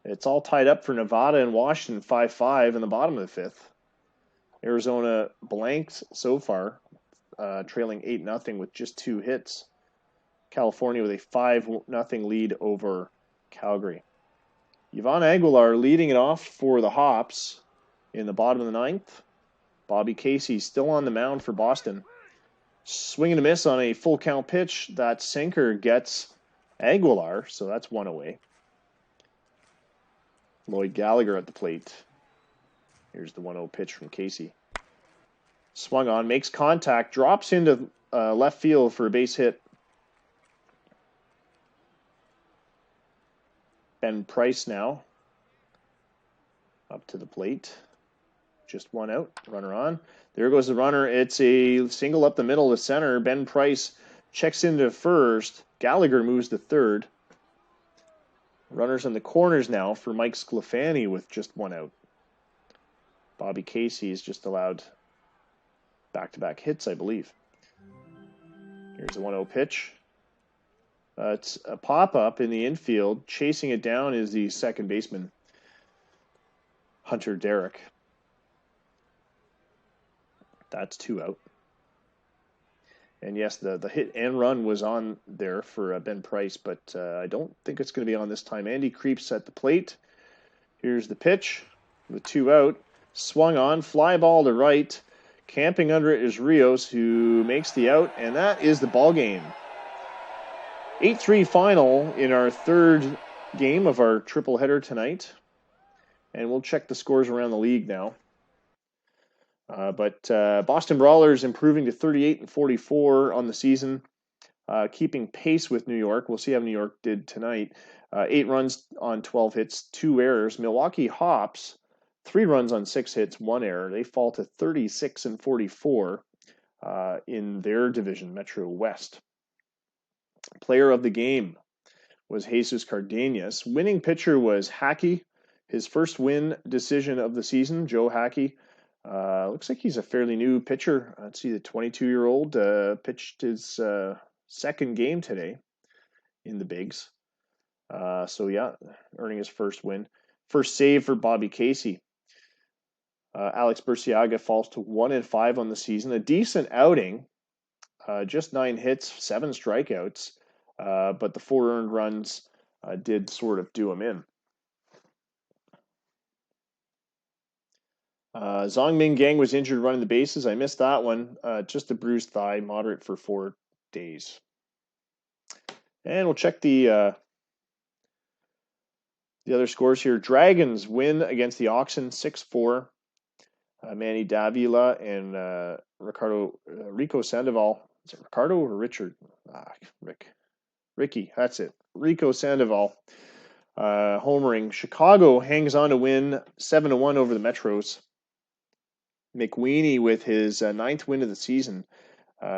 It's all tied up for Nevada and Washington 5-5 in the bottom of the 5th. Arizona blanked so far, trailing 8-0 with just 2 hits. California with a 5-0 lead over Calgary. Ivan Aguilar leading it off for the Hops in the bottom of the 9th. Bobby Casey still on the mound for Boston. Swing and a miss on a full count pitch. That sinker gets Aguilar, so that's 1 away. Lloyd Gallagher at the plate. Here's the 1-0 pitch from Casey. Swung on, makes contact, drops into left field for a base hit. Ben Price now up to the plate. Just 1 out, runner on. There goes the runner. It's a single up the middle to center. Ben Price checks into first. Gallagher moves to third. Runners in the corners now for Mike Sclafani with just 1 out. Bobby Casey is just allowed back-to-back hits, I believe. Here's a 1-0 pitch. It's a pop-up in the infield. Chasing it down is the second baseman, Hunter Derrick. That's 2 out. And yes, the hit and run was on there for Ben Price, but I don't think it's going to be on this time. Andy Creeps at the plate. Here's the pitch with 2 out. Swung on, fly ball to right. Camping under it is Rios, who makes the out, and that is the ball game. 8-3 final in our 3rd game of our triple header tonight. And we'll check the scores around the league now. But Boston Brawlers improving to 38-44 on the season, keeping pace with New York. We'll see how New York did tonight. 8 runs on 12 hits, 2 errors. Milwaukee Hops, 3 runs on 6 hits, 1 error. They fall to 36-44 in their division, Metro West. Player of the game was Jesus Cardenas. Winning pitcher was Hackey. His first win decision of the season, Joe Hackey. Looks like he's a fairly new pitcher. Let's see, the 22-year-old pitched his second game today in the bigs. So yeah, earning his first win. First save for Bobby Casey. Alex Burciaga falls to 1-5 on the season. A decent outing. Just 9 hits, 7 strikeouts. But the 4 earned runs did sort of do him in. Zongmin Gang was injured running the bases. I missed that one. Just a bruised thigh, moderate for 4 days. And we'll check the other scores here. Dragons win against the Oxen 6-4. Manny Davila and Rico Sandoval. Is it Ricardo or Richard? Ricky, that's it. Rico Sandoval homering. Chicago hangs on to win 7-1 over the Metros. McWeeny, with his 9th win of the season,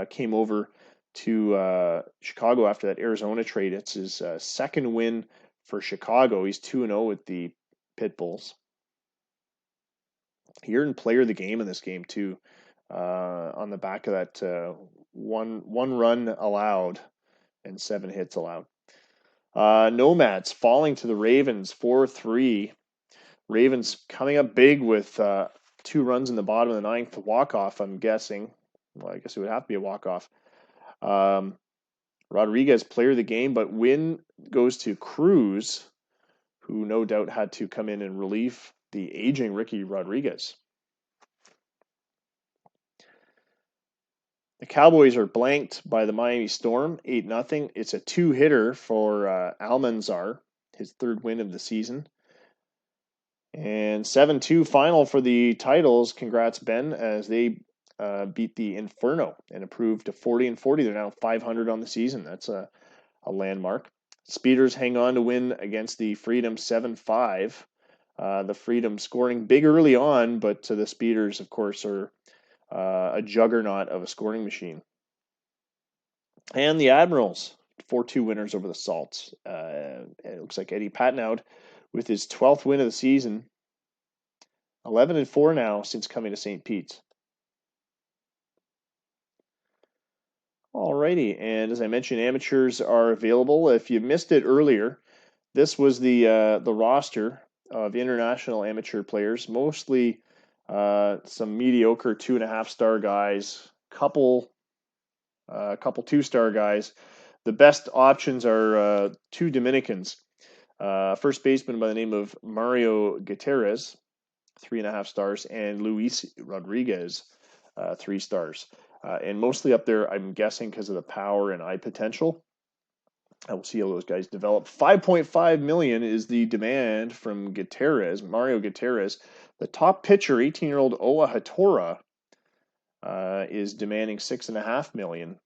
came over to Chicago after that Arizona trade. It's his 2nd win for Chicago. He's 2-0 with the Pitbulls. He earned player of the game in this game too, on the back of that one run allowed and 7 hits allowed. Nomads falling to the Ravens 4-3. Ravens coming up big with 2 runs in the bottom of the 9th. Walk-off, I'm guessing. Well, I guess it would have to be a walk-off. Rodriguez, player of the game, but win goes to Cruz, who no doubt had to come in and relieve the aging Ricky Rodriguez. The Cowboys are blanked by the Miami Storm, 8-0. It's a 2-hitter for Almanzar, his 3rd win of the season. And 7-2 final for the titles. Congrats, Ben, as they beat the Inferno and improved to 40-40. They're now 500 on the season. That's a landmark. Speeders hang on to win against the Freedom 7-5. The Freedom scoring big early on, but the Speeders, of course, are a juggernaut of a scoring machine. And the Admirals, 4-2 winners over the Salts. It looks like Eddie Patnaud with his 12th win of the season. 11-4 now since coming to St. Pete's. Alrighty, and as I mentioned, amateurs are available. If you missed it earlier, this was the roster of international amateur players, mostly some mediocre 2.5-star guys, couple 2-star guys. The best options are 2 Dominicans. First baseman by the name of Mario Gutierrez, 3.5 stars, and Luis Rodriguez, 3 stars. And mostly up there, I'm guessing, because of the power and eye potential. I will see how those guys develop. $5.5 million is the demand from Gutierrez, Mario Gutierrez. The top pitcher, 18-year-old Oa Hatora, is demanding $6.5 million.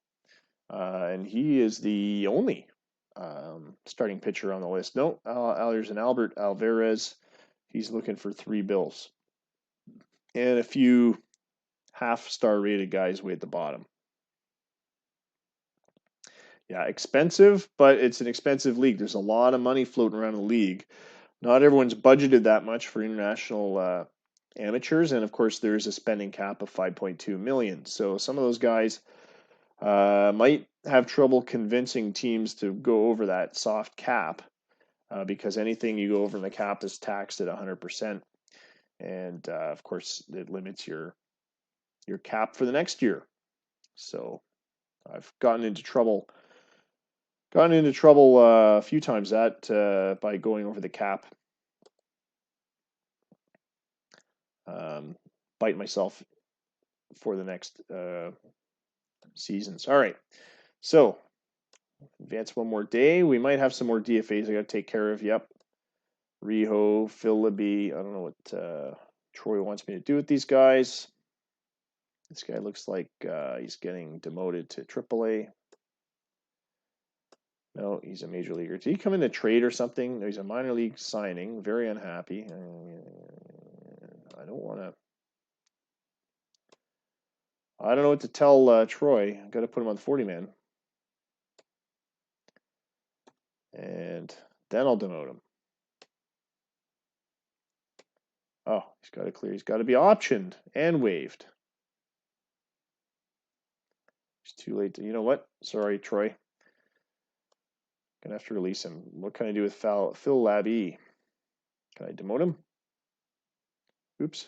And he is the only starting pitcher on the list. No, there's an Albert Alvarez. He's looking for $3 billion. And a few half-star rated guys way at the bottom. Yeah, expensive, but it's an expensive league. There's a lot of money floating around the league. Not everyone's budgeted that much for international amateurs, and of course there's a spending cap of 5.2 million. So some of those guys might have trouble convincing teams to go over that soft cap because anything you go over in the cap is taxed at 100%, and of course it limits your cap for the next year. So I've gotten into trouble a few times by going over the cap. Bite myself for the next seasons. All right, so advance one more day. We might have some more DFAs I got to take care of. Yep, Riho, Phil Libby. I don't know what Troy wants me to do with these guys. This guy looks like he's getting demoted to AAA. No, he's a major leaguer. Did he come in to trade or something? No, he's a minor league signing. Very unhappy. I don't know what to tell Troy. I've got to put him on the 40-man. And then I'll demote him. Oh, he's got to clear. He's got to be optioned and waived. It's too late. You know what? Sorry, Troy. Gonna have to release him. What can I do with Phil Labby? Can I demote him? Oops.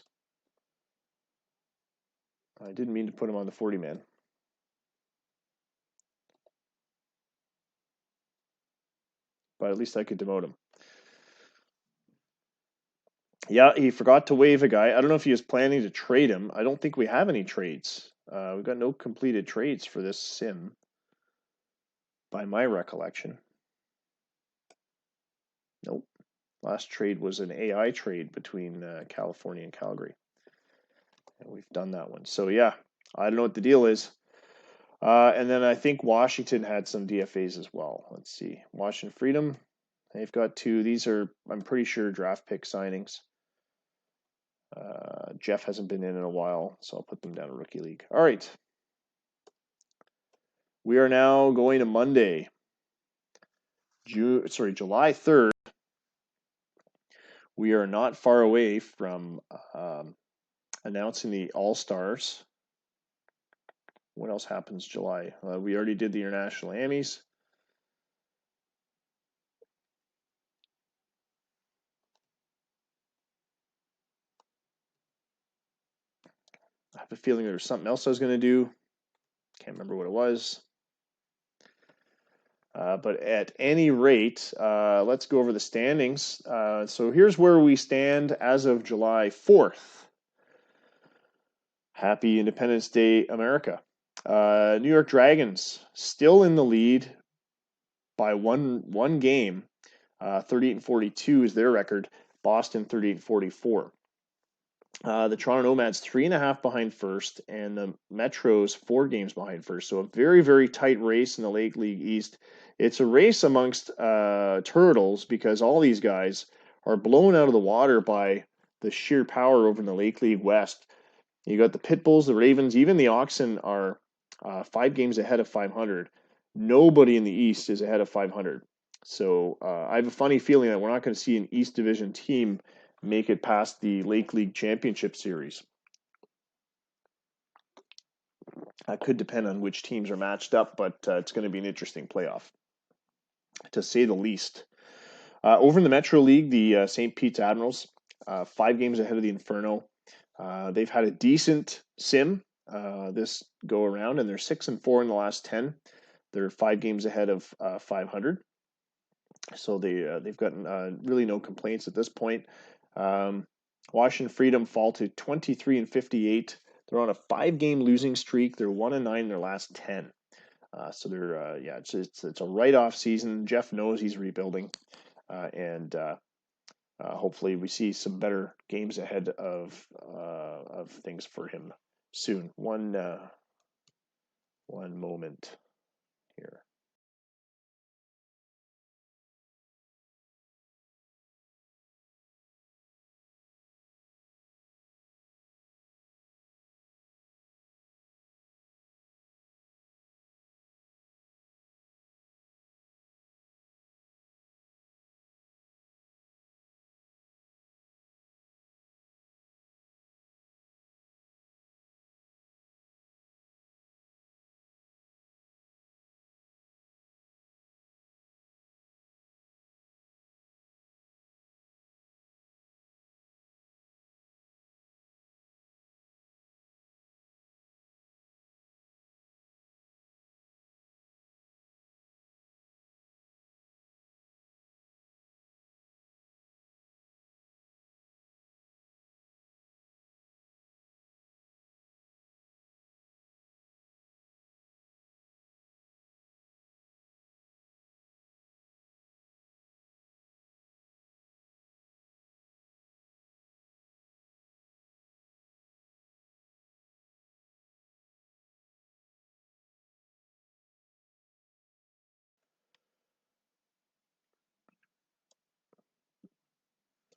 I didn't mean to put him on the 40-man. But at least I could demote him. Yeah, he forgot to waive a guy. I don't know if he was planning to trade him. I don't think we have any trades. We've got no completed trades for this sim, by my recollection. Nope. Last trade was an AI trade between California and Calgary. And we've done that one. So yeah, I don't know what the deal is. And then I think Washington had some DFAs as well. Let's see. Washington Freedom. They've got 2. These are, I'm pretty sure, draft pick signings. Jeff hasn't been in a while, so I'll put them down in Rookie League. All right. We are now going to Monday, July 3rd. We are not far away from announcing the All-Stars. What else happens July? We already did the International Amies. have a feeling there was something else I was going to do. Can't remember what it was. But at any rate, let's go over the standings. So here's where we stand as of July 4th. Happy Independence Day, America. New York Dragons still in the lead by one game. 38-42 is their record. Boston 38-44. The Toronto Nomads 3.5 behind first, and the Metros 4 games behind first. So a very, very tight race in the Lake League East. It's a race amongst turtles because all these guys are blown out of the water by the sheer power over in the Lake League West. You got the Pitbulls, the Ravens, even the Oxen are 5 games ahead of 500. Nobody in the East is ahead of 500. So I have a funny feeling that we're not going to see an East Division team make it past the Lake League Championship Series. That could depend on which teams are matched up, but it's going to be an interesting playoff, to say the least. Over in the Metro League, the St. Pete's Admirals, 5 games ahead of the Inferno. They've had a decent sim this go around, and they're 6-4 in the last 10. They're 5 games ahead of 500. So they've gotten really no complaints at this point. Washington Freedom fall to 23-58. They're on a 5-game losing streak. They're 1-9 in their last 10. So they're it's a write-off season. Jeff knows he's rebuilding, and hopefully we see some better games ahead of things for him soon. One moment here.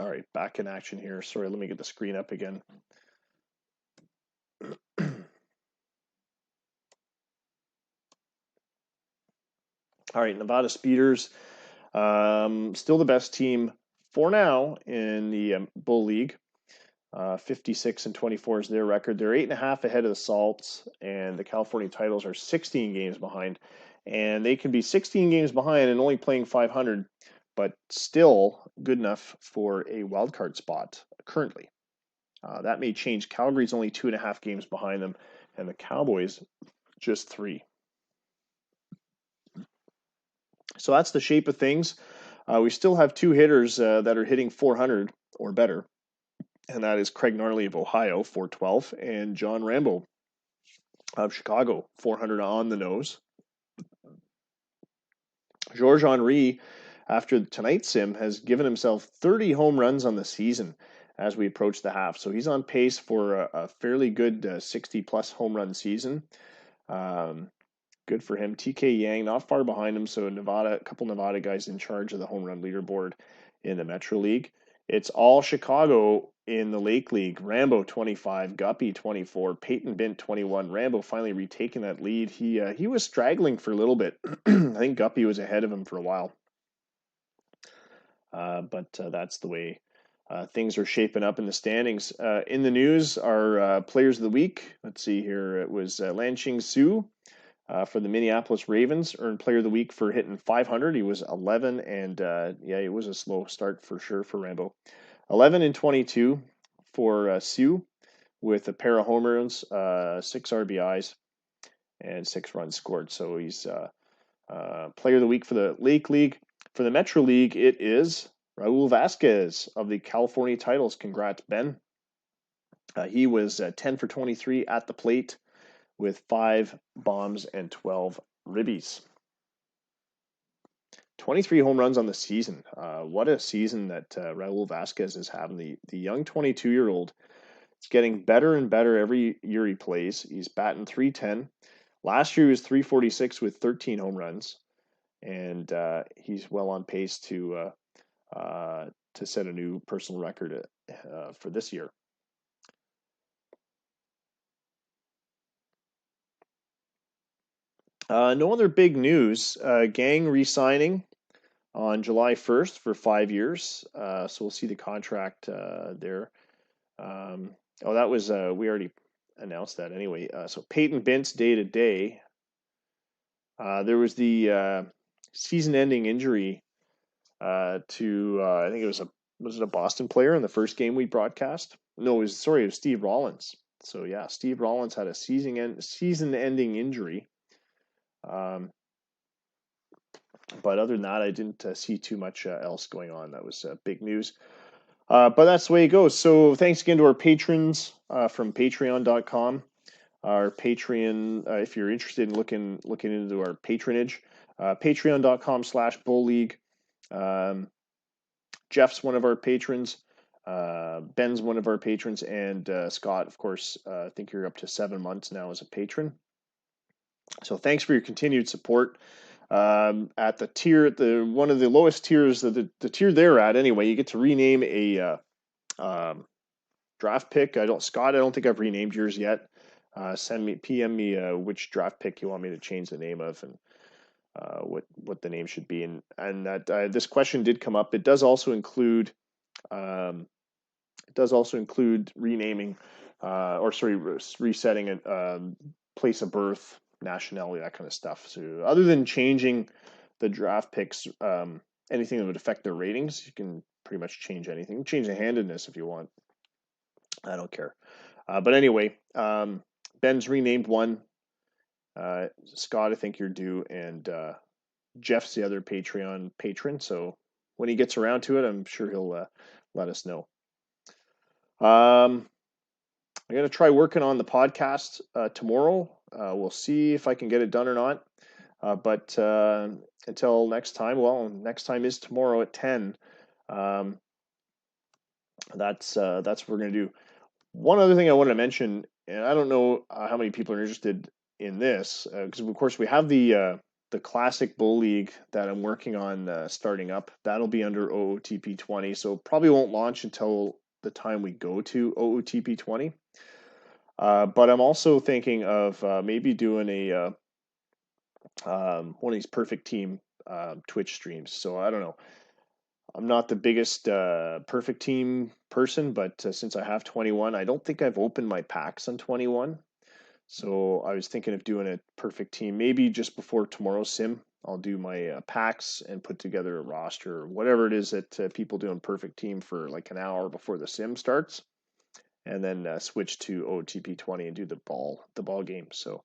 All right, back in action here. Sorry, let me get the screen up again. All right, Nevada Speeders, still the best team for now in the Bull League. 56-24 is their record. They're 8.5 ahead of the Salts, and the California Titles are 16 games behind. And they can be 16 games behind and only playing 500, but still good enough for a wildcard spot currently. That may change. Calgary's only 2.5 games behind them, and the Cowboys just 3. So that's the shape of things. We still have 2 hitters that are hitting 400 or better, and that is Craig Gnarly of Ohio, 412, and John Rambo of Chicago, 400 on the nose. Georges Henry, after tonight's sim, has given himself 30 home runs on the season as we approach the half. So he's on pace for a fairly good 60-plus home run season. Good for him. TK Yang not far behind him. So a couple Nevada guys in charge of the home run leaderboard in the Metro League. It's all Chicago in the Lake League. Rambo 25, Guppy 24, Peyton Bint 21. Rambo finally retaking that lead. He was straggling for a little bit. I think Guppy was ahead of him for a while. But that's the way things are shaping up in the standings. In the news, our players of the week. Let's see here. It was Lanching Su for the Minneapolis Ravens, earned player of the week for hitting 500. He was 11, and it was a slow start for sure for Rambo. 11 and 22 for Su. with a pair of home runs, 6 RBIs, and 6 runs scored. So he's player of the week for the Lake League. For the Metro League, it is Raul Vasquez of the California Titles. Congrats, Ben. He was 10 for 23 at the plate with 5 bombs and 12 ribbies. 23 home runs on the season. What a season that Raul Vasquez is having. The young 22-year-old is getting better and better every year he plays. He's batting .310. Last year he was .346 with 13 home runs, and he's well on pace to set a new personal record for this year. No other big news. Gang re-signing on July 1st for 5 years. So we'll see the contract there. That was, we already announced that anyway. So Peyton Bintz day to day. There was the season-ending injury to, I think was it a Boston player in the first game we broadcast? No, it was Steve Rollins. So yeah, Steve Rollins had a season-ending injury. But other than that, I didn't see too much else going on. That was big news. But that's the way it goes. So thanks again to our patrons from patreon.com. Our Patreon, if you're interested in looking into our patronage, patreon.com/Bull League. Jeff's one of our patrons. Ben's one of our patrons. And Scott, of course, I think you're up to 7 months now as a patron. So thanks for your continued support. At the tier, one of the lowest tiers, the tier they're at anyway, you get to rename a draft pick. I don't think I've renamed yours yet. PM me which draft pick you want me to change the name of, and what the name should be. And that this question did come up. It does also include renaming resetting a place of birth, nationality, that kind of stuff. So other than changing the draft picks, anything that would affect their ratings, you can pretty much change anything. Change the handedness if you want. I don't care. But anyway, Ben's renamed one. Scott, I think you're due, and Jeff's the other Patreon patron. So when he gets around to it, I'm sure he'll let us know. I'm going to try working on the podcast tomorrow. We'll see if I can get it done or not. But until next time, next time is tomorrow at 10. That's what we're going to do. One other thing I wanted to mention, and I don't know how many people are interested in this, because of course we have the Classic Bull League that I'm working on starting up. That'll be under OOTP 20, so probably won't launch until the time we go to OOTP 20. But I'm also thinking of maybe doing a one of these perfect team Twitch streams. So I don't know. I'm not the biggest perfect team person, but since I have 21, I don't think I've opened my packs on 21. So I was thinking of doing a perfect team, maybe just before tomorrow's sim. I'll do my packs and put together a roster or whatever it is that people do in perfect team for like an hour before the sim starts, and then switch to OTP 20 and do the ball game. So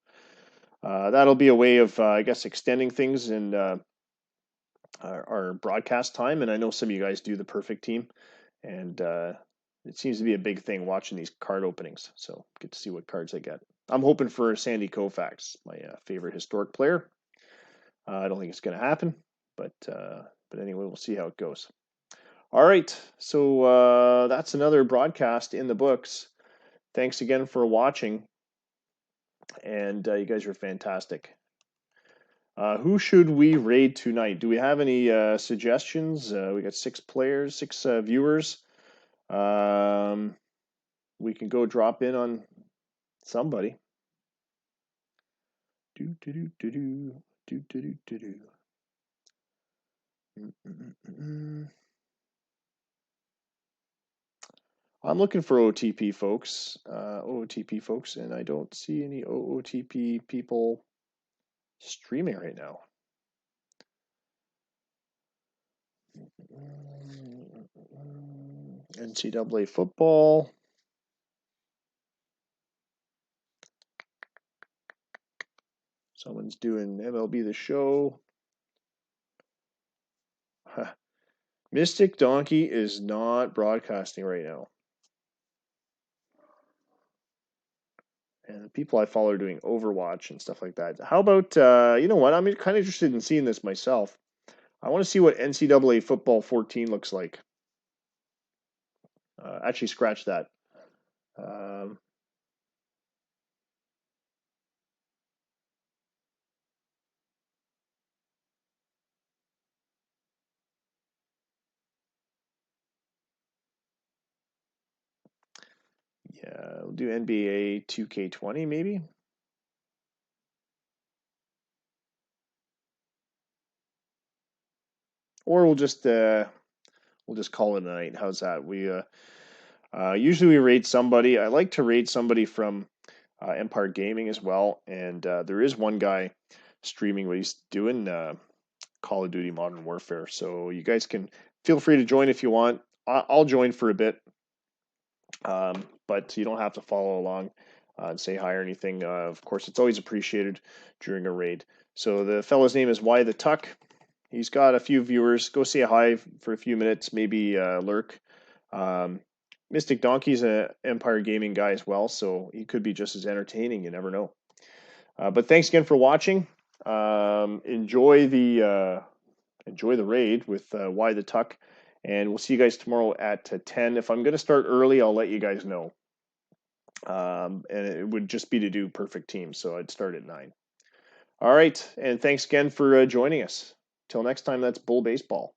that'll be a way of, I guess, extending things in our broadcast time. And I know some of you guys do the perfect team, and it seems to be a big thing watching these card openings. So get to see what cards I get. I'm hoping for Sandy Koufax, my favorite historic player. I don't think it's going to happen, but anyway, we'll see how it goes. All right, so that's another broadcast in the books. Thanks again for watching, and you guys are fantastic. Who should we raid tonight? Do we have any suggestions? We got 6 players, 6 viewers. We can go drop in on somebody. I'm looking for OTP folks, and I don't see any OOTP people streaming right now. NCAA football. Someone's doing MLB The Show. Mystic Donkey is not broadcasting right now. And the people I follow are doing Overwatch and stuff like that. How about, you know what? I'm kind of interested in seeing this myself. I want to see what NCAA Football 14 looks like. Actually, scratch that. Yeah, we'll do NBA 2K20 maybe. Or we'll just call it a night. How's that? We usually we rate somebody. I like to rate somebody from Empire Gaming as well, and there is one guy streaming what he's doing, Call of Duty Modern Warfare. So you guys can feel free to join if you want. I'll join for a bit, but you don't have to follow along and say hi or anything. Of course, it's always appreciated during a raid. So the fellow's name is Why the Tuck. He's got a few viewers. Go say hi for a few minutes, maybe lurk. Mystic Donkey's an Empire Gaming guy as well, so he could be just as entertaining. You never know. But thanks again for watching. Enjoy the raid with Why the Tuck, and we'll see you guys tomorrow at 10. If I'm going to start early, I'll let you guys know. And it would just be to do perfect teams, so I'd start at 9. All right, and thanks again for joining us. Till next time, that's Bull Baseball.